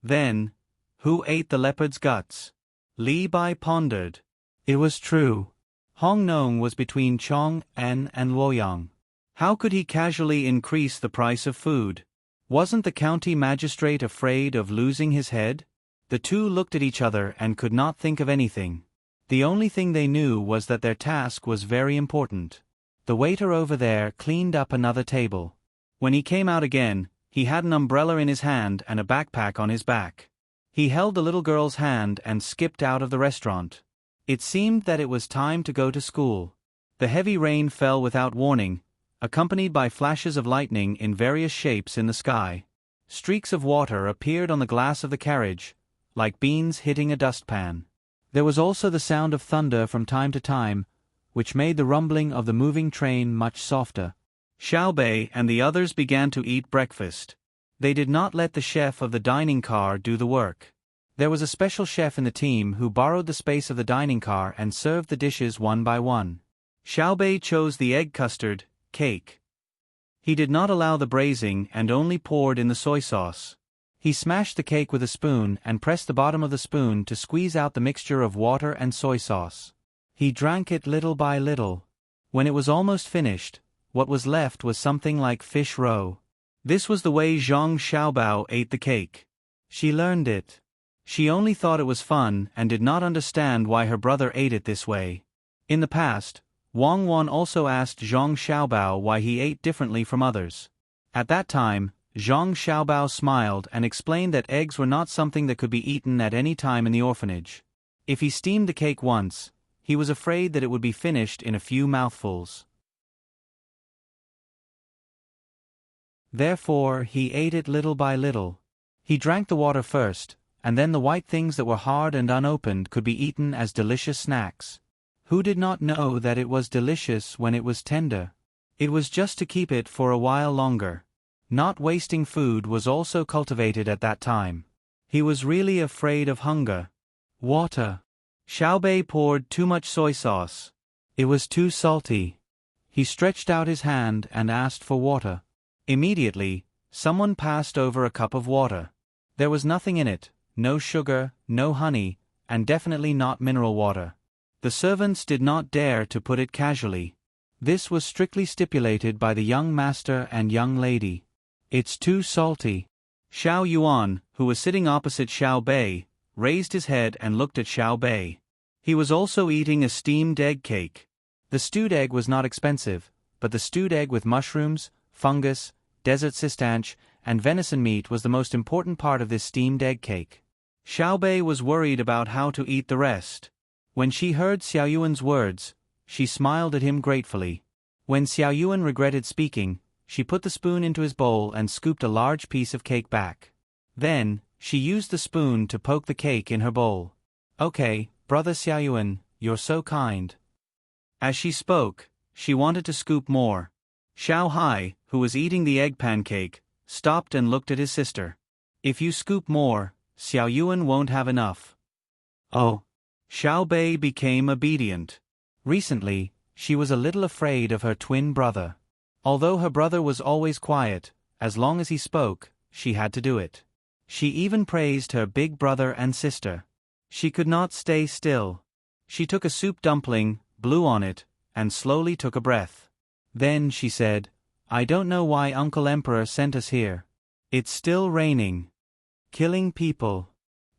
Then, who ate the leopard's guts? Li Bai pondered. It was true. Hong Nong was between Chang'an and Luoyang. How could he casually increase the price of food? Wasn't the county magistrate afraid of losing his head? The two looked at each other and could not think of anything. The only thing they knew was that their task was very important. The waiter over there cleaned up another table. When he came out again, he had an umbrella in his hand and a backpack on his back. He held the little girl's hand and skipped out of the restaurant. It seemed that it was time to go to school. The heavy rain fell without warning, accompanied by flashes of lightning in various shapes in the sky. Streaks of water appeared on the glass of the carriage, like beans hitting a dustpan. There was also the sound of thunder from time to time, which made the rumbling of the moving train much softer. Xiao Bei and the others began to eat breakfast. They did not let the chef of the dining car do the work. There was a special chef in the team who borrowed the space of the dining car and served the dishes one by one. Xiao Bei chose the egg custard cake. He did not allow the braising and only poured in the soy sauce. He smashed the cake with a spoon and pressed the bottom of the spoon to squeeze out the mixture of water and soy sauce. He drank it little by little. When it was almost finished, what was left was something like fish roe. This was the way Zhang Xiaobao ate the cake. She learned it. She only thought it was fun and did not understand why her brother ate it this way. In the past, Wang Wan also asked Zhang Xiaobao why he ate differently from others. At that time, Zhang Xiaobao smiled and explained that eggs were not something that could be eaten at any time in the orphanage. If he steamed the cake once, he was afraid that it would be finished in a few mouthfuls. Therefore, he ate it little by little. He drank the water first, and then the white things that were hard and unopened could be eaten as delicious snacks. Who did not know that it was delicious when it was tender? It was just to keep it for a while longer. Not wasting food was also cultivated at that time. He was really afraid of hunger. Water. Xiao Bei poured too much soy sauce. It was too salty. He stretched out his hand and asked for water. Immediately, someone passed over a cup of water. There was nothing in it, no sugar, no honey, and definitely not mineral water. The servants did not dare to put it casually. This was strictly stipulated by the young master and young lady. It's too salty. Xiao Yuan, who was sitting opposite Xiao Bei, raised his head and looked at Xiao Bei. He was also eating a steamed egg cake. The stewed egg was not expensive, but the stewed egg with mushrooms, fungus, desert cistanche, and venison meat was the most important part of this steamed egg cake. Xiao Bei was worried about how to eat the rest. When she heard Xiao Yuan's words, she smiled at him gratefully. When Xiao Yuan regretted speaking, she put the spoon into his bowl and scooped a large piece of cake back. Then, she used the spoon to poke the cake in her bowl. "Okay, brother Xiao Yuan, you're so kind." As she spoke, she wanted to scoop more. Xiao Hai, who was eating the egg pancake, stopped and looked at his sister. "If you scoop more, Xiao Yuan won't have enough." "Oh." Xiao Bei became obedient. Recently, she was a little afraid of her twin brother. Although her brother was always quiet, as long as he spoke, she had to do it. She even praised her big brother and sister. She could not stay still. She took a soup dumpling, blew on it, and slowly took a breath. Then she said, I don't know why Uncle Emperor sent us here. It's still raining. Killing people.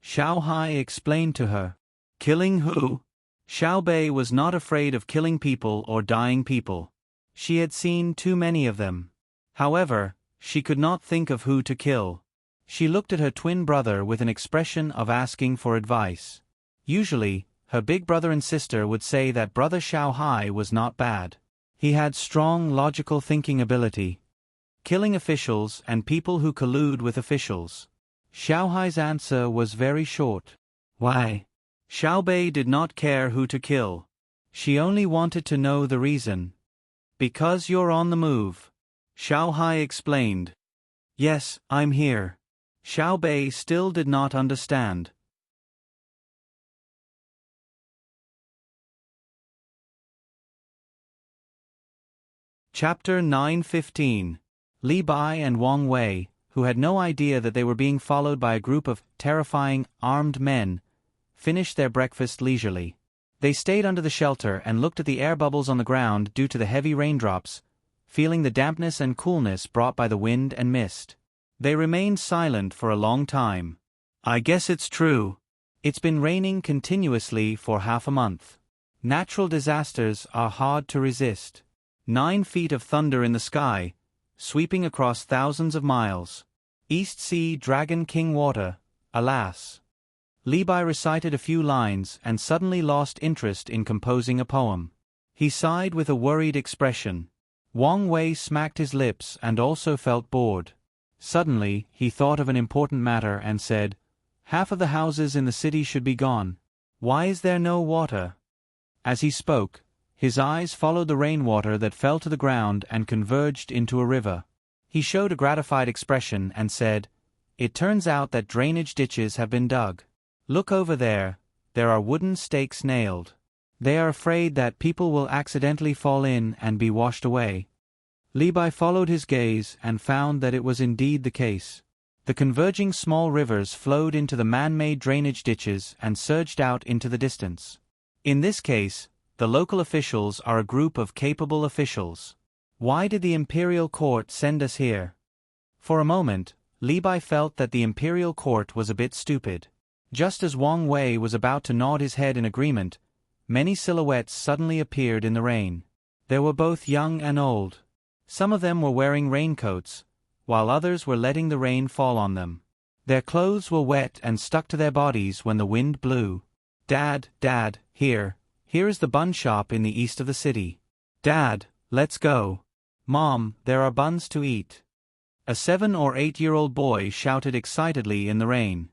Xiao Hai explained to her. Killing who? Xiao Bei was not afraid of killing people or dying people. She had seen too many of them. However, she could not think of who to kill. She looked at her twin brother with an expression of asking for advice. Usually, her big brother and sister would say that brother Xiao Hai was not bad. He had strong logical thinking ability. Killing officials and people who collude with officials. Xiao Hai's answer was very short. Why? Xiao Bei did not care who to kill. She only wanted to know the reason. Because you're on the move. Xiao Hai explained. Yes, I'm here. Xiao Bei still did not understand. Chapter 9:15. Li Bai and Wang Wei, who had no idea that they were being followed by a group of terrifying, armed men, finished their breakfast leisurely. They stayed under the shelter and looked at the air bubbles on the ground due to the heavy raindrops, feeling the dampness and coolness brought by the wind and mist. They remained silent for a long time. I guess it's true. It's been raining continuously for half a month. Natural disasters are hard to resist. 9 feet of thunder in the sky, sweeping across thousands of miles. East Sea Dragon King water, alas. Li Bai recited a few lines and suddenly lost interest in composing a poem. He sighed with a worried expression. Wang Wei smacked his lips and also felt bored. Suddenly, he thought of an important matter and said, half of the houses in the city should be gone. Why is there no water? As he spoke, his eyes followed the rainwater that fell to the ground and converged into a river. He showed a gratified expression and said, it turns out that drainage ditches have been dug. Look over there are wooden stakes nailed. They are afraid that people will accidentally fall in and be washed away. Li Bai followed his gaze and found that it was indeed the case. The converging small rivers flowed into the man-made drainage ditches and surged out into the distance. In this case, the local officials are a group of capable officials. Why did the imperial court send us here? For a moment, Li Bai felt that the imperial court was a bit stupid. Just as Wang Wei was about to nod his head in agreement, many silhouettes suddenly appeared in the rain. They were both young and old. Some of them were wearing raincoats, while others were letting the rain fall on them. Their clothes were wet and stuck to their bodies when the wind blew. Dad, here is the bun shop in the east of the city. Dad, let's go. Mom, there are buns to eat. A 7 or 8-year-old boy shouted excitedly in the rain.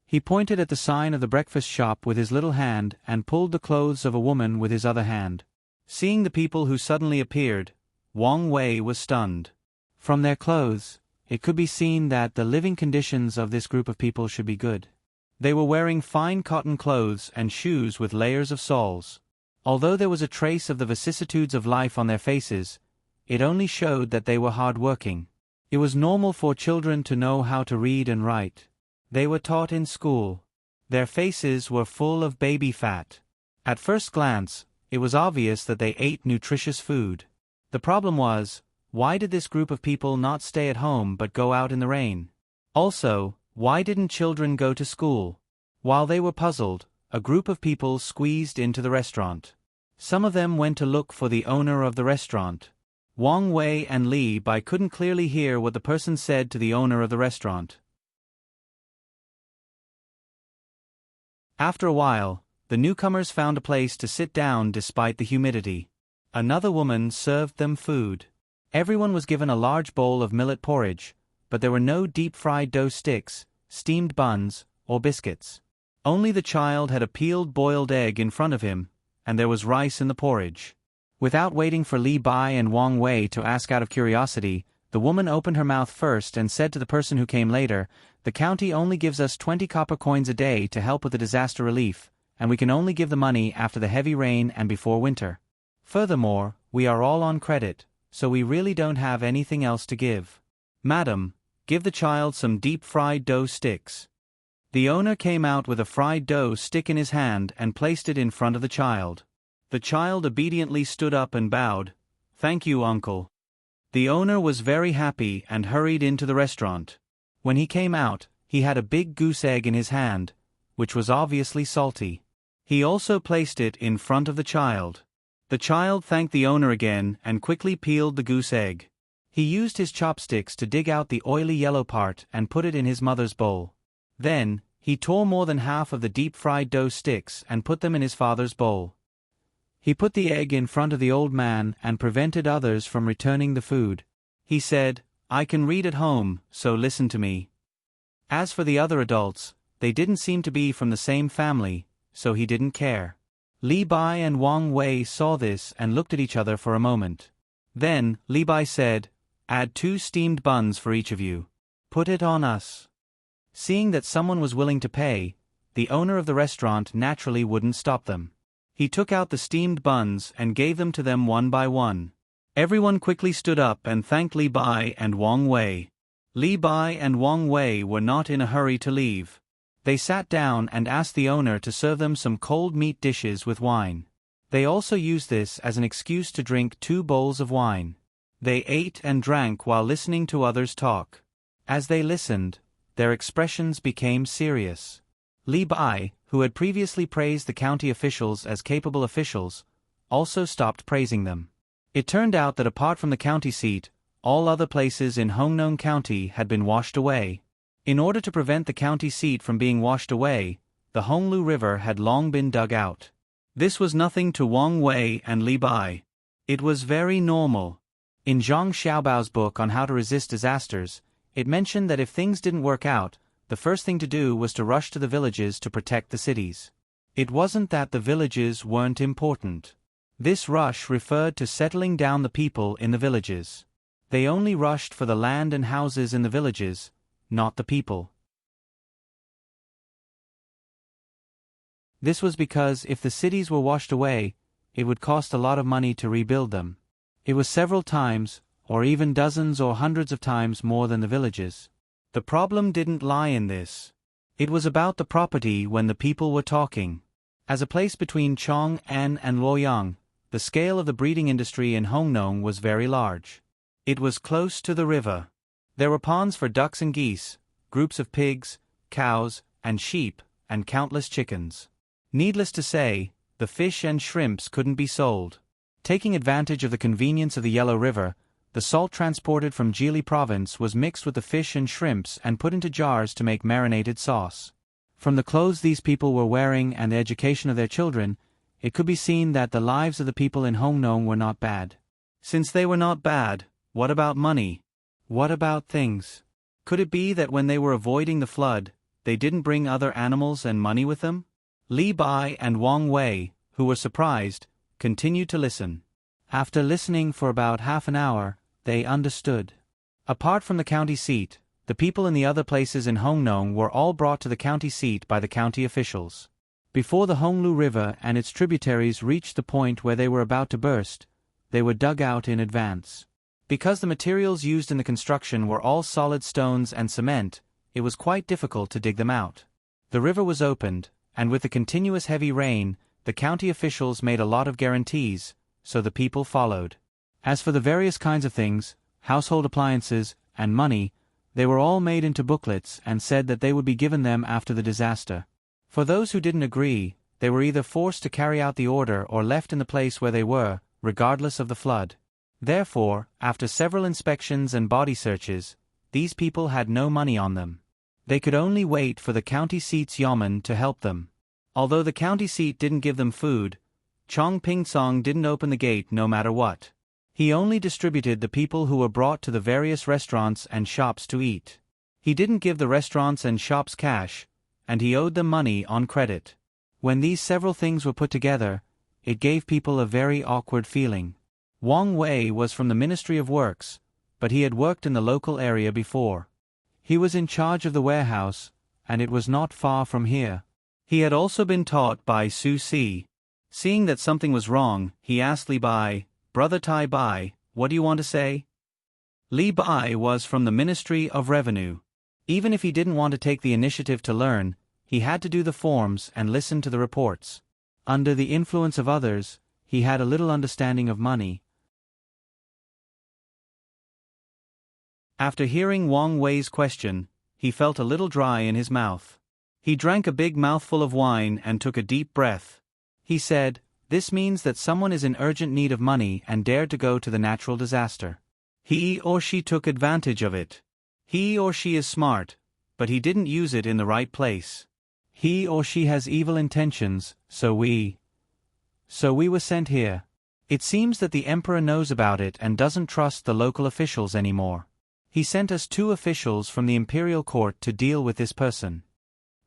He pointed at the sign of the breakfast shop with his little hand and pulled the clothes of a woman with his other hand. Seeing the people who suddenly appeared, Wang Wei was stunned. From their clothes, it could be seen that the living conditions of this group of people should be good. They were wearing fine cotton clothes and shoes with layers of soles. Although there was a trace of the vicissitudes of life on their faces, it only showed that they were hard-working. It was normal for children to know how to read and write. They were taught in school. Their faces were full of baby fat. At first glance, it was obvious that they ate nutritious food. The problem was, why did this group of people not stay at home but go out in the rain? Also, why didn't children go to school? While they were puzzled, a group of people squeezed into the restaurant. Some of them went to look for the owner of the restaurant. Wang Wei and Li Bai couldn't clearly hear what the person said to the owner of the restaurant. After a while, the newcomers found a place to sit down despite the humidity. Another woman served them food. Everyone was given a large bowl of millet porridge, but there were no deep-fried dough sticks, steamed buns, or biscuits. Only the child had a peeled boiled egg in front of him, and there was rice in the porridge. Without waiting for Li Bai and Wang Wei to ask out of curiosity, the woman opened her mouth first and said to the person who came later, "The county only gives us 20 copper coins a day to help with the disaster relief, and we can only give the money after the heavy rain and before winter. Furthermore, we are all on credit, so we really don't have anything else to give. Madam, give the child some deep-fried dough sticks." The owner came out with a fried dough stick in his hand and placed it in front of the child. The child obediently stood up and bowed. "Thank you, uncle." The owner was very happy and hurried into the restaurant. When he came out, he had a big goose egg in his hand, which was obviously salty. He also placed it in front of the child. The child thanked the owner again and quickly peeled the goose egg. He used his chopsticks to dig out the oily yellow part and put it in his mother's bowl. Then, he tore more than half of the deep-fried dough sticks and put them in his father's bowl. He put the egg in front of the old man and prevented others from returning the food. He said, "I can read at home, so listen to me." As for the other adults, they didn't seem to be from the same family, so he didn't care. Li Bai and Wang Wei saw this and looked at each other for a moment. Then, Li Bai said, "Add 2 steamed buns for each of you. Put it on us." Seeing that someone was willing to pay, the owner of the restaurant naturally wouldn't stop them. He took out the steamed buns and gave them to them one by one. Everyone quickly stood up and thanked Li Bai and Wang Wei. Li Bai and Wang Wei were not in a hurry to leave. They sat down and asked the owner to serve them some cold meat dishes with wine. They also used this as an excuse to drink 2 bowls of wine. They ate and drank while listening to others talk. As they listened, their expressions became serious. Li Bai, who had previously praised the county officials as capable officials, also stopped praising them. It turned out that apart from the county seat, all other places in Hongnong County had been washed away. In order to prevent the county seat from being washed away, the Honglu River had long been dug out. This was nothing to Wang Wei and Li Bai. It was very normal. In Zhang Xiaobao's book on how to resist disasters, it mentioned that if things didn't work out, the first thing to do was to rush to the villages to protect the cities. It wasn't that the villages weren't important. This rush referred to settling down the people in the villages. They only rushed for the land and houses in the villages, not the people. This was because if the cities were washed away, it would cost a lot of money to rebuild them. It was several times, or even dozens or hundreds of times more than the villages. The problem didn't lie in this. It was about the property when the people were talking. As a place between Chong'an and Luoyang, the scale of the breeding industry in Hongnong was very large. It was close to the river. There were ponds for ducks and geese, groups of pigs, cows, and sheep, and countless chickens. Needless to say, the fish and shrimps couldn't be sold. Taking advantage of the convenience of the Yellow River, the salt transported from Jili province was mixed with the fish and shrimps and put into jars to make marinated sauce. From the clothes these people were wearing and the education of their children, it could be seen that the lives of the people in Hongnong were not bad. Since they were not bad, what about money? What about things? Could it be that when they were avoiding the flood, they didn't bring other animals and money with them? Li Bai and Wang Wei, who were surprised, continued to listen. After listening for about half an hour, they understood. Apart from the county seat, the people in the other places in Hongnong were all brought to the county seat by the county officials. Before the Honglu River and its tributaries reached the point where they were about to burst, they were dug out in advance. Because the materials used in the construction were all solid stones and cement, it was quite difficult to dig them out. The river was opened, and with the continuous heavy rain, the county officials made a lot of guarantees, so the people followed. As for the various kinds of things, household appliances, and money, they were all made into booklets and said that they would be given them after the disaster. For those who didn't agree, they were either forced to carry out the order or left in the place where they were, regardless of the flood. Therefore, after several inspections and body searches, these people had no money on them. They could only wait for the county seat's yeoman to help them. Although the county seat didn't give them food, Chong Ping Song didn't open the gate no matter what. He only distributed the people who were brought to the various restaurants and shops to eat. He didn't give the restaurants and shops cash, and he owed them money on credit. When these several things were put together, it gave people a very awkward feeling. Wang Wei was from the Ministry of Works, but he had worked in the local area before. He was in charge of the warehouse, and it was not far from here. He had also been taught by Su Si. Seeing that something was wrong, he asked Li Bai, "Brother Tai Bai, what do you want to say?" Li Bai was from the Ministry of Revenue. Even if he didn't want to take the initiative to learn, he had to do the forms and listen to the reports. Under the influence of others, he had a little understanding of money, After hearing Wang Wei's question, he felt a little dry in his mouth. He drank a big mouthful of wine and took a deep breath. He said, "This means that someone is in urgent need of money and dared to go to the natural disaster. He or she took advantage of it. He or she is smart, but he didn't use it in the right place. He or she has evil intentions, so we were sent here. It seems that the emperor knows about it and doesn't trust the local officials anymore. He sent us 2 officials from the imperial court to deal with this person."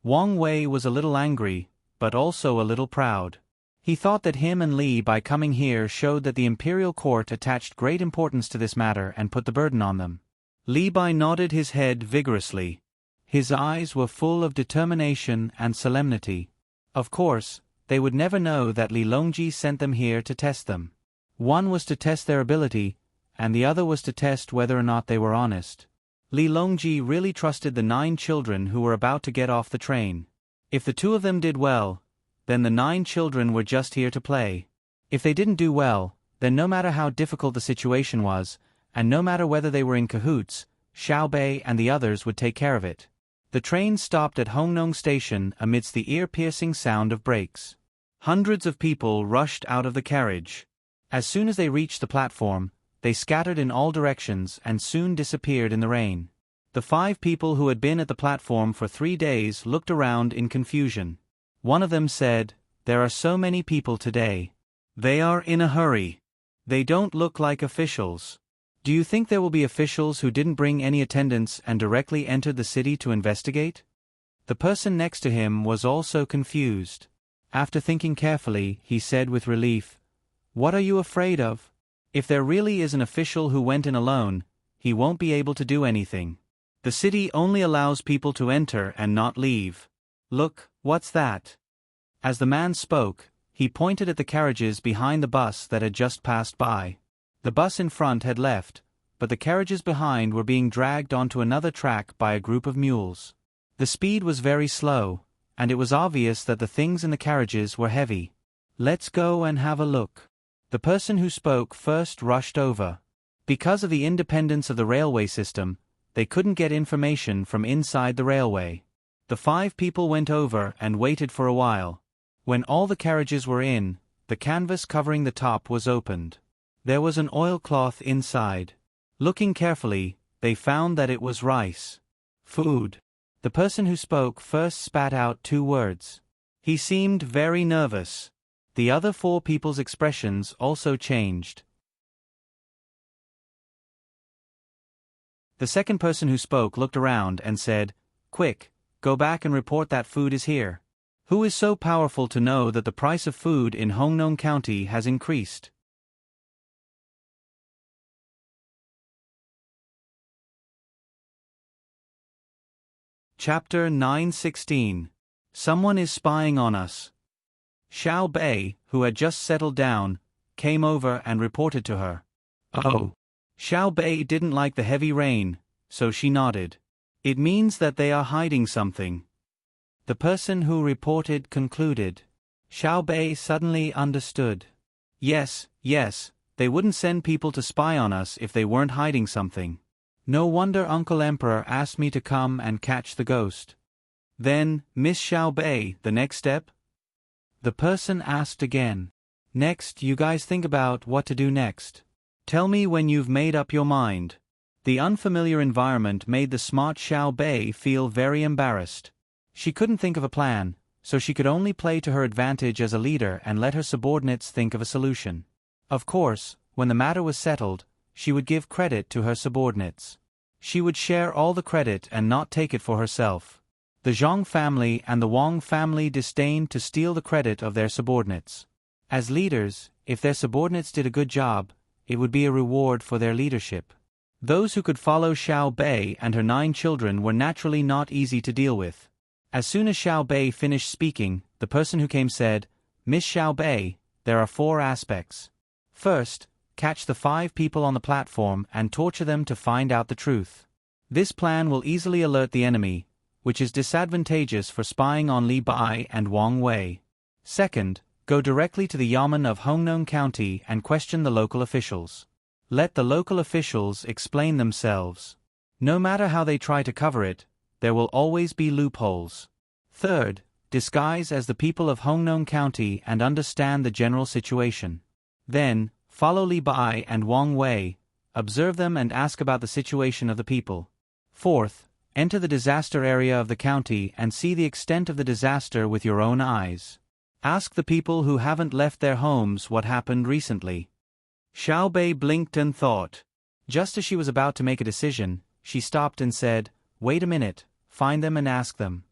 Wang Wei was a little angry, but also a little proud. He thought that him and Li by coming here showed that the imperial court attached great importance to this matter and put the burden on them. Li Bai nodded his head vigorously. His eyes were full of determination and solemnity. Of course, they would never know that Li Longji sent them here to test them. One was to test their ability, and the other was to test whether or not they were honest. Li Longji really trusted the 9 children who were about to get off the train. If the 2 of them did well, then the 9 children were just here to play. If they didn't do well, then no matter how difficult the situation was, and no matter whether they were in cahoots, Xiao Bei and the others would take care of it. The train stopped at Hongnong Station amidst the ear-piercing sound of brakes. Hundreds of people rushed out of the carriage. As soon as they reached the platform, they scattered in all directions and soon disappeared in the rain. The 5 people who had been at the platform for 3 days looked around in confusion. One of them said, "There are so many people today. They are in a hurry. They don't look like officials. Do you think there will be officials who didn't bring any attendants and directly entered the city to investigate?" The person next to him was also confused. After thinking carefully, he said with relief, "What are you afraid of? If there really is an official who went in alone, he won't be able to do anything. The city only allows people to enter and not leave. Look, what's that?" As the man spoke, he pointed at the carriages behind the bus that had just passed by. The bus in front had left, but the carriages behind were being dragged onto another track by a group of mules. The speed was very slow, and it was obvious that the things in the carriages were heavy. "Let's go and have a look." The person who spoke first rushed over. Because of the independence of the railway system, they couldn't get information from inside the railway. The 5 people went over and waited for a while. When all the carriages were in, the canvas covering the top was opened. There was an oilcloth inside. Looking carefully, they found that it was rice. Food. The person who spoke first spat out 2 words. He seemed very nervous. The other 4 people's expressions also changed. The second person who spoke looked around and said, "Quick, go back and report that food is here. Who is so powerful to know that the price of food in Hongnong County has increased?" Chapter 916. Someone is spying on us. Xiao Bei, who had just settled down, came over and reported to her. "Oh." Xiao Bei didn't like the heavy rain, so she nodded. "It means that they are hiding something." The person who reported concluded. Xiao Bei suddenly understood. Yes, they wouldn't send people to spy on us if they weren't hiding something. No wonder Uncle Emperor asked me to come and catch the ghost. Then, Miss Xiao Bei, the next step? The person asked again. Next, you guys think about what to do next. Tell me when you've made up your mind. The unfamiliar environment made the smart Xiao Bei feel very embarrassed. She couldn't think of a plan, so she could only play to her advantage as a leader and let her subordinates think of a solution. Of course, when the matter was settled, she would give credit to her subordinates. She would share all the credit and not take it for herself. The Zhang family and the Wang family disdained to steal the credit of their subordinates. As leaders, if their subordinates did a good job, it would be a reward for their leadership. Those who could follow Xiao Bei and her 9 children were naturally not easy to deal with. As soon as Xiao Bei finished speaking, the person who came said, "Miss Xiao Bei, there are 4 aspects. First, catch the 5 people on the platform and torture them to find out the truth. This plan will easily alert the enemy, which is disadvantageous for spying on Li Bai and Wang Wei. Second, go directly to the Yamen of Hongnong County and question the local officials. Let the local officials explain themselves. No matter how they try to cover it, there will always be loopholes. Third, disguise as the people of Hongnong County and understand the general situation. Then, follow Li Bai and Wang Wei, observe them and ask about the situation of the people. Fourth, enter the disaster area of the county and see the extent of the disaster with your own eyes. Ask the people who haven't left their homes what happened recently. Xiao Bei blinked and thought. Just as she was about to make a decision, she stopped and said, "Wait a minute, find them and ask them."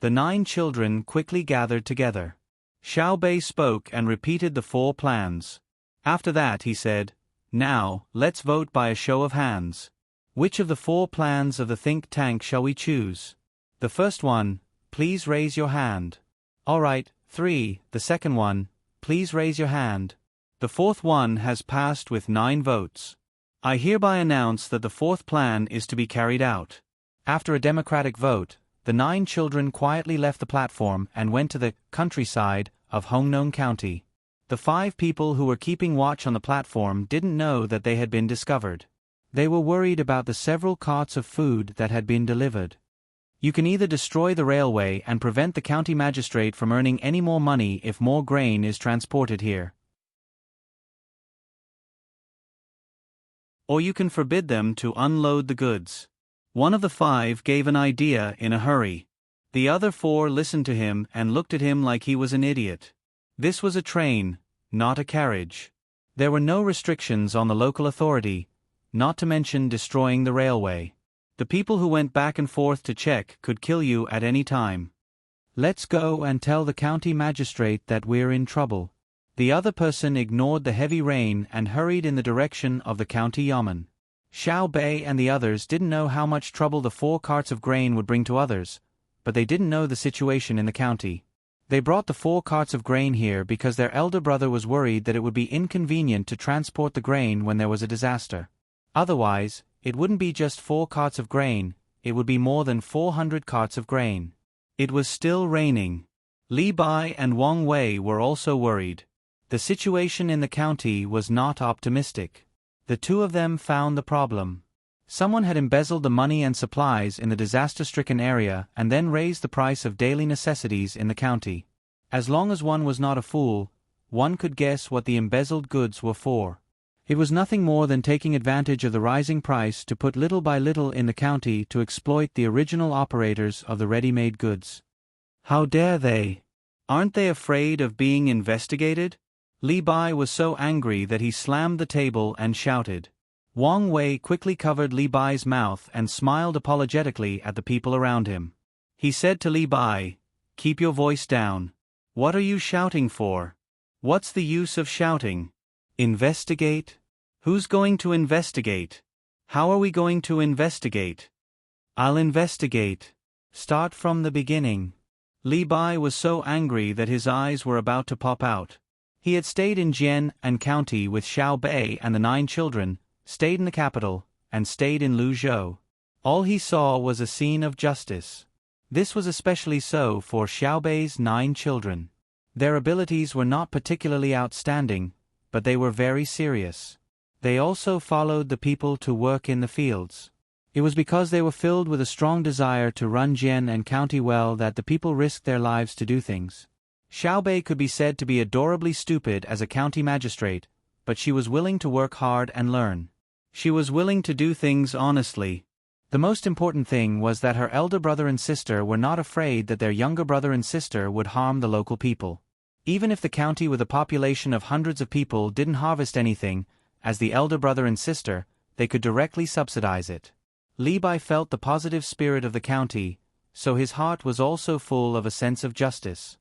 The 9 children quickly gathered together. Xiao Bei spoke and repeated the 4 plans. After that he said, "Now, let's vote by a show of hands. Which of the 4 plans of the think tank shall we choose? The first one, please raise your hand. All right, 3, the second one, please raise your hand. The 4th one has passed with 9 votes. I hereby announce that the 4th plan is to be carried out." After a democratic vote, the 9 children quietly left the platform and went to the countryside of Hongnong County. The 5 people who were keeping watch on the platform didn't know that they had been discovered. They were worried about the several carts of food that had been delivered. You can either destroy the railway and prevent the county magistrate from earning any more money if more grain is transported here. Or you can forbid them to unload the goods. One of the 5 gave an idea in a hurry. The other 4 listened to him and looked at him like he was an idiot. This was a train, not a carriage. There were no restrictions on the local authority, not to mention destroying the railway. The people who went back and forth to check could kill you at any time. "Let's go and tell the county magistrate that we're in trouble." The other person ignored the heavy rain and hurried in the direction of the county yamen. Xiao Bei and the others didn't know how much trouble the 4 carts of grain would bring to others, but they didn't know the situation in the county. They brought the 4 carts of grain here because their elder brother was worried that it would be inconvenient to transport the grain when there was a disaster. Otherwise, it wouldn't be just 4 carts of grain, it would be more than 400 carts of grain. It was still raining. Li Bai and Wang Wei were also worried. The situation in the county was not optimistic. The 2 of them found the problem. Someone had embezzled the money and supplies in the disaster-stricken area and then raised the price of daily necessities in the county. As long as one was not a fool, one could guess what the embezzled goods were for. It was nothing more than taking advantage of the rising price to put little by little in the county to exploit the original operators of the ready-made goods. How dare they? Aren't they afraid of being investigated? Li Bai was so angry that he slammed the table and shouted. Wang Wei quickly covered Li Bai's mouth and smiled apologetically at the people around him. He said to Li Bai, "Keep your voice down. What are you shouting for? What's the use of shouting? Investigate? Who's going to investigate? How are we going to investigate? I'll investigate. Start from the beginning." Li Bai was so angry that his eyes were about to pop out. He had stayed in Jian and County with Xiao Bei and the 9 children, stayed in the capital, and stayed in Luzhou. All he saw was a scene of justice. This was especially so for Xiao Bei's 9 children. Their abilities were not particularly outstanding, but they were very serious. They also followed the people to work in the fields. It was because they were filled with a strong desire to run Jian and County well that the people risked their lives to do things. Xiao Bei could be said to be adorably stupid as a county magistrate, but she was willing to work hard and learn. She was willing to do things honestly. The most important thing was that her elder brother and sister were not afraid that their younger brother and sister would harm the local people. Even if the county with a population of hundreds of people didn't harvest anything, as the elder brother and sister, they could directly subsidize it. Li Bai felt the positive spirit of the county, so his heart was also full of a sense of justice.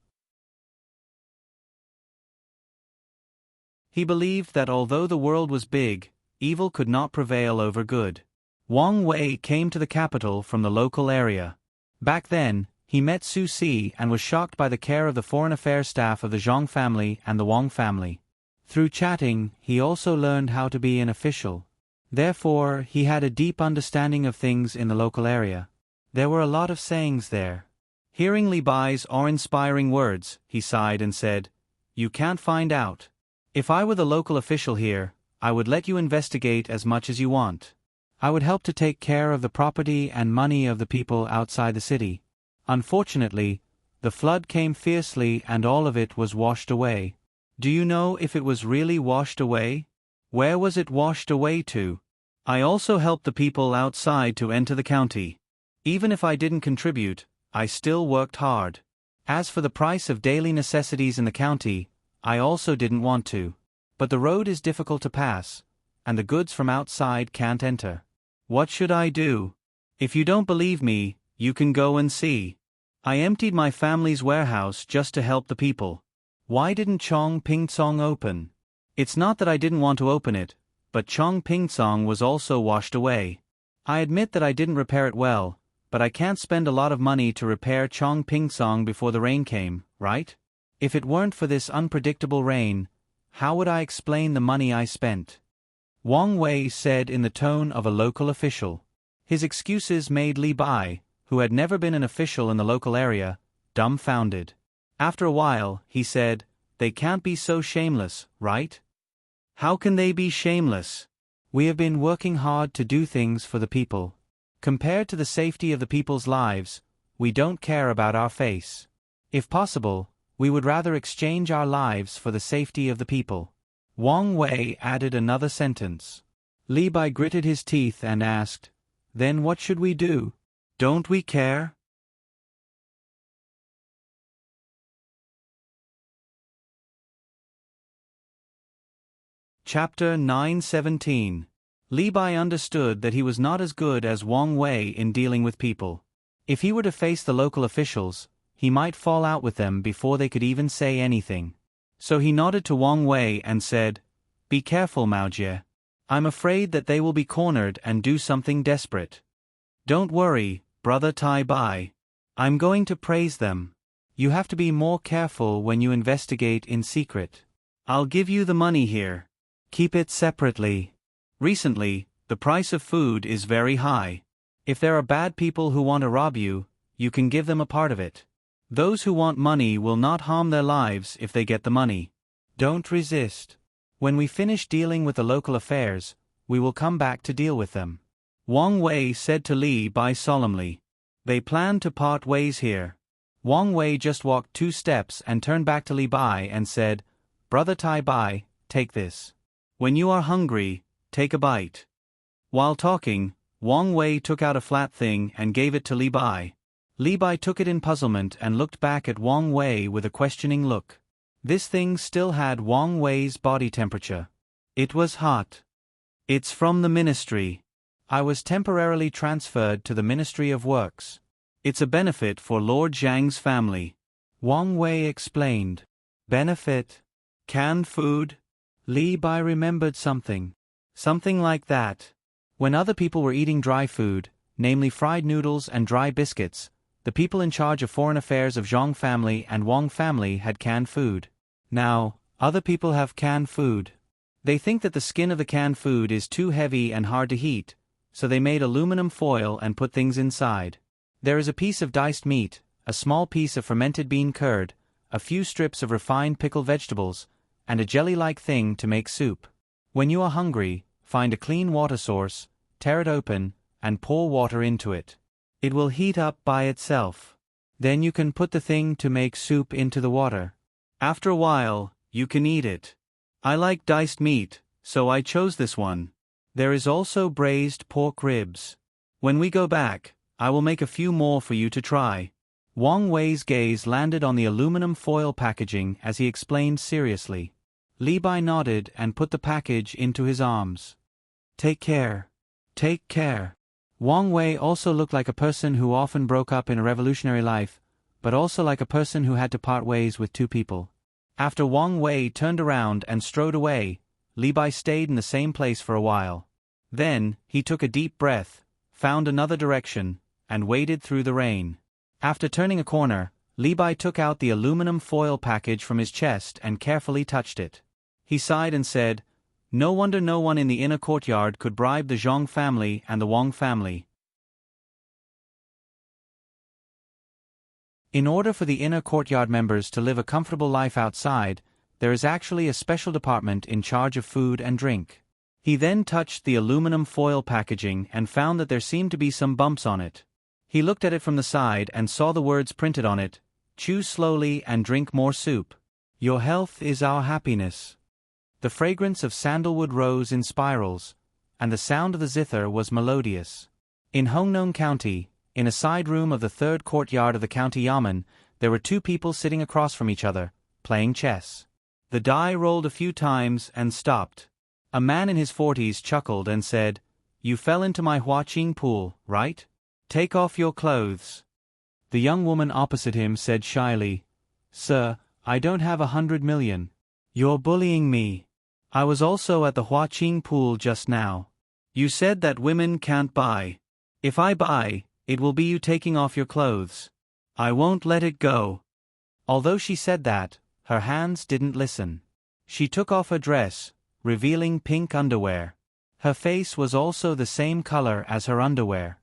He believed that although the world was big, evil could not prevail over good. Wang Wei came to the capital from the local area. Back then, he met Su Si and was shocked by the care of the foreign affairs staff of the Zhang family and the Wang family. Through chatting, he also learned how to be an official. Therefore, he had a deep understanding of things in the local area. There were a lot of sayings there. Hearing Li Bai's awe-inspiring words, he sighed and said, "You can't find out. If I were the local official here, I would let you investigate as much as you want. I would help to take care of the property and money of the people outside the city. Unfortunately, the flood came fiercely and all of it was washed away. Do you know if it was really washed away? Where was it washed away to? I also helped the people outside to enter the county. Even if I didn't contribute, I still worked hard. As for the price of daily necessities in the county, I also didn't want to. But the road is difficult to pass, and the goods from outside can't enter. What should I do? If you don't believe me, you can go and see. I emptied my family's warehouse just to help the people. Why didn't Chong Ping Tsong open? It's not that I didn't want to open it, but Chong Ping Tsong was also washed away. I admit that I didn't repair it well, but I can't spend a lot of money to repair Chong Ping Tsong before the rain came, right? If it weren't for this unpredictable rain, how would I explain the money I spent? Wang Wei said in the tone of a local official. His excuses made Li Bai, who had never been an official in the local area, dumbfounded. After a while, he said, "They can't be so shameless, right? How can they be shameless? We have been working hard to do things for the people. Compared to the safety of the people's lives, we don't care about our face. If possible, we would rather exchange our lives for the safety of the people." Wang Wei added another sentence. Li Bai gritted his teeth and asked, "Then what should we do? Don't we care?" Chapter 9:17. Li Bai understood that he was not as good as Wang Wei in dealing with people. If he were to face the local officials, he might fall out with them before they could even say anything. So he nodded to Wang Wei and said, "Be careful, Mao Jie. I'm afraid that they will be cornered and do something desperate. Don't worry, brother Tai Bai. I'm going to praise them. You have to be more careful when you investigate in secret. I'll give you the money here. Keep it separately. Recently, the price of food is very high. If there are bad people who want to rob you, you can give them a part of it. Those who want money will not harm their lives if they get the money. Don't resist. When we finish dealing with the local affairs, we will come back to deal with them." Wang Wei said to Li Bai solemnly. They planned to part ways here. Wang Wei just walked 2 steps and turned back to Li Bai and said, "Brother Tai Bai, take this. When you are hungry, take a bite." While talking, Wang Wei took out a flat thing and gave it to Li Bai. Li Bai took it in puzzlement and looked back at Wang Wei with a questioning look. This thing still had Wang Wei's body temperature. It was hot. "It's from the ministry. I was temporarily transferred to the Ministry of Works. It's a benefit for Lord Zhang's family," Wang Wei explained. "Benefit? Canned food?" Li Bai remembered something. Something like that. When other people were eating dry food, namely fried noodles and dry biscuits, the people in charge of foreign affairs of Zhang family and Wang family had canned food. Now, other people have canned food. They think that the skin of the canned food is too heavy and hard to heat, so they made aluminum foil and put things inside. There is a piece of diced meat, a small piece of fermented bean curd, a few strips of refined pickled vegetables, and a jelly-like thing to make soup. When you are hungry, find a clean water source, tear it open, and pour water into it. It will heat up by itself. Then you can put the thing to make soup into the water. After a while, you can eat it. I like diced meat, so I chose this one. There is also braised pork ribs. When we go back, I will make a few more for you to try." Wang Wei's gaze landed on the aluminum foil packaging as he explained seriously. Li Bai nodded and put the package into his arms. "Take care. Take care." Wang Wei also looked like a person who often broke up in a revolutionary life, but also like a person who had to part ways with 2 people. After Wang Wei turned around and strode away, Li Bai stayed in the same place for a while. Then, he took a deep breath, found another direction, and waded through the rain. After turning a corner, Li Bai took out the aluminum foil package from his chest and carefully touched it. He sighed and said, "No wonder no one in the inner courtyard could bribe the Zhang family and the Wang family." In order for the inner courtyard members to live a comfortable life outside, there is actually a special department in charge of food and drink. He then touched the aluminum foil packaging and found that there seemed to be some bumps on it. He looked at it from the side and saw the words printed on it, "Chew slowly and drink more soup. Your health is our happiness." The fragrance of sandalwood rose in spirals, and the sound of the zither was melodious. In Hongnong County, in a side room of the third courtyard of the county yamen, there were two people sitting across from each other, playing chess. The die rolled a few times and stopped. A man in his 40s chuckled and said, "You fell into my Huaqing pool, right? Take off your clothes." The young woman opposite him said shyly, "Sir, I don't have 100 million. You're bullying me. I was also at the Huaqing pool just now. You said that women can't buy. If I buy, it will be you taking off your clothes. I won't let it go." Although she said that, her hands didn't listen. She took off her dress, revealing pink underwear. Her face was also the same color as her underwear.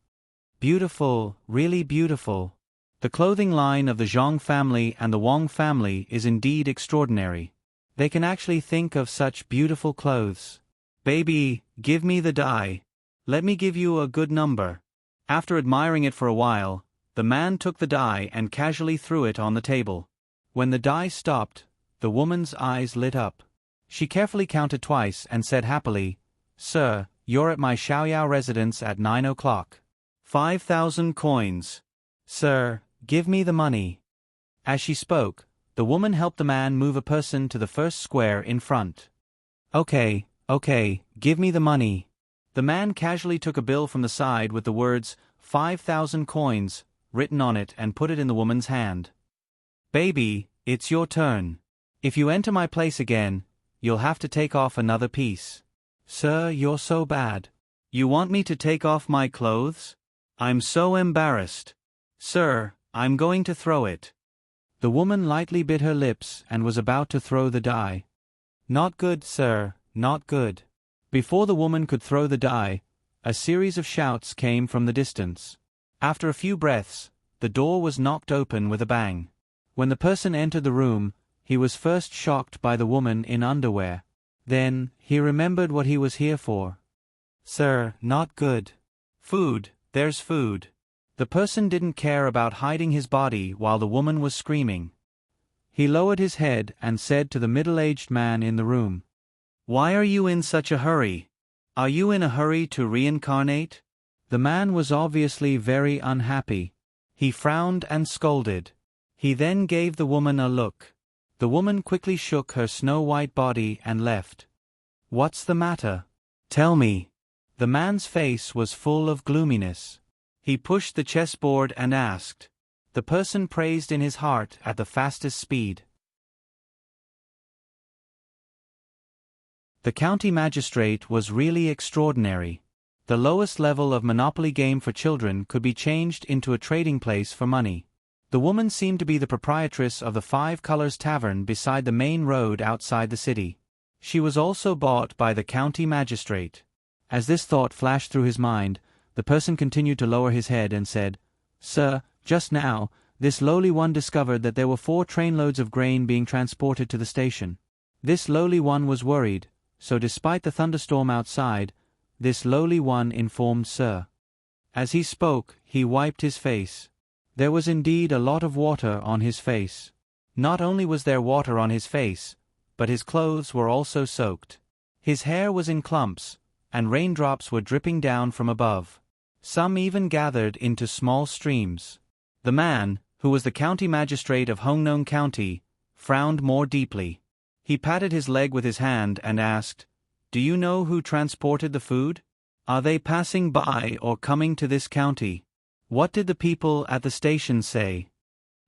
Beautiful, really beautiful. The clothing line of the Zhang family and the Wang family is indeed extraordinary. They can actually think of such beautiful clothes. "Baby, give me the die. Let me give you a good number." After admiring it for a while, the man took the die and casually threw it on the table. When the die stopped, the woman's eyes lit up. She carefully counted twice and said happily, "Sir, you're at my Xiaoyao residence at 9 o'clock. 5,000 coins. Sir, give me the money." As she spoke, the woman helped the man move a person to the first square in front. Okay, give me the money." The man casually took a bill from the side with the words, 5,000 coins, written on it and put it in the woman's hand. "Baby, it's your turn. If you enter my place again, you'll have to take off another piece." "Sir, you're so bad. You want me to take off my clothes? I'm so embarrassed. Sir, I'm going to throw it." The woman lightly bit her lips and was about to throw the die. "Not good, sir, not good." Before the woman could throw the die, a series of shouts came from the distance. After a few breaths, the door was knocked open with a bang. When the person entered the room, he was first shocked by the woman in underwear. Then, he remembered what he was here for. "Sir, not good. Food, there's food." The person didn't care about hiding his body while the woman was screaming. He lowered his head and said to the middle-aged man in the room, "Why are you in such a hurry? Are you in a hurry to reincarnate?" The man was obviously very unhappy. He frowned and scolded. He then gave the woman a look. The woman quickly shook her snow-white body and left. "What's the matter? Tell me." The man's face was full of gloominess. He pushed the chessboard and asked. The person praised in his heart at the fastest speed. The county magistrate was really extraordinary. The lowest level of Monopoly game for children could be changed into a trading place for money. The woman seemed to be the proprietress of the Five Colors Tavern beside the main road outside the city. She was also bought by the county magistrate. As this thought flashed through his mind, the person continued to lower his head and said, "Sir, just now, this lowly one discovered that there were 4 trainloads of grain being transported to the station. This lowly one was worried, so despite the thunderstorm outside, this lowly one informed Sir." As he spoke, he wiped his face. There was indeed a lot of water on his face. Not only was there water on his face, but his clothes were also soaked. His hair was in clumps, and raindrops were dripping down from above. Some even gathered into small streams. The man, who was the county magistrate of Hongnong County, frowned more deeply. He patted his leg with his hand and asked, "Do you know who transported the food? Are they passing by or coming to this county? What did the people at the station say?"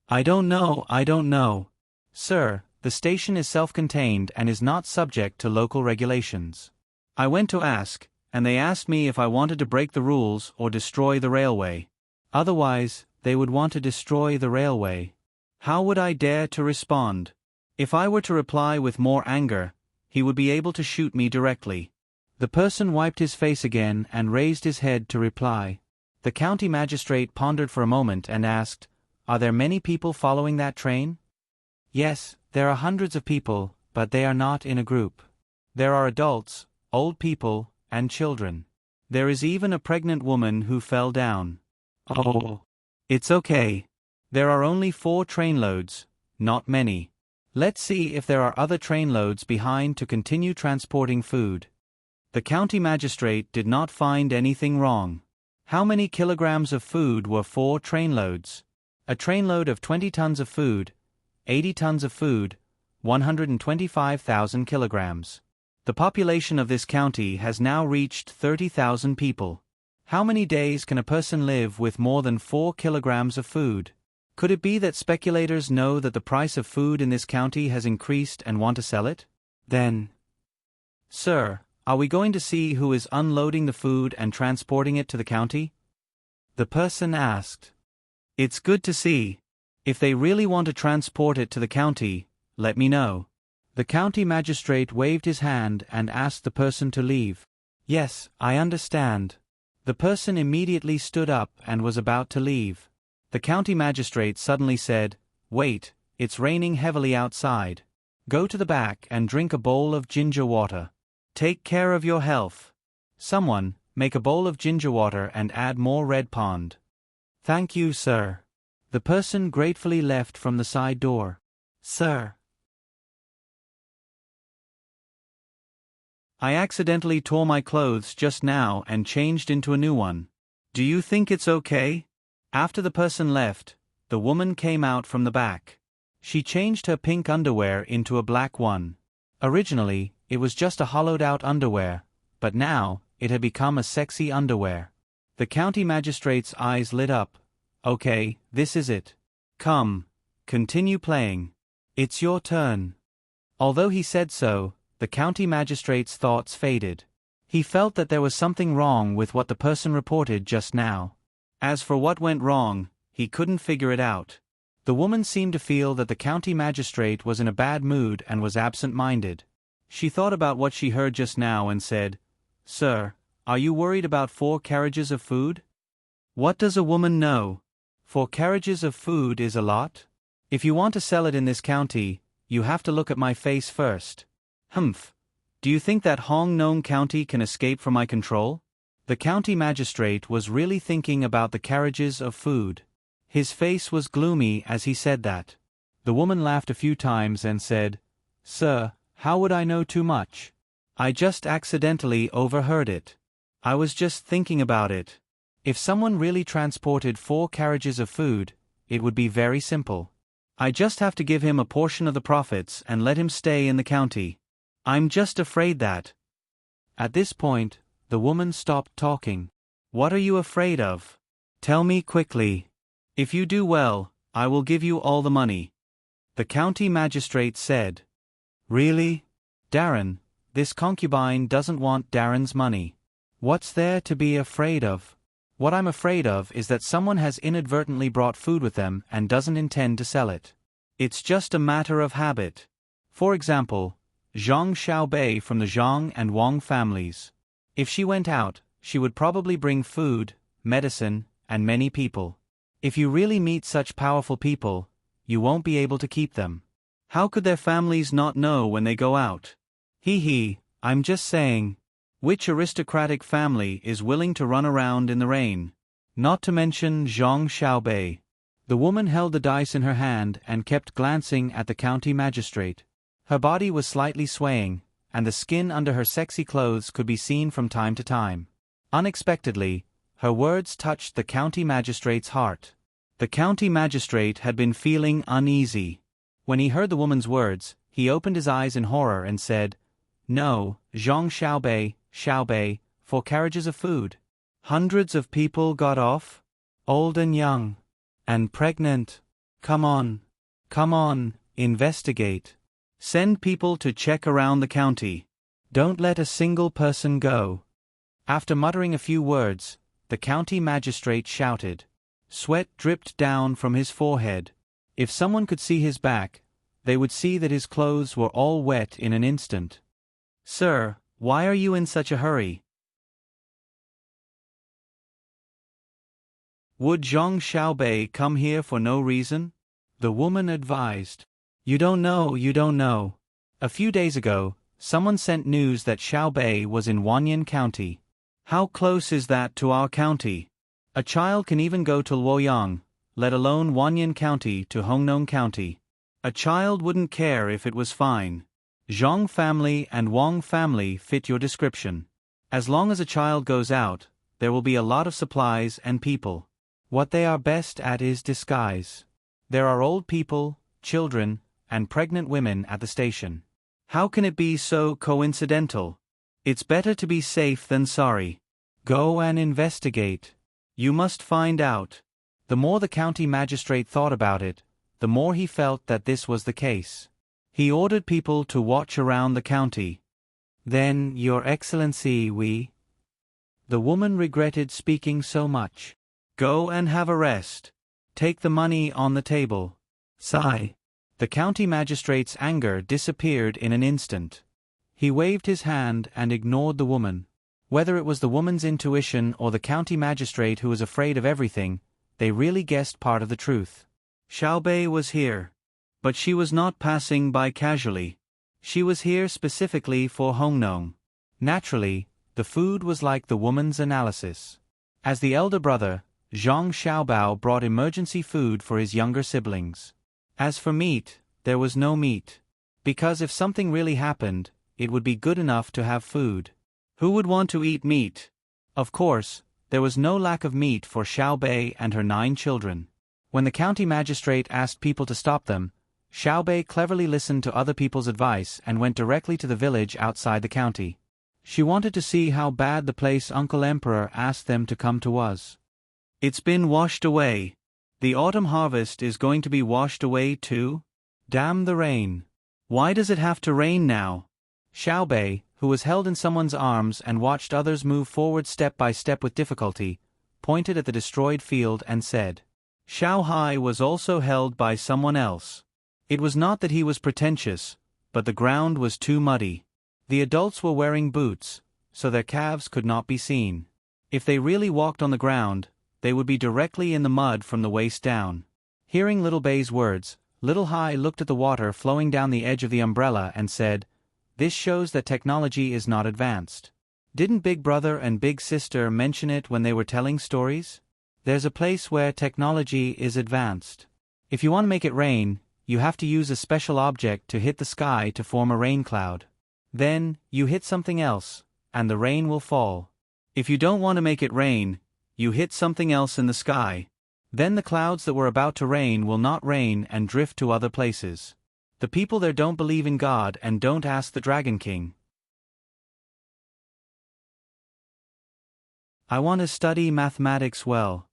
I don't know. Sir, the station is self-contained and is not subject to local regulations. I went to ask, and they asked me if I wanted to break the rules or destroy the railway. Otherwise, they would want to destroy the railway. How would I dare to respond? If I were to reply with more anger, he would be able to shoot me directly. The person wiped his face again and raised his head to reply. The county magistrate pondered for a moment and asked, "Are there many people following that train?" "Yes, there are hundreds of people, but they are not in a group. There are adults, old people, and children. There is even a pregnant woman who fell down. Oh. It's okay. There are only 4 trainloads, not many. Let's see if there are other trainloads behind to continue transporting food. The county magistrate did not find anything wrong. How many kilograms of food were 4 trainloads? A trainload of 20 tons of food, 80 tons of food, 125,000 kilograms. The population of this county has now reached 30,000 people. How many days can a person live with more than 4 kilograms of food? Could it be that speculators know that the price of food in this county has increased and want to sell it? Then, "Sir, are we going to see who is unloading the food and transporting it to the county?" The person asked. "It's good to see. If they really want to transport it to the county, let me know." The county magistrate waved his hand and asked the person to leave. "Yes, I understand." The person immediately stood up and was about to leave. The county magistrate suddenly said, "Wait, it's raining heavily outside. Go to the back and drink a bowl of ginger water. Take care of your health. Someone, make a bowl of ginger water and add more red pond." "Thank you, sir." The person gratefully left from the side door. "Sir, I accidentally tore my clothes just now and changed into a new one. Do you think it's okay?" After the person left, the woman came out from the back. She changed her pink underwear into a black one. Originally, it was just a hollowed-out underwear, but now, it had become a sexy underwear. The county magistrate's eyes lit up. "Okay, this is it. Come, continue playing. It's your turn." Although he said so, the county magistrate's thoughts faded. He felt that there was something wrong with what the person reported just now. As for what went wrong, he couldn't figure it out. The woman seemed to feel that the county magistrate was in a bad mood and was absent-minded. She thought about what she heard just now and said, "Sir, are you worried about 4 carriages of food?" What does a woman know? 4 carriages of food is a lot. If you want to sell it in this county, you have to look at my face first. Humph. Do you think that Hong Nong County can escape from my control? The county magistrate was really thinking about the carriages of food. His face was gloomy as he said that. The woman laughed a few times and said, "Sir, how would I know too much? I just accidentally overheard it. I was just thinking about it. If someone really transported 4 carriages of food, it would be very simple. I just have to give him a portion of the profits and let him stay in the county. I'm just afraid that..." At this point, the woman stopped talking. "What are you afraid of? Tell me quickly. If you do well, I will give you all the money." The county magistrate said. "Really? Darren, this concubine doesn't want Darren's money. What's there to be afraid of? What I'm afraid of is that someone has inadvertently brought food with them and doesn't intend to sell it. It's just a matter of habit. For example, Zhang Xiaobei from the Zhang and Wang families. If she went out, she would probably bring food, medicine, and many people. If you really meet such powerful people, you won't be able to keep them. How could their families not know when they go out? I'm just saying. Which aristocratic family is willing to run around in the rain? Not to mention Zhang Xiaobei." The woman held the dice in her hand and kept glancing at the county magistrate. Her body was slightly swaying, and the skin under her sexy clothes could be seen from time to time. Unexpectedly, her words touched the county magistrate's heart. The county magistrate had been feeling uneasy. When he heard the woman's words, he opened his eyes in horror and said, "No, Zhang Xiaobei, 4 carriages of food. Hundreds of people got off? Old and young. And pregnant. Come on, investigate. Send people to check around the county. Don't let a single person go." After muttering a few words, the county magistrate shouted. Sweat dripped down from his forehead. If someone could see his back, they would see that his clothes were all wet in an instant. "Sir, why are you in such a hurry? Would Zhang Xiaobei come here for no reason?" the woman advised. You don't know. A few days ago, Someone sent news that Xiaobei was in Wanyan County. How close is that to our county? A child can even go to Luoyang, let alone Wanyan County to Hongnong County. A child wouldn't care if it was fine. Zhang family and Wang family fit your description. As long as a child goes out, there will be a lot of supplies and people. What they are best at is disguise. There are old people, children, and pregnant women at the station. How can it be so coincidental? It's better to be safe than sorry. Go and investigate. You must find out. The more the county magistrate thought about it, the more he felt that this was the case. He ordered people to watch around the county. Then, Your Excellency, The woman regretted speaking so much. Go and have a rest. Take the money on the table. Sigh. The county magistrate's anger disappeared in an instant. He waved his hand and ignored the woman. Whether it was the woman's intuition or the county magistrate who was afraid of everything, they really guessed part of the truth. Xiaobei was here. But she was not passing by casually. She was here specifically for Hongnong. Naturally, the food was like the woman's analysis. As the elder brother, Zhang Xiaobao brought emergency food for his younger siblings. As for meat, there was no meat. Because if something really happened, it would be good enough to have food. Who would want to eat meat? Of course, there was no lack of meat for Xiaobei and her 9 children. When the county magistrate asked people to stop them, Xiaobei cleverly listened to other people's advice and went directly to the village outside the county. She wanted to see how bad the place Uncle Emperor asked them to come to was. It's been washed away. The autumn harvest is going to be washed away too? Damn the rain. Why does it have to rain now? Xiaobei, who was held in someone's arms and watched others move forward step by step with difficulty, pointed at the destroyed field and said, Xiaohai was also held by someone else. It was not that he was pretentious, but the ground was too muddy. The adults were wearing boots, so their calves could not be seen. If they really walked on the ground, they would be directly in the mud from the waist down. Hearing Little Bei's words, Little Hai looked at the water flowing down the edge of the umbrella and said, This shows that technology is not advanced. Didn't Big Brother and Big Sister mention it when they were telling stories? There's a place where technology is advanced. If you want to make it rain, you have to use a special object to hit the sky to form a rain cloud. Then, you hit something else, and the rain will fall. If you don't want to make it rain, you hit something else in the sky. Then the clouds that were about to rain will not rain and drift to other places. The people there don't believe in God and don't ask the Dragon King. I want to study mathematics well.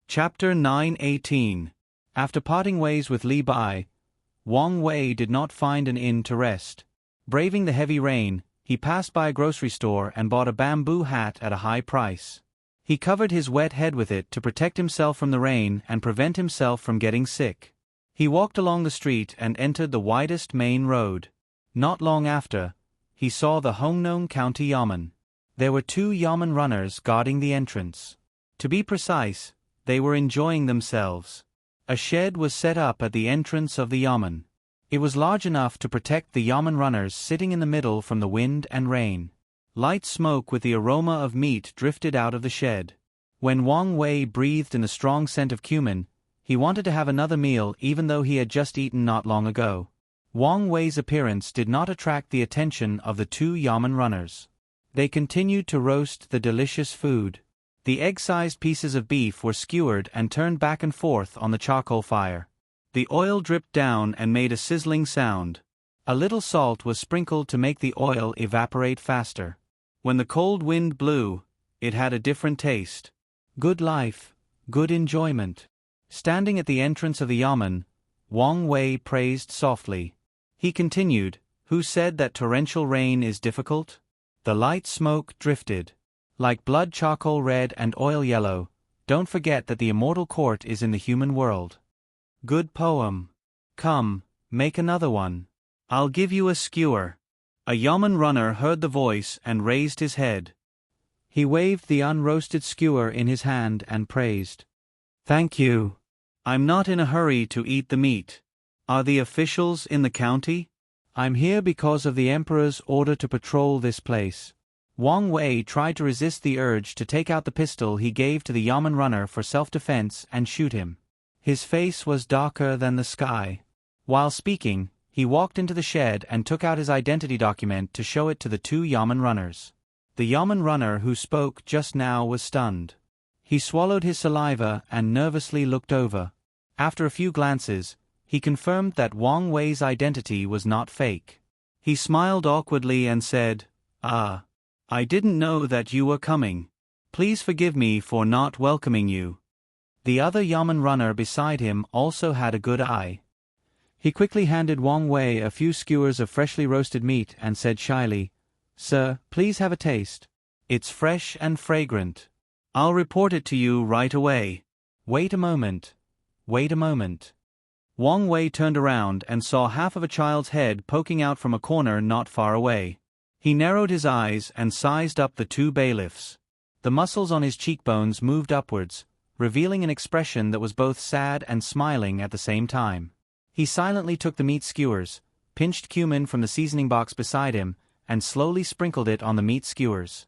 Chapter 9:18. After parting ways with Li Bai, Wang Wei did not find an inn to rest. Braving the heavy rain, he passed by a grocery store and bought a bamboo hat at a high price. He covered his wet head with it to protect himself from the rain and prevent himself from getting sick. He walked along the street and entered the widest main road. Not long after, he saw the Hongnong County Yamen. There were 2 Yamen runners guarding the entrance. To be precise, they were enjoying themselves. A shed was set up at the entrance of the Yamen. It was large enough to protect the Yamen runners sitting in the middle from the wind and rain. Light smoke with the aroma of meat drifted out of the shed. When Wang Wei breathed in the strong scent of cumin, he wanted to have another meal even though he had just eaten not long ago. Wang Wei's appearance did not attract the attention of the 2 Yamen runners. They continued to roast the delicious food. The egg-sized pieces of beef were skewered and turned back and forth on the charcoal fire. The oil dripped down and made a sizzling sound. A little salt was sprinkled to make the oil evaporate faster. When the cold wind blew, it had a different taste. Good life, good enjoyment. Standing at the entrance of the Yamen, Wang Wei praised softly. He continued, Who said that torrential rain is difficult? The light smoke drifted. Like blood charcoal red and oil yellow, don't forget that the immortal court is in the human world. Good poem. Come, make another one. I'll give you a skewer. A Yamen runner heard the voice and raised his head. He waved the unroasted skewer in his hand and praised. Thank you. I'm not in a hurry to eat the meat. Are the officials in the county? I'm here because of the Emperor's order to patrol this place. Wang Wei tried to resist the urge to take out the pistol he gave to the Yamen runner for self-defense and shoot him. His face was darker than the sky. While speaking, he walked into the shed and took out his identity document to show it to the two Yamen runners. The Yamen runner who spoke just now was stunned. He swallowed his saliva and nervously looked over. After a few glances, he confirmed that Wang Wei's identity was not fake. He smiled awkwardly and said, "Ah, I didn't know that you were coming. Please forgive me for not welcoming you." The other Yamen runner beside him also had a good eye. He quickly handed Wang Wei a few skewers of freshly roasted meat and said shyly, "Sir, please have a taste. It's fresh and fragrant. I'll report it to you right away." Wait a moment. Wait a moment. Wang Wei turned around and saw half of a child's head poking out from a corner not far away. He narrowed his eyes and sized up the two bailiffs. The muscles on his cheekbones moved upwards, revealing an expression that was both sad and smiling at the same time. He silently took the meat skewers, pinched cumin from the seasoning box beside him, and slowly sprinkled it on the meat skewers.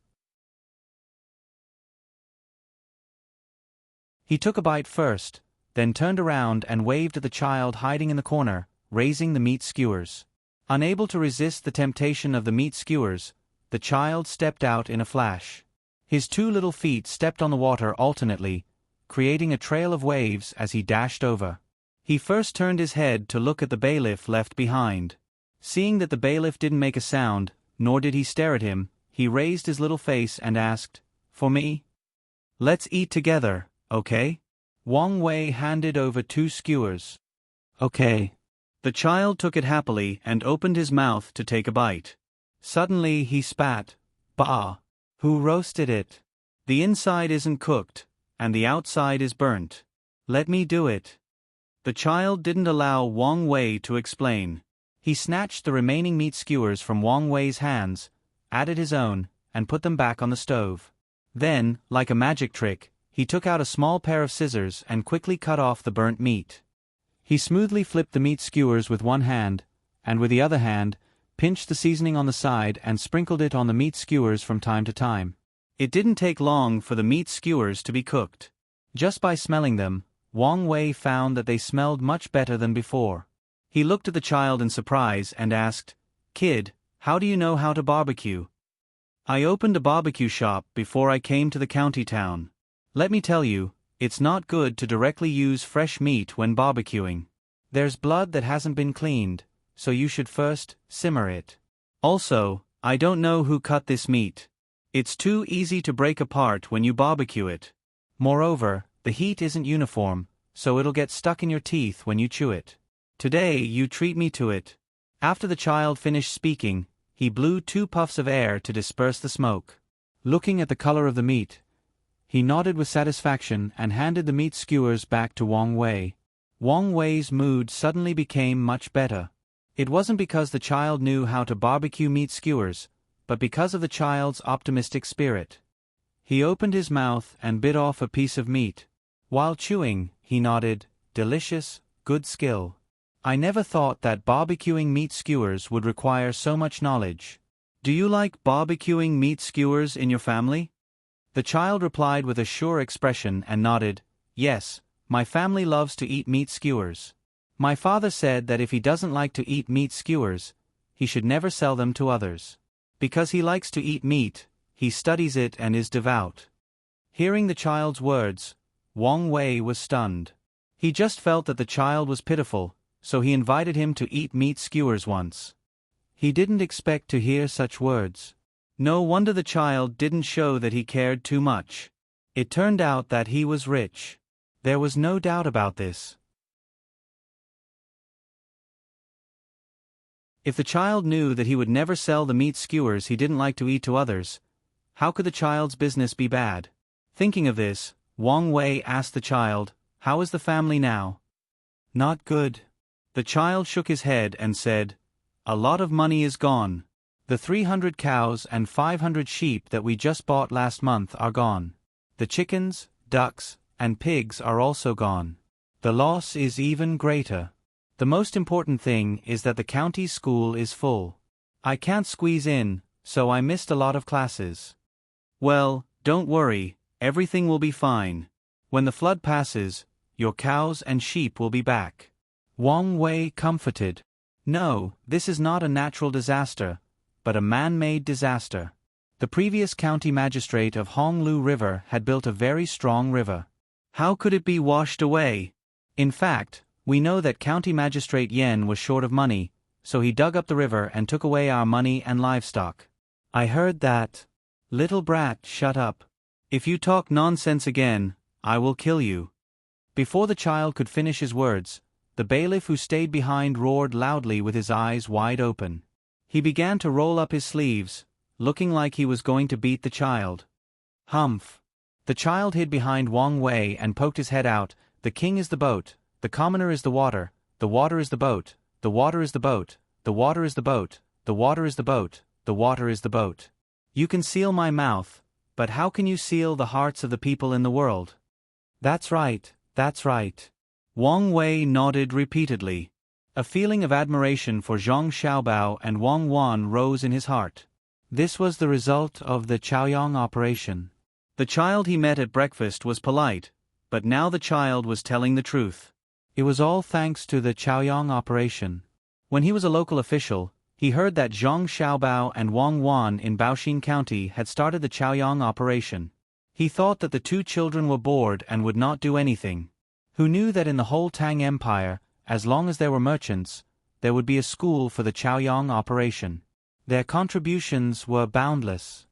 He took a bite first, then turned around and waved at the child hiding in the corner, raising the meat skewers. Unable to resist the temptation of the meat skewers, the child stepped out in a flash. His two little feet stepped on the water alternately, creating a trail of waves as he dashed over. He first turned his head to look at the bailiff left behind. Seeing that the bailiff didn't make a sound, nor did he stare at him, he raised his little face and asked, "For me? Let's eat together, okay?" Wang Wei handed over two skewers. "Okay." The child took it happily and opened his mouth to take a bite. Suddenly he spat, "Bah! Who roasted it? The inside isn't cooked, and the outside is burnt. Let me do it." The child didn't allow Wang Wei to explain. He snatched the remaining meat skewers from Wang Wei's hands, added his own, and put them back on the stove. Then, like a magic trick, he took out a small pair of scissors and quickly cut off the burnt meat. He smoothly flipped the meat skewers with one hand, and with the other hand, pinched the seasoning on the side and sprinkled it on the meat skewers from time to time. It didn't take long for the meat skewers to be cooked. Just by smelling them, Wang Wei found that they smelled much better than before. He looked at the child in surprise and asked, "Kid, how do you know how to barbecue?" "I opened a barbecue shop before I came to the county town. Let me tell you, it's not good to directly use fresh meat when barbecuing. There's blood that hasn't been cleaned, so you should first simmer it. Also, I don't know who cut this meat. It's too easy to break apart when you barbecue it. Moreover, the heat isn't uniform, so it'll get stuck in your teeth when you chew it. Today you treat me to it." After the child finished speaking, he blew 2 puffs of air to disperse the smoke. Looking at the color of the meat, he nodded with satisfaction and handed the meat skewers back to Wang Wei. Wang Wei's mood suddenly became much better. It wasn't because the child knew how to barbecue meat skewers, but because of the child's optimistic spirit. He opened his mouth and bit off a piece of meat. While chewing, he nodded, "Delicious, good skill. I never thought that barbecuing meat skewers would require so much knowledge. Do you like barbecuing meat skewers in your family?" The child replied with a sure expression and nodded, "Yes, my family loves to eat meat skewers. My father said that if he doesn't like to eat meat skewers, he should never sell them to others. Because he likes to eat meat, he studies it and is devout." Hearing the child's words, Wang Wei was stunned. He just felt that the child was pitiful, so he invited him to eat meat skewers once. He didn't expect to hear such words. No wonder the child didn't show that he cared too much. It turned out that he was rich. There was no doubt about this. If the child knew that he would never sell the meat skewers he didn't like to eat to others, how could the child's business be bad? Thinking of this, Wang Wei asked the child, "How is the family now?" "Not good." The child shook his head and said, "A lot of money is gone. The 300 cows and 500 sheep that we just bought last month are gone. The chickens, ducks, and pigs are also gone. The loss is even greater. The most important thing is that the county school is full. I can't squeeze in, so I missed a lot of classes. Well, don't worry, everything will be fine. When the flood passes, your cows and sheep will be back. Wang Wei comforted. No, this is not a natural disaster, but a man-made disaster. The previous county magistrate of Honglu River had built a very strong river. How could it be washed away? In fact, we know that County Magistrate Yen was short of money, so he dug up the river and took away our money and livestock. I heard that. Little brat, shut up. If you talk nonsense again, I will kill you. Before the child could finish his words, the bailiff who stayed behind roared loudly with his eyes wide open. He began to roll up his sleeves, looking like he was going to beat the child. Humph. The child hid behind Wang Wei and poked his head out. The king is the boat, the commoner is the water is the boat, the water is the boat, the water is the boat, the water is the boat, the water is the boat. You can seal my mouth, but how can you seal the hearts of the people in the world? That's right, that's right. Wang Wei nodded repeatedly. A feeling of admiration for Zhang Xiaobao and Wang Wan rose in his heart. This was the result of the Chaoyang operation. The child he met at breakfast was polite, but now the child was telling the truth. It was all thanks to the Chaoyang operation. When he was a local official, he heard that Zhang Xiaobao and Wang Wan in Baoxin County had started the Chaoyang operation. He thought that the two children were bored and would not do anything. Who knew that in the whole Tang Empire, as long as there were merchants, there would be a school for the Chaoyang operation. Their contributions were boundless.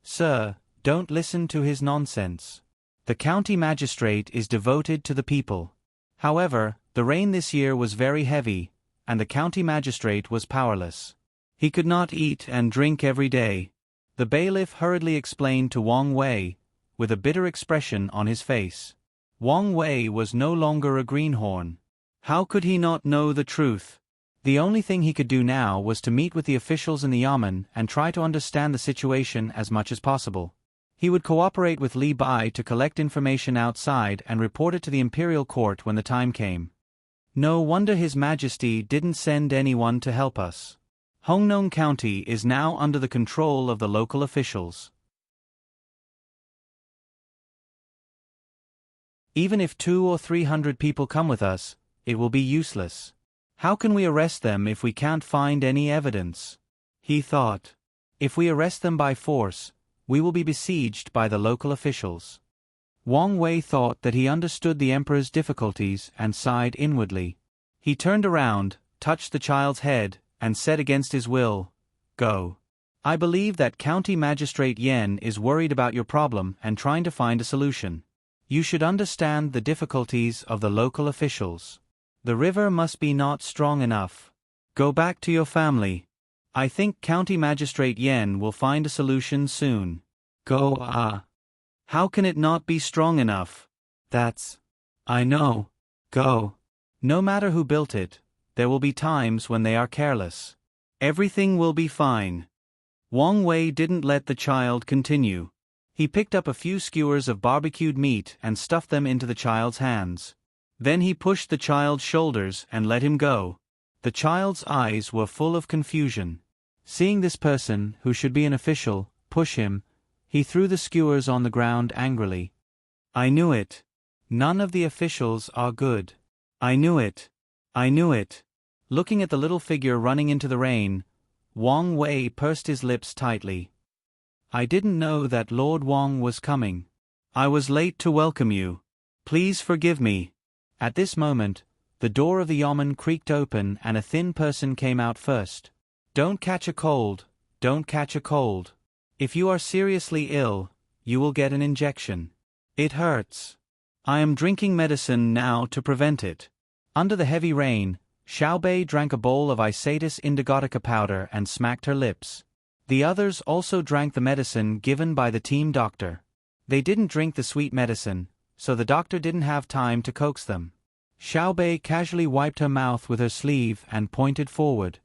Sir, don't listen to his nonsense. The county magistrate is devoted to the people. However, the rain this year was very heavy, and the county magistrate was powerless. He could not eat and drink every day. The bailiff hurriedly explained to Wang Wei, with a bitter expression on his face. Wang Wei was no longer a greenhorn. How could he not know the truth? The only thing he could do now was to meet with the officials in the Yamen and try to understand the situation as much as possible. He would cooperate with Li Bai to collect information outside and report it to the imperial court when the time came. No wonder His Majesty didn't send anyone to help us. Hongnong County is now under the control of the local officials. Even if 200 or 300 people come with us, it will be useless. How can we arrest them if we can't find any evidence? He thought. If we arrest them by force, we will be besieged by the local officials. Wang Wei thought that he understood the emperor's difficulties and sighed inwardly. He turned around, touched the child's head, and said against his will, "Go. I believe that County Magistrate Yen is worried about your problem and trying to find a solution. You should understand the difficulties of the local officials. The river must be not strong enough. Go back to your family. I think County Magistrate Yen will find a solution soon. Go. How can it not be strong enough? I know. Go. No matter who built it, there will be times when they are careless. Everything will be fine." Wang Wei didn't let the child continue. He picked up a few skewers of barbecued meat and stuffed them into the child's hands. Then he pushed the child's shoulders and let him go. The child's eyes were full of confusion. Seeing this person, who should be an official, push him, he threw the skewers on the ground angrily. "I knew it. None of the officials are good. I knew it. I knew it." Looking at the little figure running into the rain, Wang Wei pursed his lips tightly. "I didn't know that Lord Wang was coming. I was late to welcome you. Please forgive me." At this moment, the door of the yamen creaked open and a thin person came out first. "Don't catch a cold, don't catch a cold. If you are seriously ill, you will get an injection. It hurts. I am drinking medicine now to prevent it." Under the heavy rain, Xiaobei drank a bowl of Isatis indigotica powder and smacked her lips. The others also drank the medicine given by the team doctor. They didn't drink the sweet medicine, so the doctor didn't have time to coax them. Xiaobei casually wiped her mouth with her sleeve and pointed forward.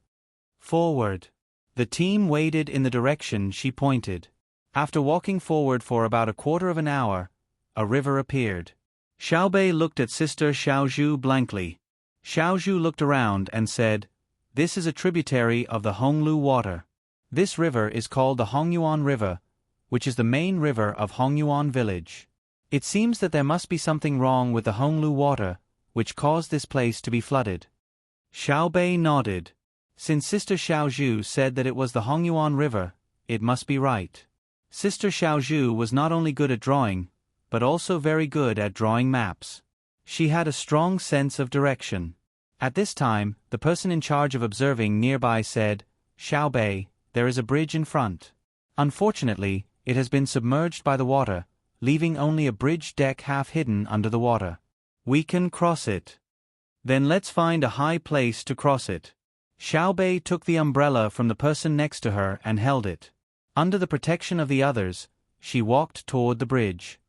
Forward. The team waded in the direction she pointed. After walking forward for about a quarter of an hour, a river appeared. Xiaobei looked at Sister Xiaozhu blankly. Xiaozhu looked around and said, "This is a tributary of the Honglu water. This river is called the Hongyuan River, which is the main river of Hongyuan village. It seems that there must be something wrong with the Honglu water, which caused this place to be flooded." Xiaobei nodded. Since Sister Xiaozhu said that it was the Hongyuan River, it must be right. Sister Xiaozhu was not only good at drawing, but also very good at drawing maps. She had a strong sense of direction. At this time, the person in charge of observing nearby said, "Xiaobei, there is a bridge in front. Unfortunately, it has been submerged by the water, leaving only a bridge deck half hidden under the water. We can cross it. Then let's find a high place to cross it." Xiaobei took the umbrella from the person next to her and held it. Under the protection of the others, she walked toward the bridge.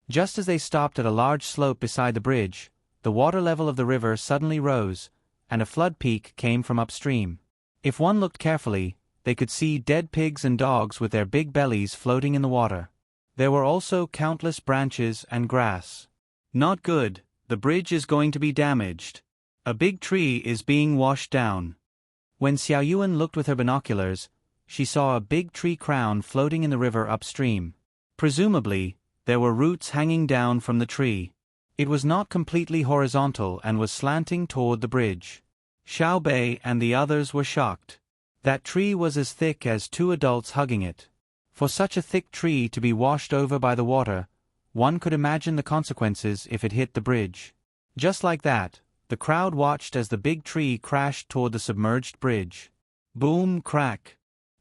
Just as they stopped at a large slope beside the bridge, the water level of the river suddenly rose, and a flood peak came from upstream. If one looked carefully, they could see dead pigs and dogs with their big bellies floating in the water. There were also countless branches and grass. Not good, the bridge is going to be damaged. A big tree is being washed down. When Xiaoyuan looked with her binoculars, she saw a big tree crown floating in the river upstream. Presumably, there were roots hanging down from the tree. It was not completely horizontal and was slanting toward the bridge. Xiaobei and the others were shocked. That tree was as thick as two adults hugging it. For such a thick tree to be washed over by the water, one could imagine the consequences if it hit the bridge. Just like that, the crowd watched as the big tree crashed toward the submerged bridge. Boom, crack.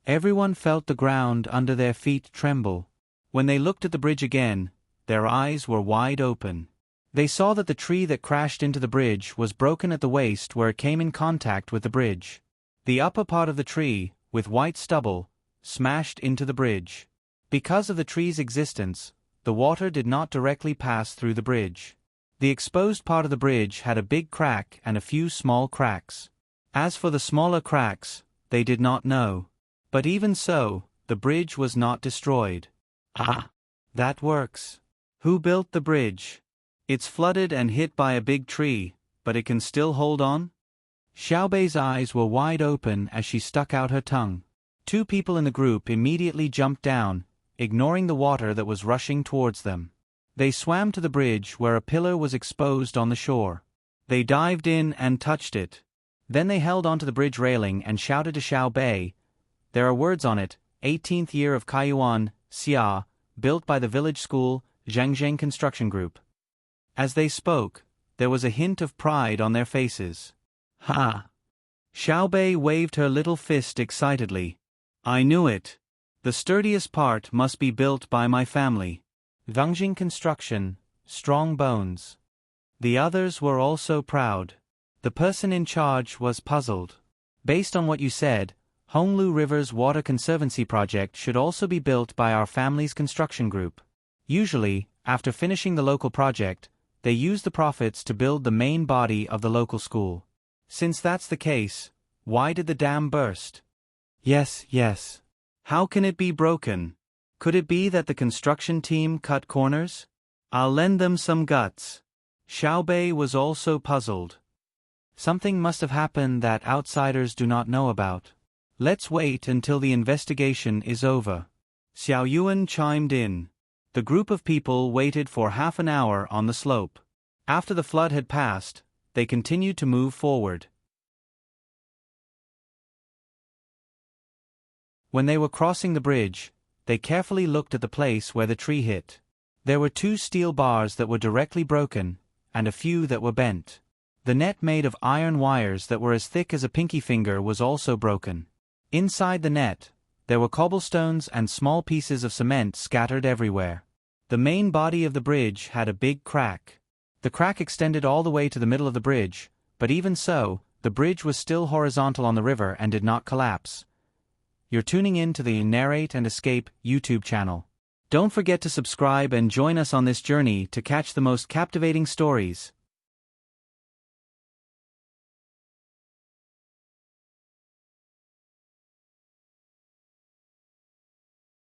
Everyone felt the ground under their feet tremble. When they looked at the bridge again, their eyes were wide open. They saw that the tree that crashed into the bridge was broken at the waist where it came in contact with the bridge. The upper part of the tree, with white stubble, smashed into the bridge. Because of the tree's existence, the water did not directly pass through the bridge. The exposed part of the bridge had a big crack and a few small cracks. As for the smaller cracks, they did not know. But even so, the bridge was not destroyed. Ah, that works. Who built the bridge? It's flooded and hit by a big tree, but it can still hold on? Xiaobei's eyes were wide open as she stuck out her tongue. Two people in the group immediately jumped down, ignoring the water that was rushing towards them. They swam to the bridge where a pillar was exposed on the shore. They dived in and touched it. Then they held onto the bridge railing and shouted to Xiaobei, "There are words on it, 18th year of Kaiyuan, Xia, built by the village school, Zhangzheng Construction Group." As they spoke, there was a hint of pride on their faces. "Ha!" Xiaobei waved her little fist excitedly. "I knew it. The sturdiest part must be built by my family. Zhangzheng Construction, strong bones." The others were also proud. The person in charge was puzzled. "Based on what you said, Honglu River's Water Conservancy project should also be built by our family's construction group. Usually, after finishing the local project, they use the profits to build the main body of the local school. Since that's the case, why did the dam burst?" Yes. How can it be broken? Could it be that the construction team cut corners? I'll lend them some guts." Xiaobei was also puzzled. Something must have happened that outsiders do not know about. "Let's wait until the investigation is over." Xiaoyuan chimed in. The group of people waited for half an hour on the slope. After the flood had passed, they continued to move forward. When they were crossing the bridge, they carefully looked at the place where the tree hit. There were 2 steel bars that were directly broken, and a few that were bent. The net made of iron wires that were as thick as a pinky finger was also broken. Inside the net, there were cobblestones and small pieces of cement scattered everywhere. The main body of the bridge had a big crack. The crack extended all the way to the middle of the bridge, but even so, the bridge was still horizontal on the river and did not collapse. You're tuning in to the Narrate and Escape YouTube channel. Don't forget to subscribe and join us on this journey to catch the most captivating stories.